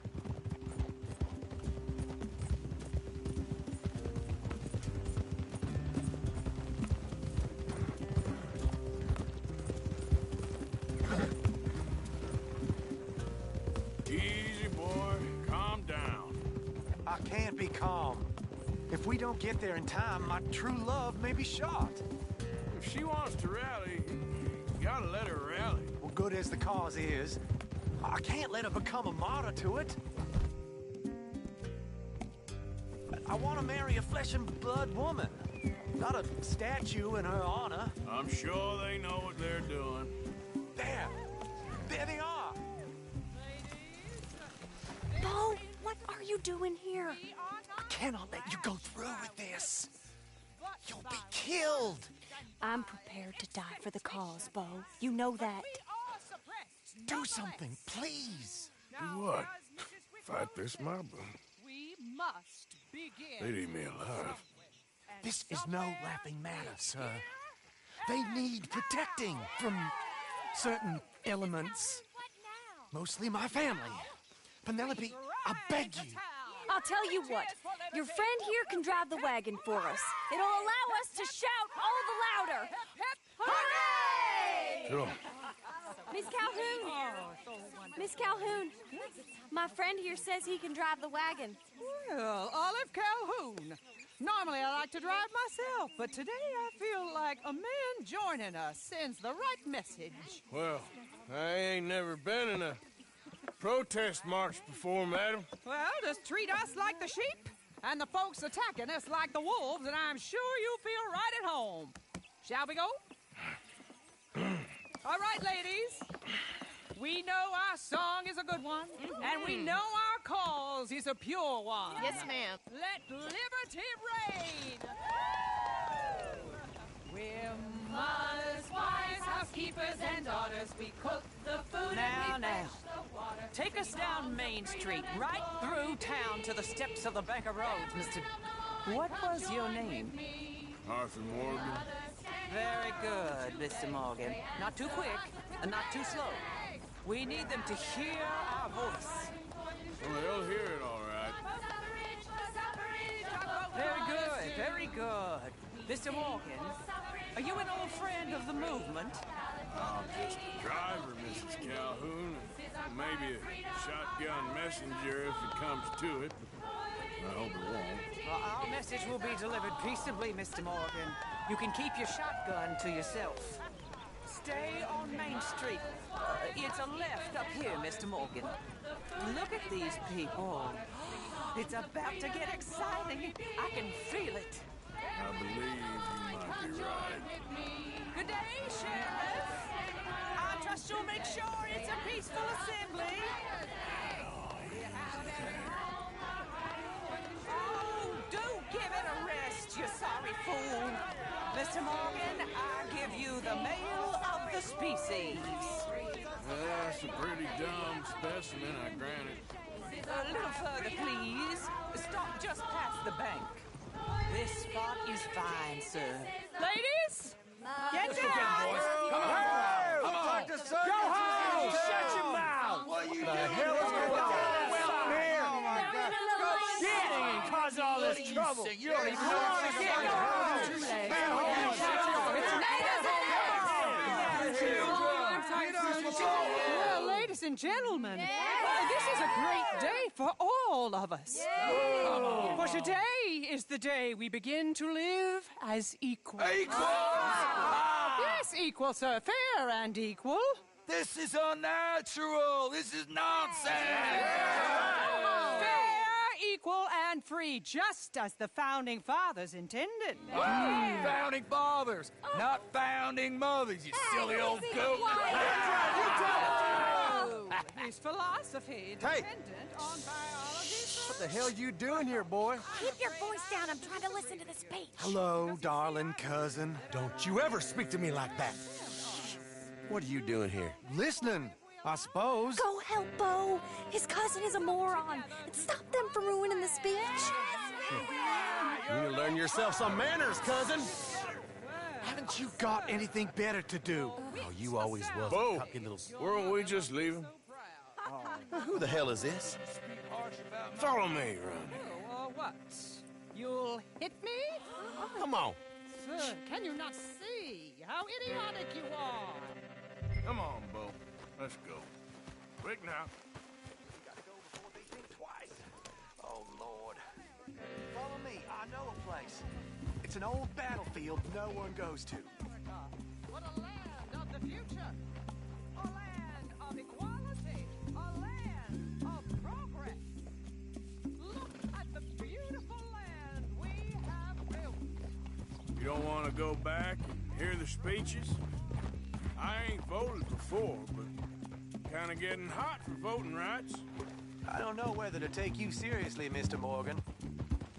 we don't get there in time, my true love may be shot. If she wants to rally, you gotta let her rally. Well, good as the cause is, I can't let her become a martyr to it. I want to marry a flesh and blood woman, not a statue in her honor. I'm sure they know what they're doing. There they are. Bo, what are you doing here? I cannot let you go through with this. You'll be killed. I'm prepared to die for the cause, Bo. You know that. Do something, please. Do what? Fight this mob? We must begin. They'd eat me alive. This is no laughing matter, sir. They need protecting from certain elements. Mostly my family. Penelope, I beg you. I'll tell you what. Your friend here can drive the wagon for us. It'll allow us to shout all the louder. Hooray! Sure. Miss Calhoun! Miss Calhoun! My friend here says he can drive the wagon. Well, Olive Calhoun. Normally I like to drive myself, but today I feel like a man joining us sends the right message. Well, I ain't never been in a protest march before, madam. Well, just treat us like the sheep, and the folks attacking us like the wolves, and I'm sure you'll feel right at home. Shall we go? All right, ladies. We know our song is a good one, and we know our cause is a pure one. Yes, ma'am. Let liberty reign. We're mothers, wives, housekeepers, and daughters. We cook the food and we fetch the water. Take us down Main Street, right through town to the steps of the Bank of Roads, Mr. What was your name? Arthur Morgan. Very good, Mr. Morgan. Not too quick, and not too slow. We need them to hear our voice. Well, they'll hear it all right. Very good, very good. Mr. Morgan, are you an old friend of the movement? I'm just a driver, Mrs. Calhoun, and maybe a shotgun messenger if it comes to it. I hope it won't. Well, our message will be delivered peaceably, Mr. Morgan. You can keep your shotgun to yourself. Stay on Main Street. It's a left up here, Mr. Morgan. Look at these people. It's about to get exciting. I can feel it. I believe you might be right. Good day, Sheriff. I trust you'll make sure it's a peaceful assembly. Oh, do give it a rest, you sorry fool. Mr. Morgan, I give you the male of the species. That's a pretty dumb specimen, I grant it. A little further, please. Stop just past the bank. This spot is fine, sir. Ladies, get down! Come on! Come on! Go home! Shut your mouth! What the hell is going on here? Oh my God! Shit! And cause all this trouble. You don't even know what's going on. Well, ladies and gentlemen, this is a great day for all of us. For today is the day we begin to live as equals. Equals? Yes, equal, sir. Fair and equal. This is unnatural. This is nonsense. Fair, equal, and free, just as the Founding Fathers intended. Founding fathers, not founding mothers, you silly old goat. His philosophy dependent on biology. What the hell you doing here, boy? Keep your voice down. I'm trying to listen to the speech. Hello, darling cousin. Don't you ever speak to me like that. What are you doing here? Listening, I suppose. Go help Bo. His cousin is a moron. And stop them from ruining the speech. You need to learn yourself some manners, cousin. Haven't you got anything better to do? Oh, you always was Bo, a cocky little... weren't we just leaving? Who the hell is this? Follow me, Ronnie. What? You'll hit me? Come on. Sir, can you not see how idiotic you are? Come on, Bo. Let's go. Quick now. We gotta go before they think twice. Oh, Lord. Follow me. I know a place. It's an old battlefield no one goes to. What a land of the future! A land of equality! A land of progress! Look at the beautiful land we have built! You don't want to go back and hear the speeches? I ain't voted before, but kind of getting hot for voting rights. I don't know whether to take you seriously, Mr. Morgan.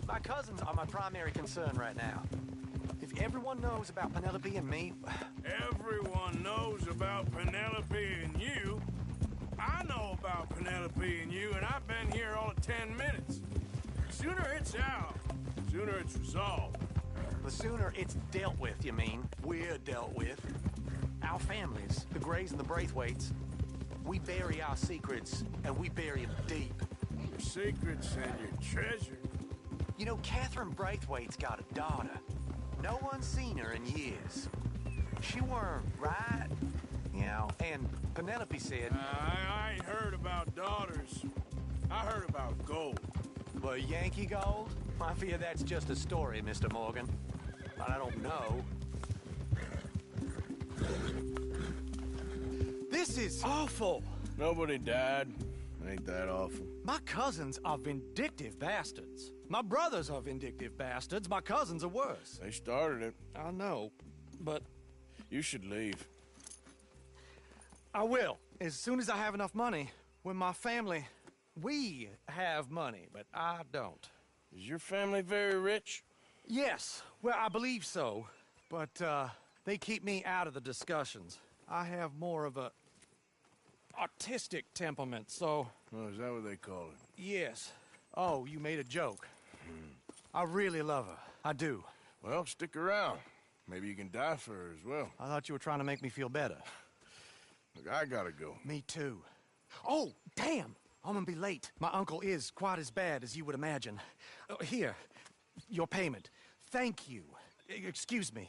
My cousins are my primary concern right now. If everyone knows about Penelope and me... Everyone knows about Penelope and you. I know about Penelope and you, and I've been here all of 10 minutes. Sooner it's out, sooner it's resolved. The sooner it's dealt with, you mean? We're dealt with. Our families, the Grays and the Braithwaites, we bury our secrets, and we bury them deep. Your secrets and your treasure. You know, Catherine Braithwaite's got a daughter. No one's seen her in years. She weren't right, you know, and Penelope said... I ain't heard about daughters. I heard about gold. Well, Yankee gold? I fear that's just a story, Mr. Morgan. But I don't know. This is awful. Nobody died. Ain't that awful? My cousins are vindictive bastards. My brothers are vindictive bastards. My cousins are worse. They started it. I know, but... You should leave. I will, as soon as I have enough money. When my family... We have money, but I don't. Is your family very rich? Yes, well, I believe so. But, they keep me out of the discussions. I have more of a... artistic temperament, so... Oh, is that what they call it? Yes. Oh, you made a joke. I really love her. I do. Well, stick around. Maybe you can die for her as well. I thought you were trying to make me feel better. Look, I gotta go. Me too. Oh, damn! I'm gonna be late. My uncle is quite as bad as you would imagine. Here, your payment. Thank you. Excuse me.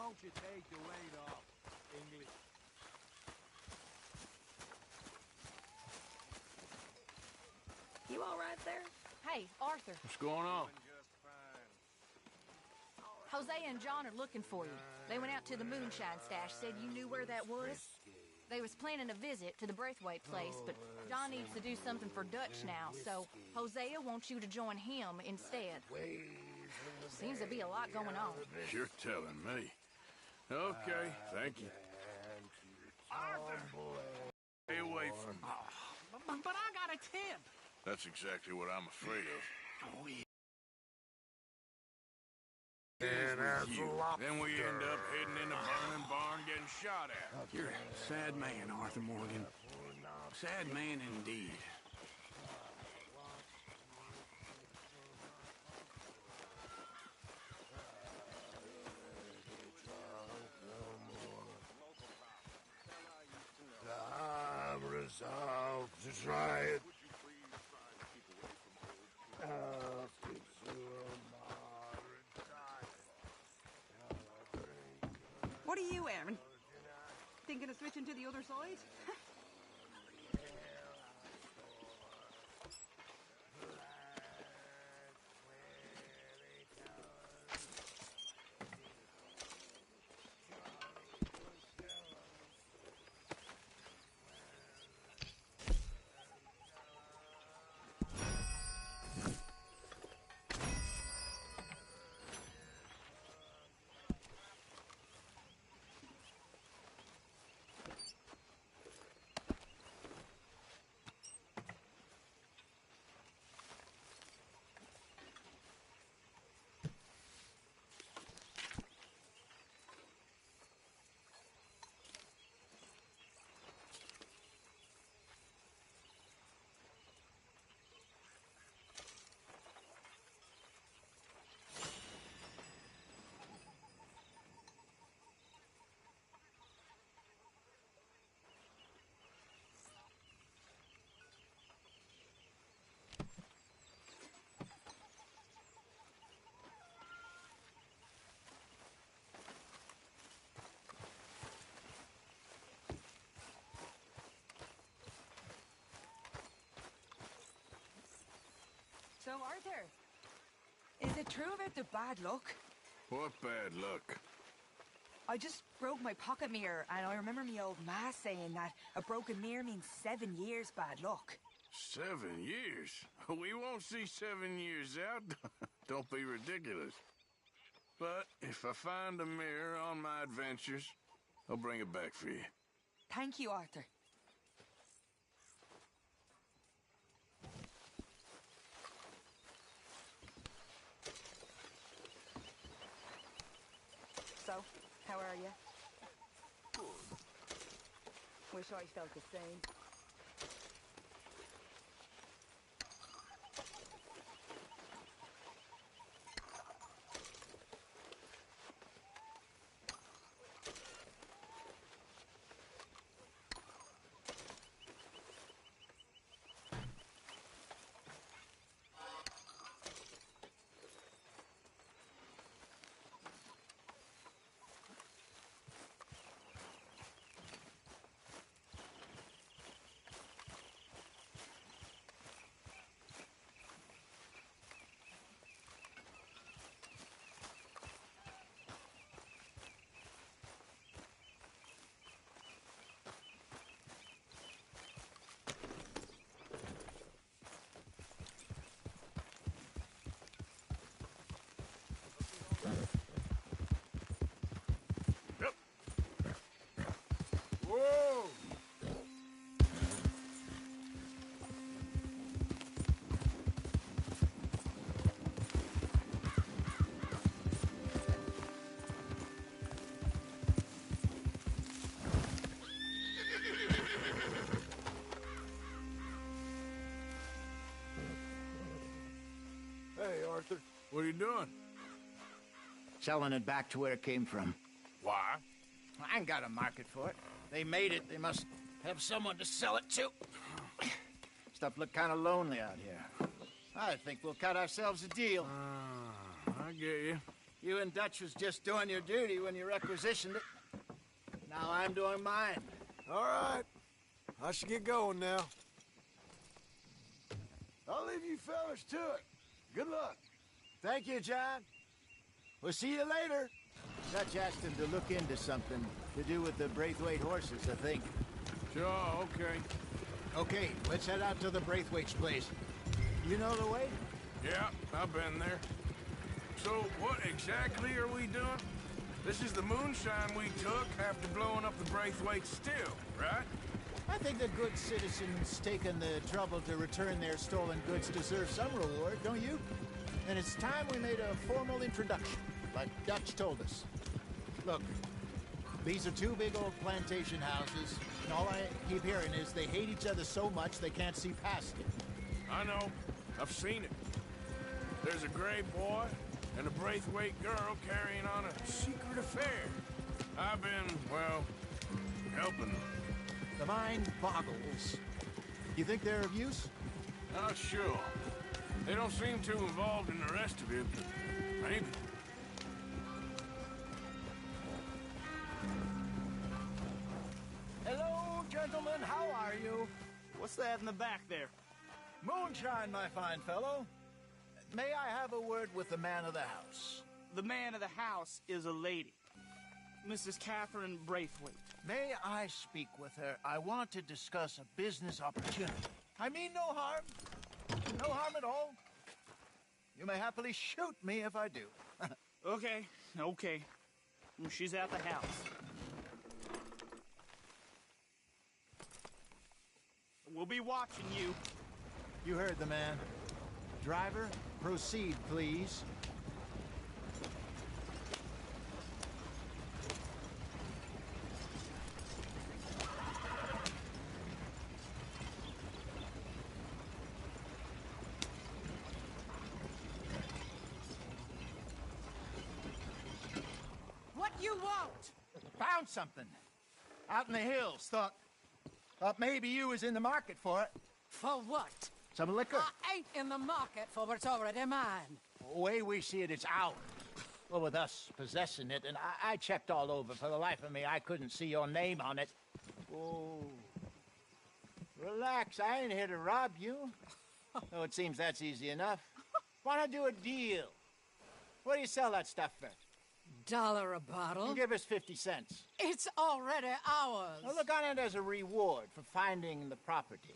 don't you take the weight off, English? You all right there? Hey, Arthur. What's going on? Hosea and John are looking for you. They went out to the moonshine stash, said you knew where that was. They was planning a visit to the Braithwaite place, but John needs to do something for Dutch now, so Hosea wants you to join him instead. Seems to be a lot going on. You're telling me. Okay, thank you. Arthur! Stay away from me. But I got a tip. That's exactly what I'm afraid of. Oh, yeah. And as you. Then we end up heading in the burning barn getting shot at. You're a sad man, Arthur Morgan. Sad man indeed. I'm resolved to try it. What are you, Aaron? Thinking of switching to the other side? So, Arthur, is it true about the bad luck? What bad luck? I just broke my pocket mirror, and I remember me old ma saying that a broken mirror means 7 years bad luck. 7 years? We won't see 7 years out. Don't be ridiculous. But if I find a mirror on my adventures, I'll bring it back for you. Thank you, Arthur. So, how are you? Wish I felt the same. Whoa! Hey, Arthur. What are you doing? Selling it back to where it came from. Why? I ain't got a market for it. They made it. They must have someone to sell it to. Stuff look kind of lonely out here. I think we'll cut ourselves a deal. I get you. You and Dutch was just doing your duty when you requisitioned it. Now I'm doing mine. All right. I should get going now. I'll leave you fellas to it. Good luck. Thank you, John. We'll see you later. Dutch asked him to look into something to do with the Braithwaite horses, I think. Sure, okay. Okay, let's head out to the Braithwaite's place. You know the way? Yeah, I've been there. So, what exactly are we doing? This is the moonshine we took after blowing up the Braithwaite still, right? I think the good citizens taking the trouble to return their stolen goods deserve some reward, don't you? And it's time we made a formal introduction, like Dutch told us. Look, these are two big old plantation houses, and all I keep hearing is they hate each other so much they can't see past it. I know. I've seen it. There's a gray boy and a Braithwaite girl carrying on a secret affair. I've been, well, helping them. The mind boggles. You think they're of use? Not sure. They don't seem too involved in the rest of it, but maybe. Hello, gentlemen. How are you? What's that in the back there? Moonshine, my fine fellow. May I have a word with the man of the house? The man of the house is a lady. Mrs. Catherine Braithwaite. May I speak with her? I want to discuss a business opportunity. I mean no harm. No harm at all. You may happily shoot me if I do. Okay. She's at the house. We'll be watching you. You heard the man. Driver, proceed, please. What you want? Found something. Out in the hills. Thought maybe you was in the market for it. For what? Some liquor. I ain't in the market for what's already mine. The way we see it, it's ours. Well, with us possessing it, and I checked all over. For the life of me, I couldn't see your name on it. Oh. Relax, I ain't here to rob you. Though it seems that's easy enough. Why not do a deal? What do you sell that stuff for? $1 a bottle? You give us 50 cents. It's already ours. Now look on it as a reward for finding the property.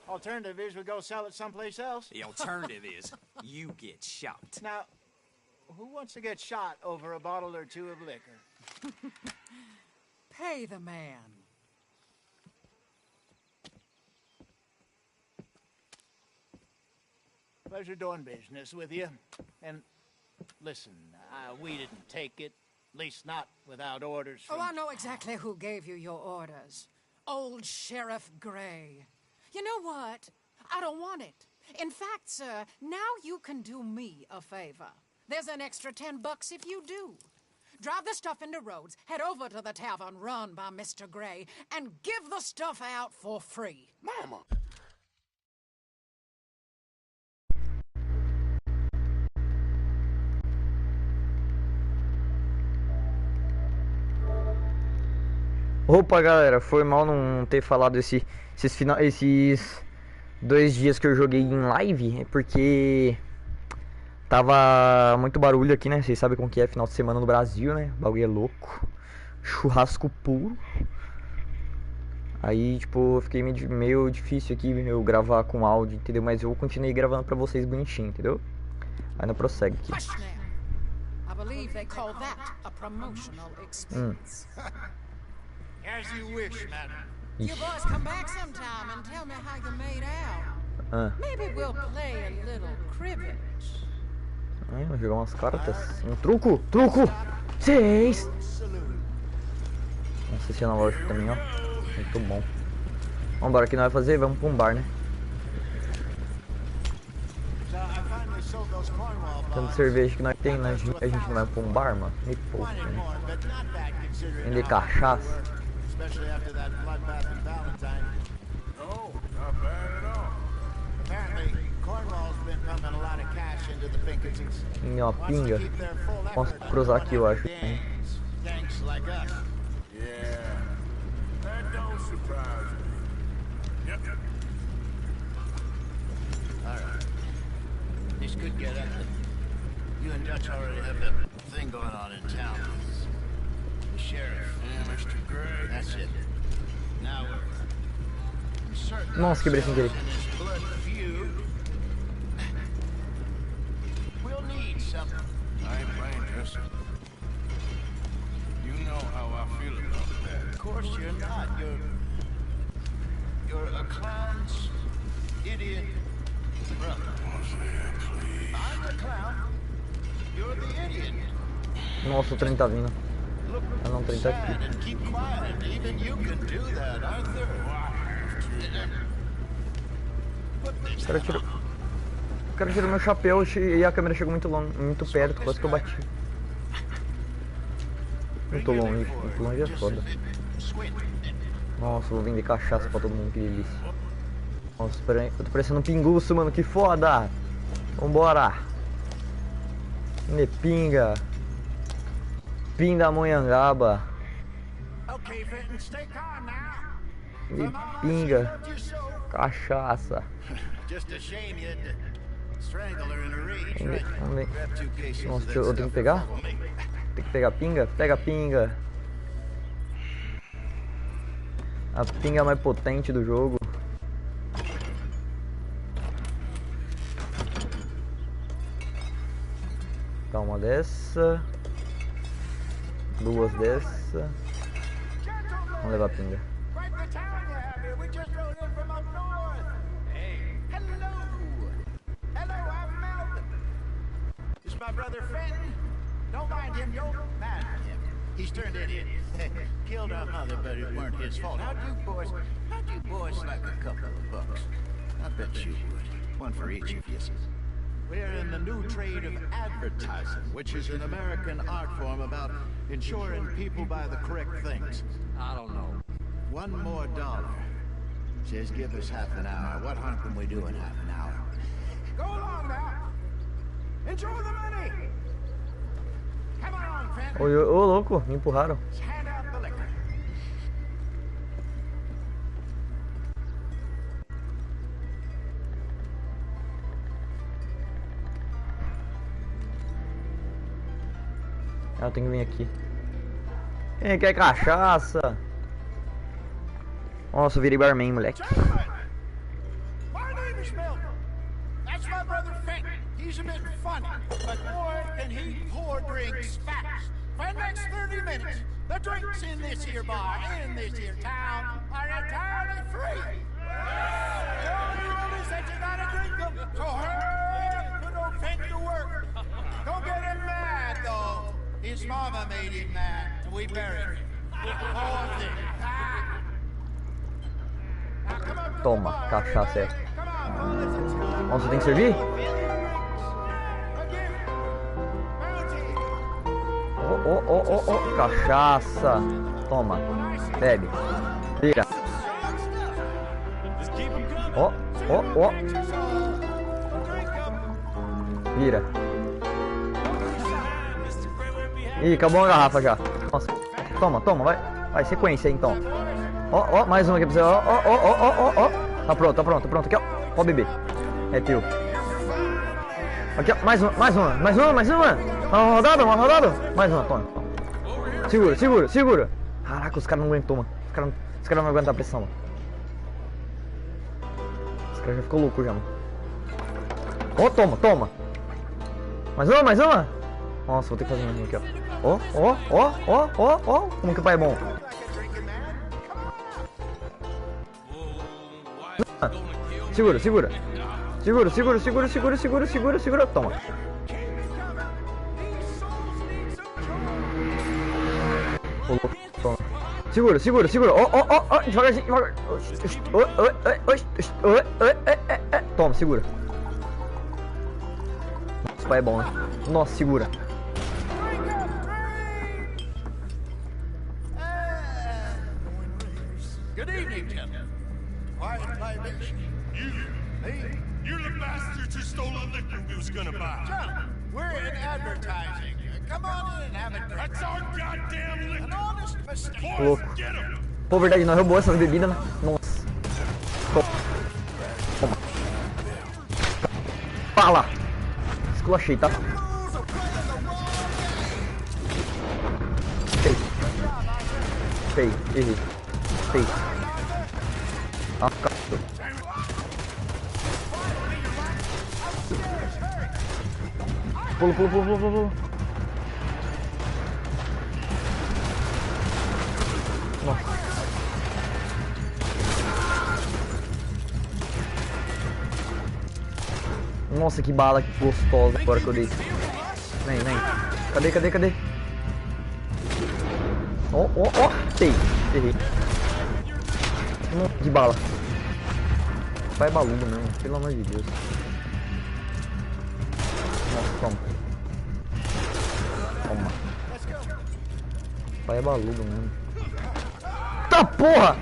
Alternative is we go sell it someplace else. The alternative is you get shot. Now, who wants to get shot over a bottle or two of liquor? Pay the man. Pleasure doing business with you. And listen, we didn't take it. At least not without orders from... Oh, I know exactly who gave you your orders. Old Sheriff Gray. You know what? I don't want it. In fact, sir, now you can do me a favor. There's an extra $10 if you do. Drive the stuff into Rhodes, head over to the tavern run by Mr. Gray, and give the stuff out for free. Mama! Opa, galera, foi mal não ter falado esses 2 dias que eu joguei em live, é porque tava muito barulho aqui, né? Vocês sabem como que é final de semana no Brasil, né? O bagulho é louco, churrasco puro. Aí, tipo, fiquei meio difícil aqui eu gravar com áudio, entendeu? Mas eu continuei gravando pra vocês bonitinho, entendeu? Aí não prossegue aqui. I believe they call that a promotional expense. As you wish, madam. You boys come back sometime and tell me how you made out. Maybe we'll play a little cribbage. Vou jogar umas cartas. Um truco! Truco! 6! Vamos assistir na loja também, ó. Muito bom. Vambora, o que nós vamos fazer? Vamos pra um bar, né? Tanto cerveja que nós tem, né? A gente não vai pra um bar, mano. Me pouco, né? Vender cachaça. Especially after that bloodbath in Valentine. Oh, not bad at all. Apparently, Cornwall's been pumping a lot of cash into the Pinkertons. Uma pinga. Posso cruzar aqui, eu acho. Gangs like us. Yeah, that don't surprise me. Yep. All right. This could get ugly. You and Dutch already have that thing going on in town. The sheriff. Yeah, Mr. Gray. That's it. Now we're Nossa, quebrei sem querer. blood feud. We'll need something. I ain't playing, Jesse. You know how I feel about that. Of course you're not. You're a clown's idiot brother. I'm the clown. You're the idiot. Nossa, o trem tá vindo. Ah não, o trem tá aqui. And keep quiet. Even you can do that, Arthur. O cara tirou meu chapéu e a câmera chegou muito longe, muito perto, quase que eu bati. Muito longe é foda. Nossa, vou vender cachaça pra todo mundo, que delícia. Nossa, eu tô parecendo um pinguço, mano, que foda! Vambora! Nepinga! Pindamonhangaba! Nepinga! Cachaça! Vamos ver. Nossa, eu tenho que pegar? Tem que pegar pinga? Pega a pinga! A pinga mais potente do jogo. Dá uma dessa. Duas dessa. Vamos levar a pinga. My brother Fenton. Don't mind him, you'll mad at him. He's turned idiot. Killed our mother, but it weren't his fault. How'd you boys like a couple of bucks? I bet you would. One for each of you. We're in the new trade of advertising, which is an American art form about ensuring people buy the correct things. I don't know. $1 more. Says give us half an hour. What harm can we do in half an hour? Go along now. Enjoy the money. Come on, Fenton. Ô, louco, me empurraram. Hand out the liquor. Ah, eu tenho que vir aqui. Quem quer cachaça? Nossa, eu virei barman, moleque. My name is Milton. That's my brother Fenton. He's a bit funny, but boy, can he pour drinks fast. For the next 30 minutes, the drinks in this here bar, in this here town, are entirely free. The only rule is that you gotta drink them, so hurry up, put old Fenton to work. Don't get him mad, though. His mama made him mad, and we buried him. Poor thing. Toma, cachaça é. Nossa, tem que servir? Oh, cachaça. Toma, bebe. Vira. Ó. Vira. Ih, acabou a garrafa já. Nossa. Toma, vai, sequência aí, então. Ó, mais uma aqui pra você. Ó. Tá pronto. Aqui, ó. Pode beber. É teu. Aqui, ó. Mais uma. Uma rodada. Mais uma, toma. Segura. Caraca, os caras não aguentou, mano. Os caras não aguentam a pressão, mano. Os caras já ficou louco já, mano. Ó, toma. Mais uma. Nossa, vou ter que fazer mais uma aqui, ó. Ó. Como que o pai é bom. Segura. Toma. Toma. Segura. Ó. Devagarzinho. Toma, segura. Esse pai é bom, né? Nossa, segura. Good evening, gentlemen. Quiet libation. You, me, You're the bastards who stole the liquor we was gonna buy. Gentlemen, we're in advertising. Come on in and have a drink. That's our goddamn liquor. An honest mistake. Boys, get him. Pô, verdade, nós roubou essas bebidas, né? Nossa. Toma. Fala! Esculachei, tá? Feio, errei. Feio. Ah, cacto. Pulo, pulo, pulo, pulo, pulo. Nossa. Nossa, que bala gostosa agora que eu dei. Vem, vem. Cadê, cadê, cadê? Ó, ó, ó. Sei. Errei. Um monte de bala. Pai baludo mesmo, pelo amor de Deus. Nossa, toma. Toma. Pai é baludo mesmo. Tá porra!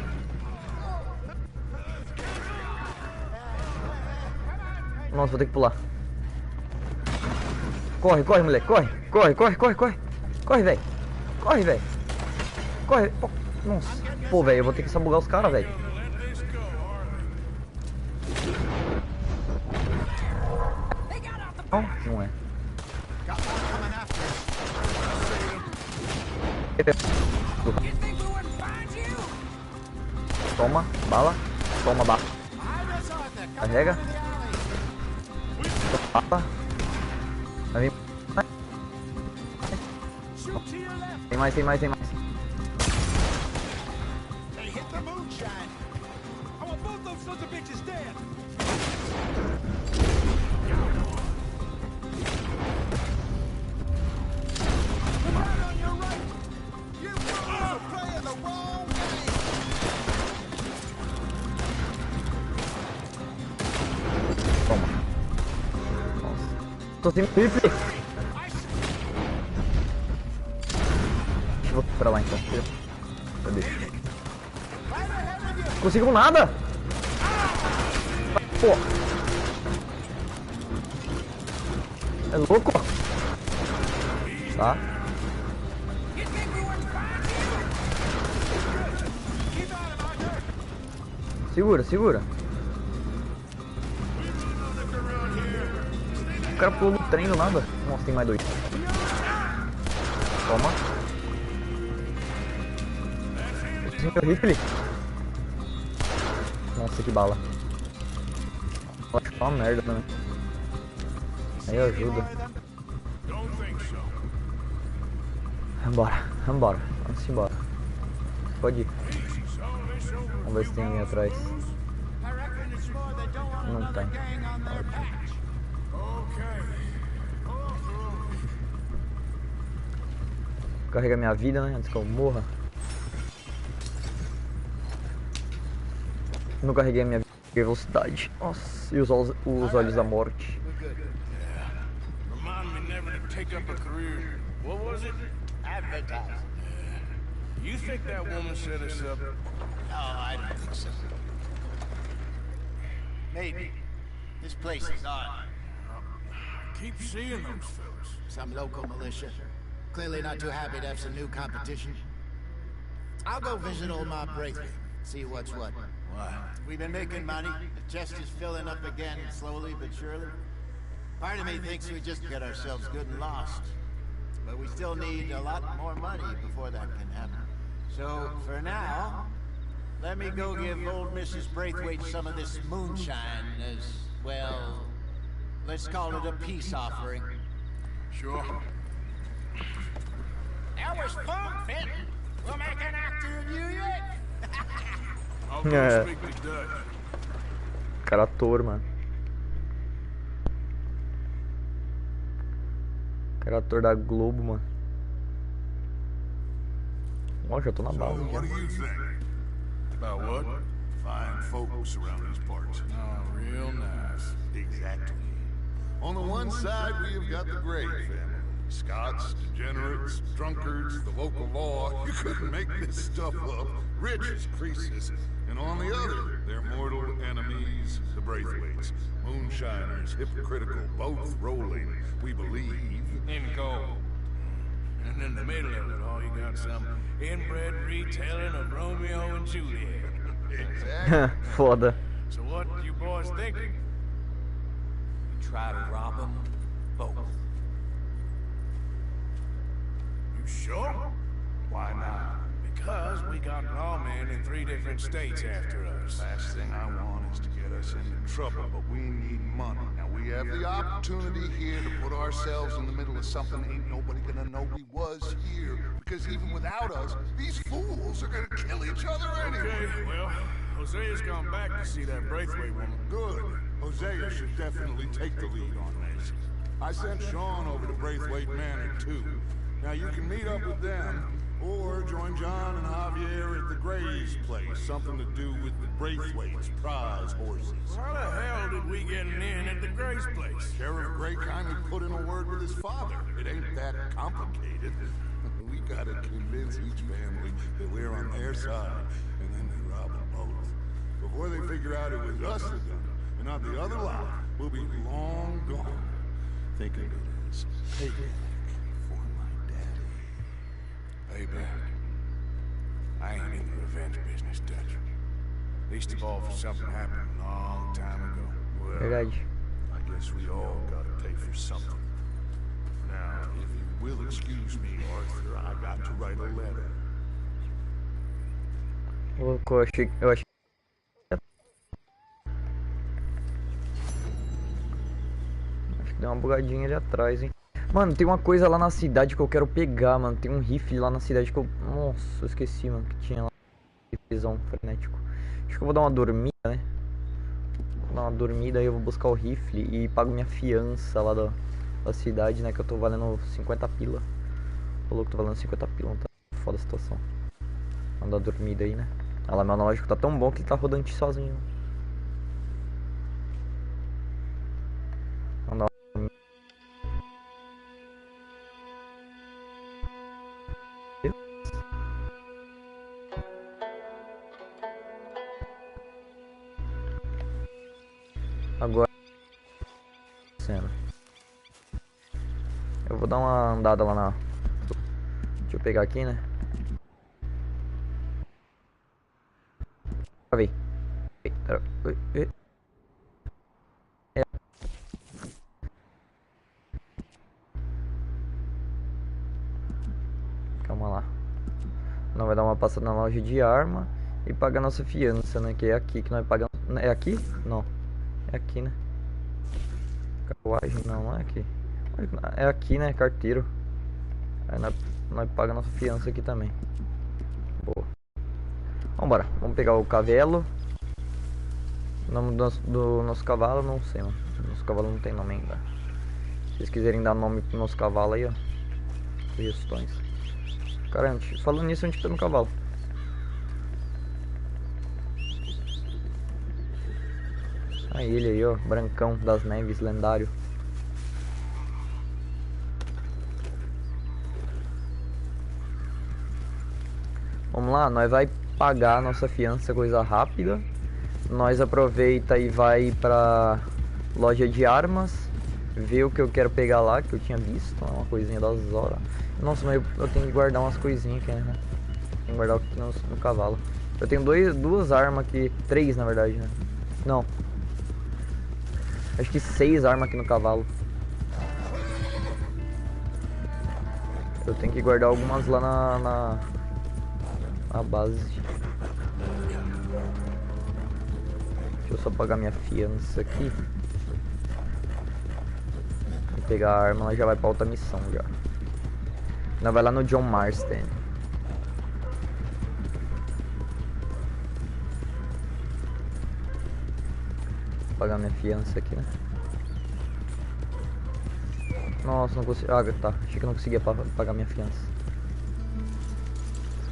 Nossa, vou ter que pular. Corre, corre, moleque, corre. Corre, corre, corre, corre. Corre, velho. Corre, velho. Corre. Pô. Nossa. Pô, velho, eu vou ter que sabugar os caras, velho. Não, não é. Toma, bala. Toma, bala. Carrega. Toma, bala. Vai vir. Tem mais, tem mais, tem mais. Tô sem rifle. Deixa eu pra lá então. Cadê? Não consigo nada. Pô. É louco. Tá. Segura, segura. O cara pulou no trem do nada. Nossa, tem mais dois. Toma. Eu preciso meu rifle. Nossa, que bala. Acho que é uma merda também. Aí ajuda. Vambora, vambora. Vamos embora. Pode ir. Vamos ver se tem alguém atrás. Não tem. Carrega minha vida, né? Antes que eu morra. Não carreguei a minha vida. Peguei velocidade. Nossa, e os olhos da morte. Advertising. You think that woman set us up? No, I don't think so. Maybe. This place is odd. I keep seeing those fellas. Some local militia. Clearly not too happy to have some new competition. I'll go visit old Mob Braithwaite. See what's what. Why? We've been making money. The chest is filling up again, slowly but surely. Part of me thinks we just get ourselves good and lost. But we still need a lot more money before that can happen. So, for now, let me go give old Mrs. Braithwaite some of this moonshine as, well, let's call it a peace offering. Sure. That was fun, Fenton. We'll make an actor of you yet. I'll go speak to Dutch. Cara ator, mano. Cara ator da Globo, mano. Ó, já tô na base. What do you think? About what? Fine folks around these parts. Oh, real nice. Exactly. On the one side, we have got the Gray family. Scots, degenerates, drunkards, the local law. You couldn't make this stuff up. Rich as Croesus. And on the other, their mortal enemies, the Braithwaites. Moonshiners, hypocritical, both rolling, we believe, In gold. And in the middle of it all, you got some inbred retelling of Romeo and Juliet. Foda. So what you boys thinking? We try to rob them both. You sure? Why not? Because we got lawmen in 3 different states after us. Last thing I want is to get us into trouble, but we need money. Now, we have the opportunity here to put ourselves in the middle of something ain't nobody gonna know we was here. Because even without us, these fools are gonna kill each other anyway. Okay, well, Hosea's gone back to see that Braithwaite woman. Good. Hosea should definitely take the lead on this. I sent Sean over to Braithwaite Manor, too. Now, you can meet up with them, or join John and Javier at the Gray's place. Something to do with the Braithwaite's prize horses. How the hell did we get in at the Gray's place? Sheriff Gray kindly put in a word with his father. It ain't that complicated. We gotta convince each family that we're on their side, and then they rob them both. Before they figure out it was us that done it, and not the other lot, we'll be long gone. Think of it as payback for my daddy. Payback. I ain't in the revenge business, Dutch. Least of all for something happened a long time ago. Well, Verdade. I guess we all gotta pay for something. Now, if you will excuse me, Arthur, I got to write a letter. Louco, eu achei. Acho que deu uma bugadinha ali atrás, hein. Mano, tem uma coisa lá na cidade que eu quero pegar, mano. Tem um rifle lá na cidade que eu... Nossa, eu esqueci, mano, que tinha lá. Riflezão frenético. Acho que eu vou dar uma dormida, né? Vou dar uma dormida aí, eu vou buscar o rifle e pago minha fiança lá da cidade, né? Que eu tô valendo 50 pila. Falou que tô valendo 50 pila, tá foda a situação. Vamos dar uma dormida aí, né? Olha lá, meu analógico tá tão bom que ele tá rodando sozinho. Vamos dar uma... Agora eu vou dar uma andada lá na... Deixa eu pegar aqui, né? Calma lá. Não, vai dar uma passada na loja de arma e pagar nossa fiança, né? Que é aqui que nós pagamos. É aqui? Não. É aqui, né? Carruagem, não é aqui. É aqui, né? Carteiro. Aí nós pagamos nossa fiança aqui também. Boa. Vambora. Vamos pegar o cavalo. O nome do nosso cavalo, não sei, mano. Nosso cavalo não tem nome ainda. Se vocês quiserem dar nome pro nosso cavalo aí, ó. Sugestões. Cara, falando nisso, a gente tá no cavalo. Aí ele aí, ó, brancão das neves, lendário. Vamos lá, nós vai pagar a nossa fiança, coisa rápida. Nós aproveita e vai pra loja de armas, ver o que eu quero pegar lá, que eu tinha visto, uma coisinha das horas. Nossa, mas eu tenho que guardar umas coisinhas aqui, né? Tem que guardar aqui no cavalo. Eu tenho duas armas aqui, 3 na verdade, né? Não. Acho que 6 armas aqui no cavalo. Eu tenho que guardar algumas lá na base. Deixa eu só pagar minha fiança aqui. E pegar a arma, ela já vai pra outra missão já. Não, vai lá no John Marsden. Vou pagar minha fiança aqui, né? Nossa, não consegui. Ah, tá. Achei que não conseguia pagar minha fiança.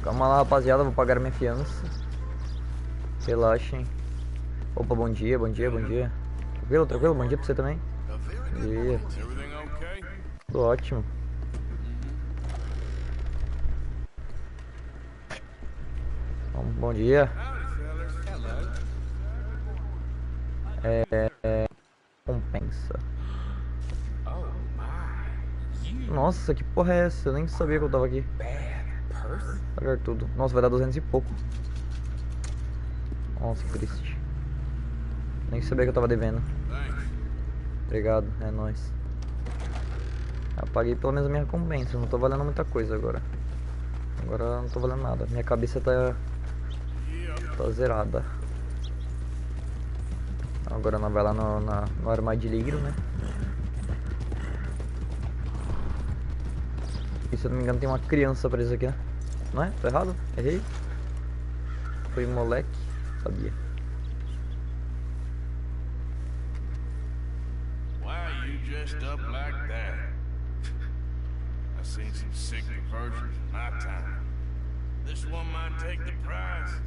Calma lá, rapaziada. Vou pagar minha fiança. Relaxem. Opa, bom dia, bom dia, bom dia. Tranquilo, tranquilo? Bom dia pra você também. Bom dia. Tudo ótimo. Bom dia. Compensa. Nossa, que porra é essa? Eu nem sabia que eu tava aqui. Pagar tudo. Nossa, vai dar 200 e pouco. Nossa, que triste. Nem sabia que eu tava devendo. Obrigado, é nóis. Eu paguei pelo menos a minha recompensa. Não tô valendo muita coisa agora. Agora não tô valendo nada. Minha cabeça tá zerada. Agora nós vai lá no armadilheiro, né? E se eu não me engano tem uma criança presa aqui, né? Não é? Tô errado? Errei? Foi moleque? Sabia. Why are you dressed up like that? I've seen some sick perversions in my time. This one might take the prize.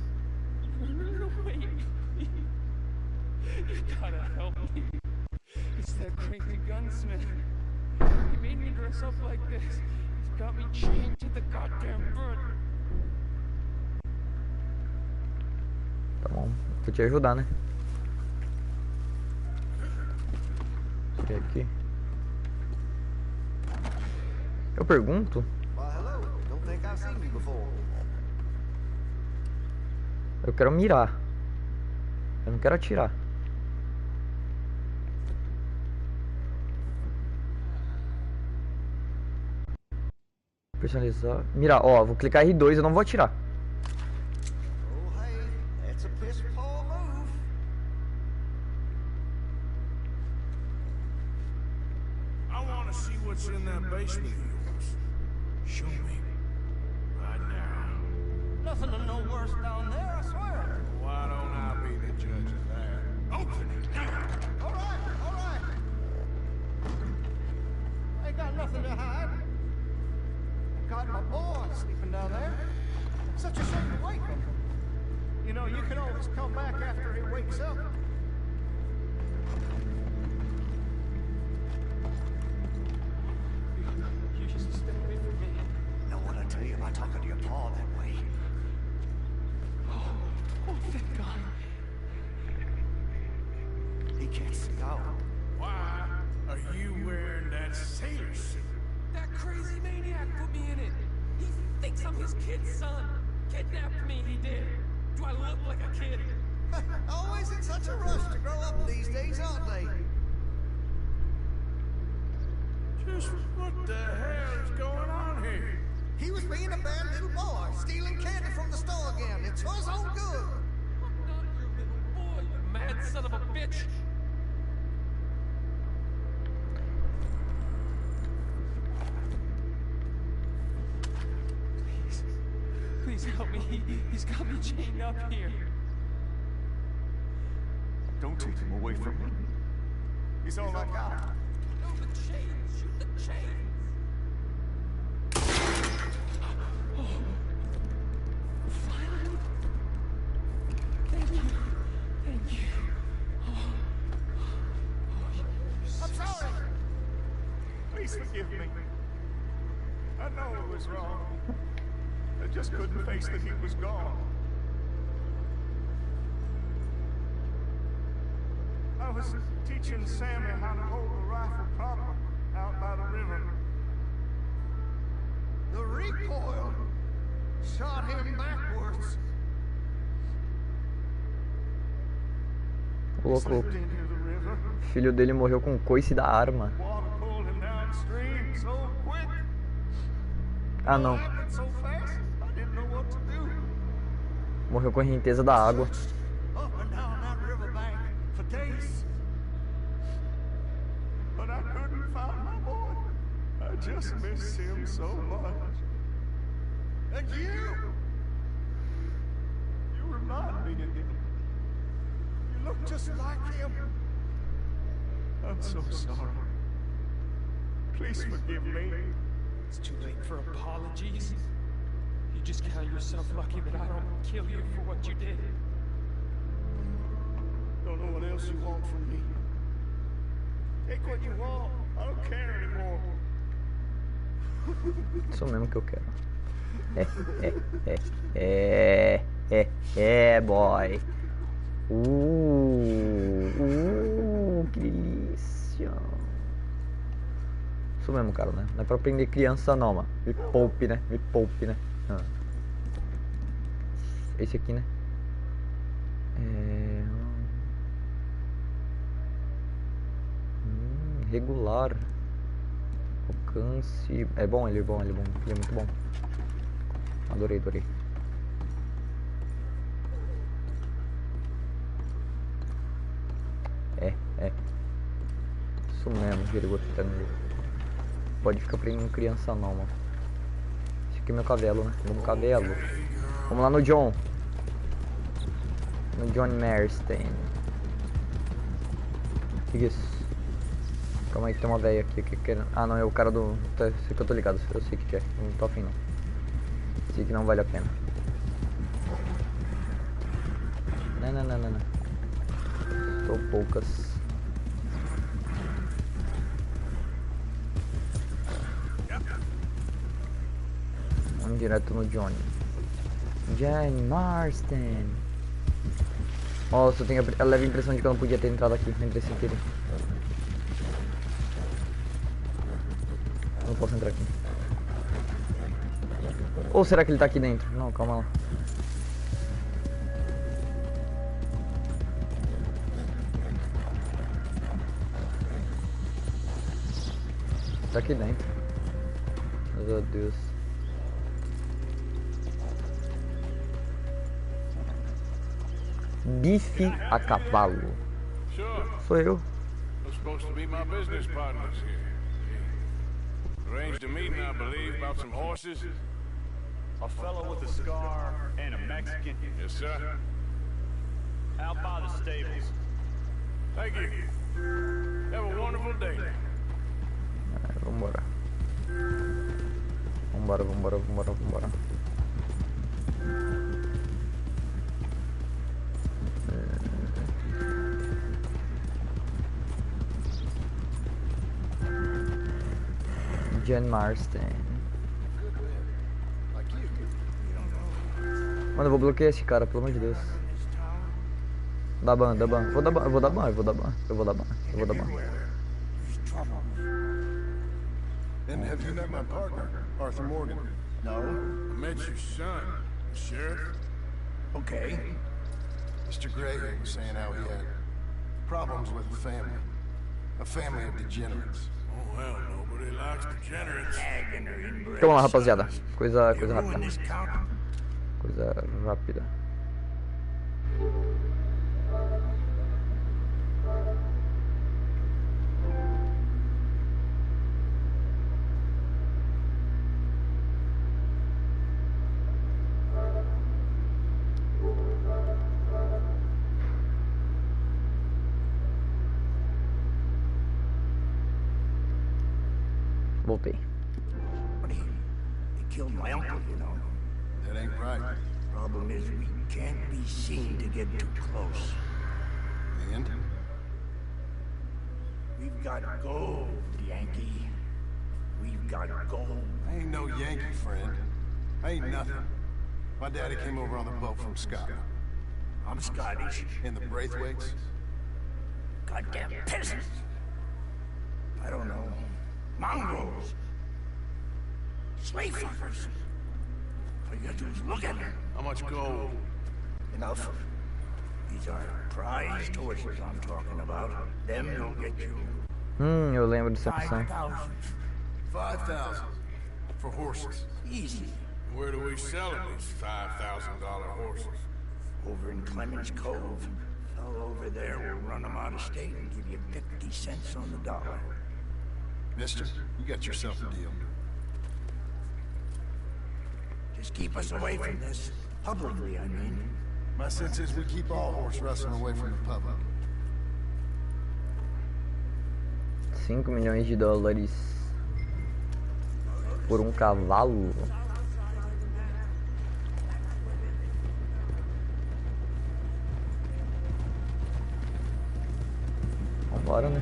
Wait. You gotta help me. It's that crazy gunsmith. He made me dress up like this. He's got me chained to the goddamn bird. Tá bom, vou te ajudar, né? Cheguei aqui. Eu pergunto? Eu quero mirar. Eu não quero atirar. Personalizar. Mirar, ó, vou clicar R2, eu não vou atirar. I want to see what's in that basement of yours. Show me. Right now. Nothing to know worse down there, I swear. Why don't I be the judge of that? Open it now. All right. I ain't got nothing to hide. I got my boy sleeping down there. Such a shame to wake him. You know, you can always come back after he wakes up. You just stay away from me. Know what I tell you about talking to your paw that way? Oh, thank God. He can't see out. Why are you wearing that sailor suit? That crazy maniac put me in it. He thinks I'm his kid's son. Kidnapped me, he did. Do I look like a kid? Always in such a rush to grow up these days, aren't they? Just what the hell is going on here? He was being a bad little boy, stealing candy from the store again. It's his own good. I'm not your little boy, you mad son of a bitch. Please help me. He's got me chained up here. Don't take him away from me. He's all I got. No, the chains. Shoot the chains. Oh. Finally. Thank you. I'm sorry. Please forgive me. I know it was wrong. I just couldn't face that he was gone. I was teaching Sammy how to hold the rifle proper out by the river. The recoil shot him backwards. O louco. O filho dele morreu com o coice da arma. Water pulled him downstream so quick. Ah, não. So fast, I didn't know what to do. Morreu com a correnteza da água. Up and down that riverbank for days. But I couldn't find my boy. I just miss him so much. And you remind me of him. You look just like him. I'm so sorry. Please forgive me. It's too late for apologies. You just count yourself lucky that I don't kill you for what you did. Don't know what else you want from me. Take what you want. I don't care anymore. Isso mesmo que eu quero. Que delícia. Isso mesmo, cara, né? Não é pra prender criança não, mano. Me poupe, né? Me poupe, né? Esse aqui, né? Regular. Alcance. É bom, ele é bom, ele é bom. Ele é muito bom. Adorei, adorei. É. Isso mesmo, que ele gostando. Pode ficar prendendo criança não, mano. Esse aqui é meu cavalo, né? Vamos cavalo. Vamos lá no John. No John Marston. Que isso? Calma aí que tem uma velha aqui que quer... Ah não, é o cara do... Esse que eu tô ligado, eu sei o que é. Não tô afim não. Sei que não vale a pena. Não. Tô poucas. Vamos direto no Johnny. John Marston. Nossa, eu tenho a leve impressão de que eu não podia ter entrado aqui. Entrei sem querer. Não posso entrar aqui. Ou será que ele tá aqui dentro? Não, calma lá. Tá aqui dentro. Meu Deus. Bife a cavalo. Sou eu. Supposed to be my business partners here. Arranged a meeting, I believe, about some horses. A fellow with a scar and a Mexican. Yes, sir. Out by the stables. Thank you. Have a wonderful day. Vambora. John Marston. Mano, eu vou bloquear esse cara, pelo amor de Deus. Dá ban. Eu vou dar ban. And have you met my partner, Arthur Morgan? No. I met your son, the sheriff. Okay. Mr. Gray was saying how he had problems with a family of degenerates. Oh, well, nobody likes degenerates. Então vamos lá, rapaziada. Coisa rápida. Voltei. They killed my uncle, you know. That ain't right. Problem is, we can't be seen to get too close. And? We've got gold, Yankee. We've got gold. I ain't no Yankee, friend. I ain't nothing. My daddy came over on the boat from Scotland. I'm Scottish. In the Braithwaites? Goddamn peasants. I don't know. Mongrels. Slave fuckers. All you gotta do is look at them. How much gold? Enough. These are prized horses I'm talking about. Them will get you. Eu lembro dessa opção. 5,000 for horses. Easy. Where do we sell these $5,000 horses? Over in Clemens Cove. Fellow over there will run them out of state and give you 50 cents on the dollar. Mister, you got yourself a deal. Just keep us away from this. Publicly, I mean. My sense is we keep all horse wrestling away from the public. 5 milhões de dólares por um cavalo. Vambora, né?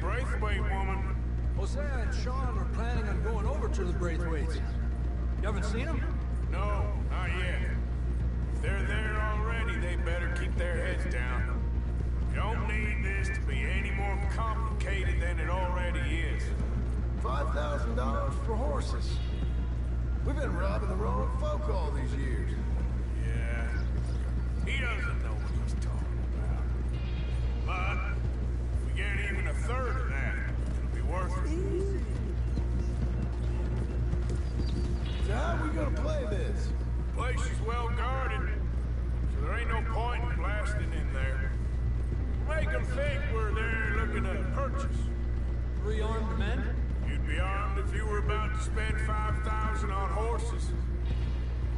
Braithwaite woman. Hosea and Sean are planning on going over to the Braithwaites. You haven't seen them? No, not yet. If they're there already, they better keep their heads down. Don't need this to be any more complicated than it already is. $5,000 for horses. We've been robbing the wrong folk all these years. Yeah, he doesn't know what he's talking about. But if we get even a third of that, it'll be worth it. So how are we gonna play this? The place is well guarded, so there ain't no point in blasting in there. Make them think we're there looking to purchase. 3 armed men? You'd be armed if you were about to spend 5,000 on horses.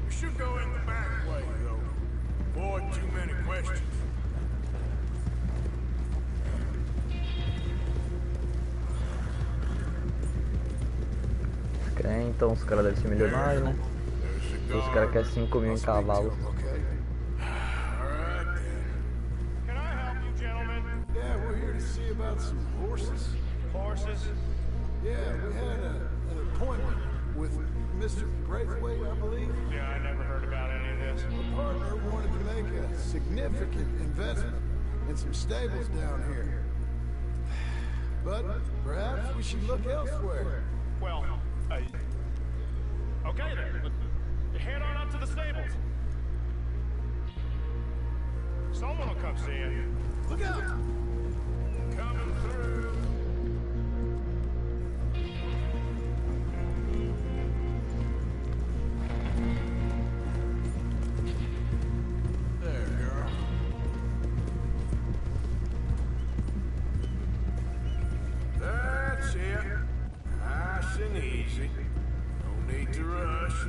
We should go in the back way, though. Avoid too many questions. Então os caras devem ser milionários, né? Os caras querem 5 mil em cavalo. Yeah, we're here to see about some horses. Horses? Yeah, we had an appointment with Mr. Braithwaite, I believe. Yeah, I never heard about any of this. My partner wanted to make a significant investment in some stables down here. But perhaps we should look elsewhere. Well, okay then. Head on up to the stables. Someone will come see you. Look out! Coming through. There, girl. That's it. Nice and easy. No need to rush.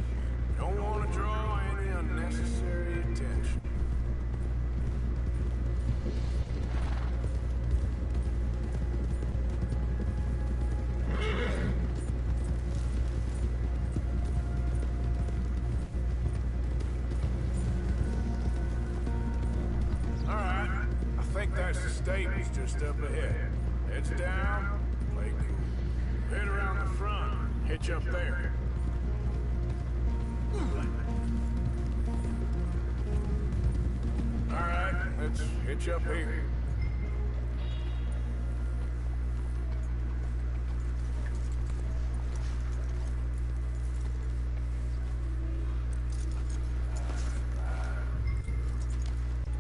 Don't want to draw any unnecessary attention. All right. I think that's the stables just up ahead. Heads down, play cool. Head around the front, hitch up there. All right, let's hitch up here.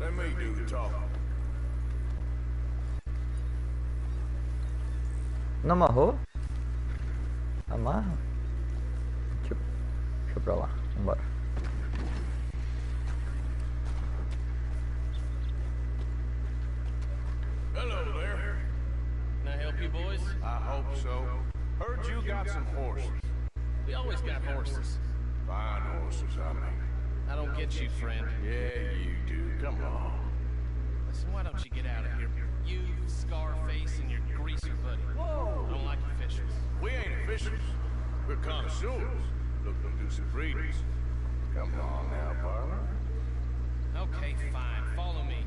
Let me do the talking. Não amarrou? Amarra? Deixa eu pra lá. Vambora. Hello there. Can I help you boys? I hope so. Heard you got some horses. We always got horses. Fine horses, I mean. I don't get you, friend. Yeah, you do. Come on. Listen, why don't you get out of here? You, Scarface, and your greaser buddy. Whoa! I don't like officials. We ain't officials. We're connoisseurs. Looking to do some breeders. Come on now, partner. Okay, fine. Follow me.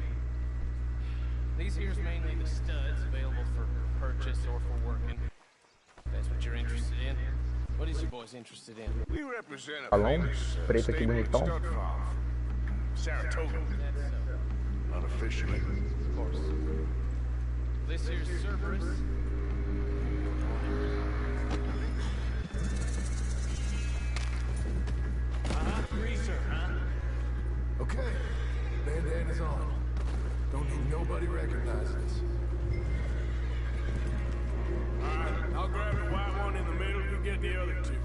These here's mainly the studs available for purchase or for working. That's what you're interested in. What is you boys interested in? We represent a Balão famous preto aqui stable bonitão. stud farm. Saratoga. Unofficially. Of course. This here's Cerberus. Greaser, huh? Okay, bandana's on. Don't need nobody recognizing us. All right, I'll grab the white one in the middle. You get the other two.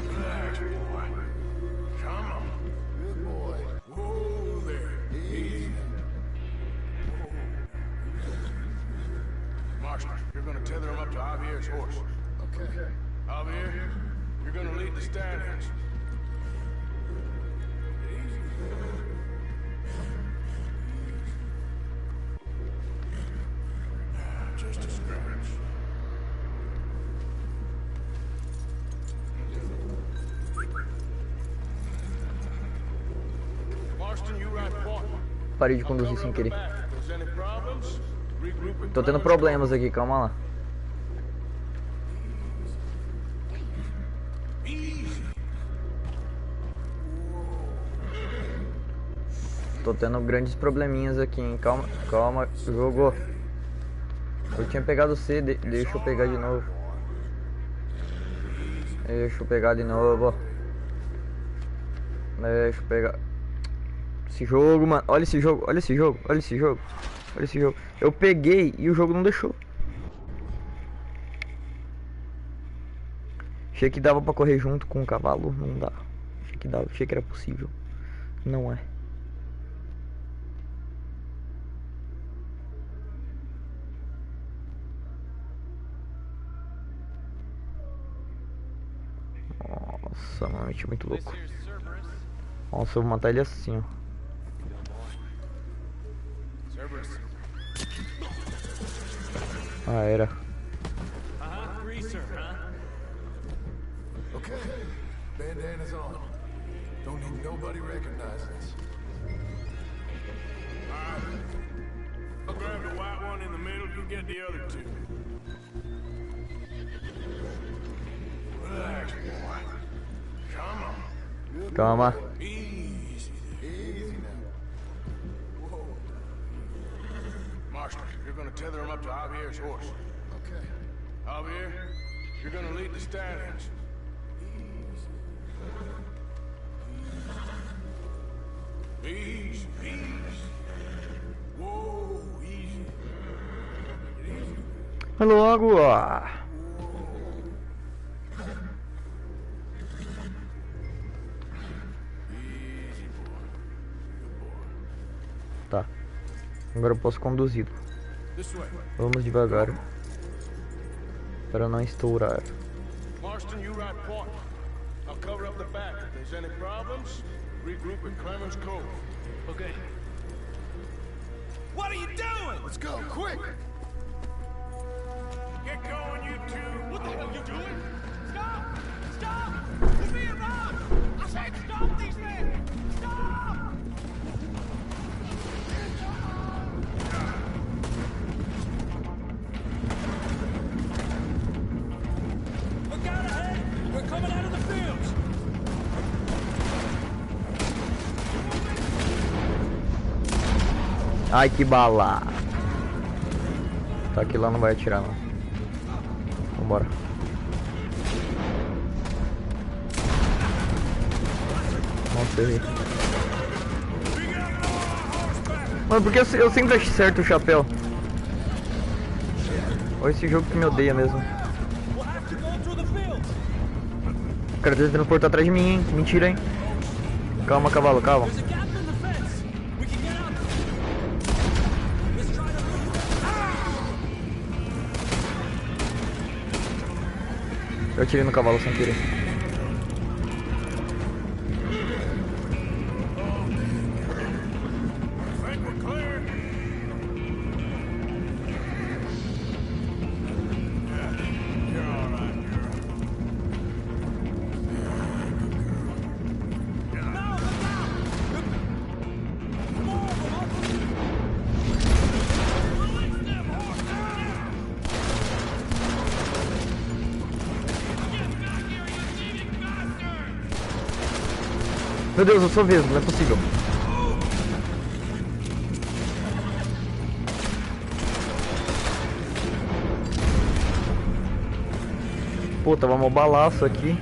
Relax, boy. Come on. Good boy. Whoa there. Easy. Marshal, you're gonna tether him up to Javier's horse. Okay. Javier, you're gonna lead the stallions. Just a scratch. Marston, you right point. Parei de conduzir sem querer. There's any problems? Tô tendo problemas aqui, calma lá. Tô tendo grandes probleminhas aqui, hein? Calma, calma, jogo. Eu tinha pegado C, deixa eu pegar de novo. Deixa eu pegar de novo. Deixa eu pegar. Esse jogo, mano. Olha esse jogo, olha esse jogo, olha esse jogo. Olha esse jogo. Eu peguei e o jogo não deixou. Achei que dava pra correr junto com o cavalo, não dá. Achei que dava, achei que era possível. Não é. Nossa, mano, é muito louco. Nossa, eu vou matar ele assim, ó. Ah, era. Okay, bandana's on. Don't need nobody recognize us. Alright. I'll grab the white one in the middle, you get the other two. Relax, boy. Come on. Calma. Easy there. Easy now. Whoa. Marshal, you're gonna tether him up to Javier's horse. Okay. Javier, you're gonna lead the stallions. Easy, easy. Whoa, easy. Easy. É logo, ó. Tá. Agora eu posso conduzi-lo. Vamos devagar. Para não estourar. Marston, you ride point. I'll cover up the back. If there's any problems, regroup at Clemens Cove. Okay. What are you doing? Let's go, quick! Get going, you two! What the hell are you doing? Stop! Stop! You're being robbed! I said stop these men! Stop! Look out ahead! We're coming out of the fields! Ai, que bala. Tá, aqui lá não vai atirar, não. Vambora. Nossa, errei. Mano, por que eu sempre acho certo o chapéu? Olha esse jogo que me odeia mesmo. O cara tá tentando portar atrás de mim, hein? Mentira, hein? Calma, cavalo, calma. Eu atirei no cavalo sem querer. Meu Deus, eu sou vesgo, não é possível. Pô, tava mó balaço aqui.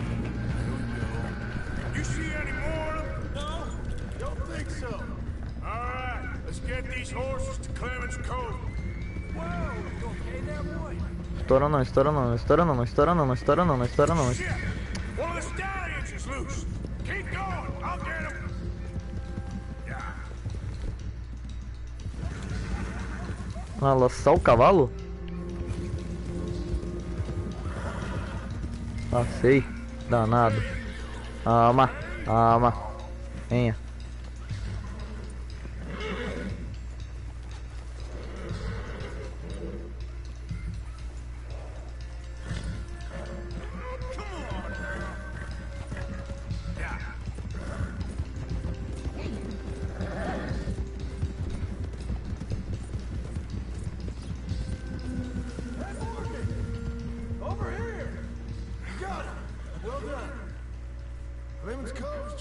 Estoura não, estoura não, estoura não, estoura não, estoura não, estoura não. Ah, laçar o cavalo? Ah, sei. Danado. Ama, ama. Venha.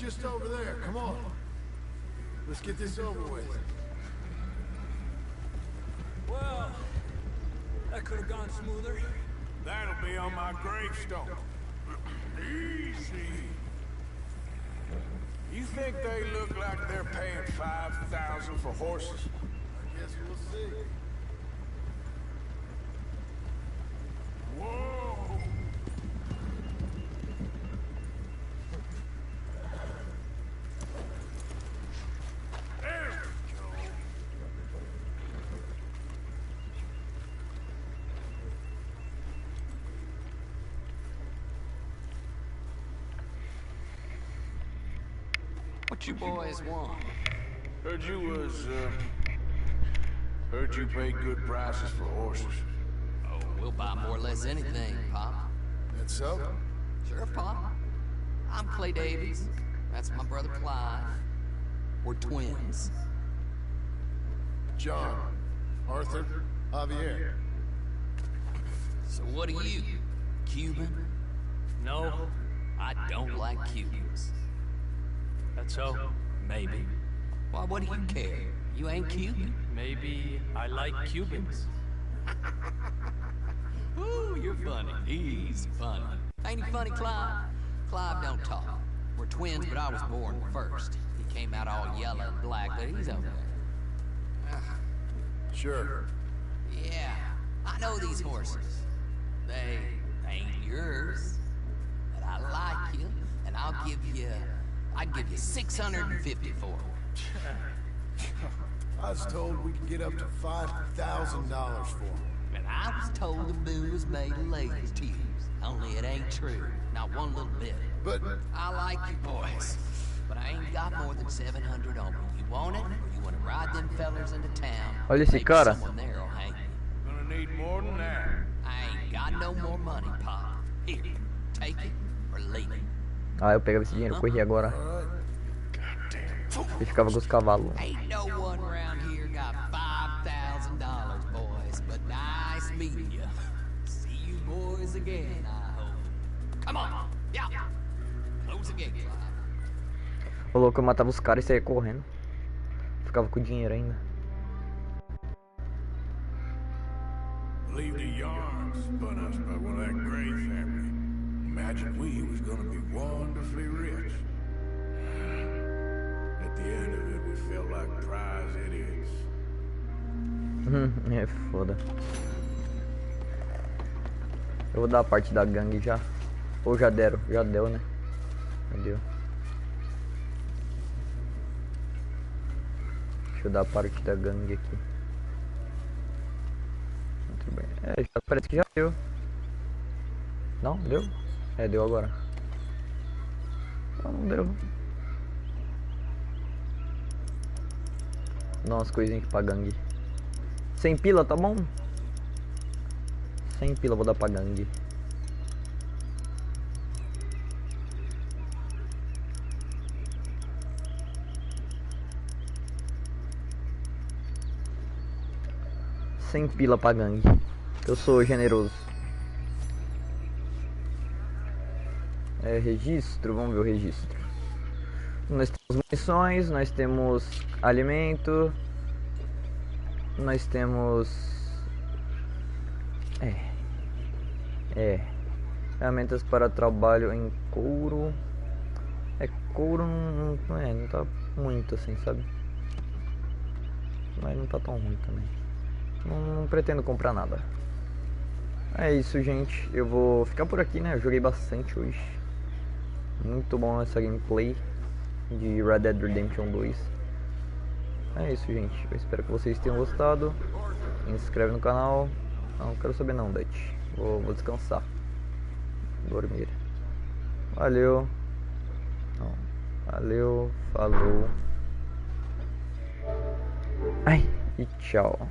just over there. Come on. Let's get this over with. Well, that could have gone smoother. That'll be on my gravestone. Easy. You think they look like they're paying $5,000 for horses? I guess we'll see. Whoa! There we go. What you boys want? Heard you pay good prices for horses. Oh, we'll buy more or less anything, Pop. That's so? Sure, Pop. I'm Clay Davies. That's my brother Clive. We're twins. John, Arthur, Javier. So what are you? Cuban? No, I don't like Cubans. that's so. Maybe. Why, what do you care? You ain't Cuban. Maybe I like Cubans. Ooh, you're funny. He's funny. Ain't he funny, Clive? Clive don't talk. We're twins, but I was born first. He came out all yellow and black, but he's okay. Sure. Yeah, I know these horses. They ain't yours, but I like you, and I'd give you 650 for them. I was told we could get up to $5,000 for them. And I was told the moon was made of ladies' tears. Only it ain't true. Not one little bit. But I like you boys, but I ain't got more than 700 on me. You want it, or you want to ride them fellers into town? Olha esse Maybe cara. someone there'll hang you. Gonna need more than that. I ain't got no more money, Pop. Here, take it or leave it. Ah, eu pegava esse dinheiro, corria agora. E ficava com os cavalos. Ain't no one around here got $5,000, boys, but nice meeting you. See you boys again, I hope. Come on, yeah. Close the gate, Clive. O louco, eu matava os caras e saía correndo. Ficava com o dinheiro ainda. Believe the yarn spun us by one of that Gray family. Imagine we was gonna be wonderfully rich. At the end of it, we felt like prize idiots. É foda. Eu vou dar a parte da gangue já. Ou já deram? Já deu, né? Já deu. Deixa eu dar a parte da gangue aqui. Muito bem. É, já, parece que já deu. Não? Deu? É, deu agora. Não, não deu. Dá umas coisinhas aqui pra gangue. 100 pila, tá bom? 100 pila vou dar pra gangue. Sem pila pra gangue. Eu sou generoso. É, registro, vamos ver o registro. Nós temos munições, nós temos alimento, nós temos ferramentas para trabalho em couro. Couro não tá muito assim, sabe? Mas não tá tão ruim também. Não pretendo comprar nada. É isso, gente. Eu vou ficar por aqui, né? Eu joguei bastante hoje. Muito bom essa gameplay de Red Dead Redemption 2. É isso, gente. Eu espero que vocês tenham gostado. Se inscreve no canal. Não quero saber não, Dutch. Vou descansar. Dormir. Valeu. Não. Valeu. Falou. Ai, e tchau.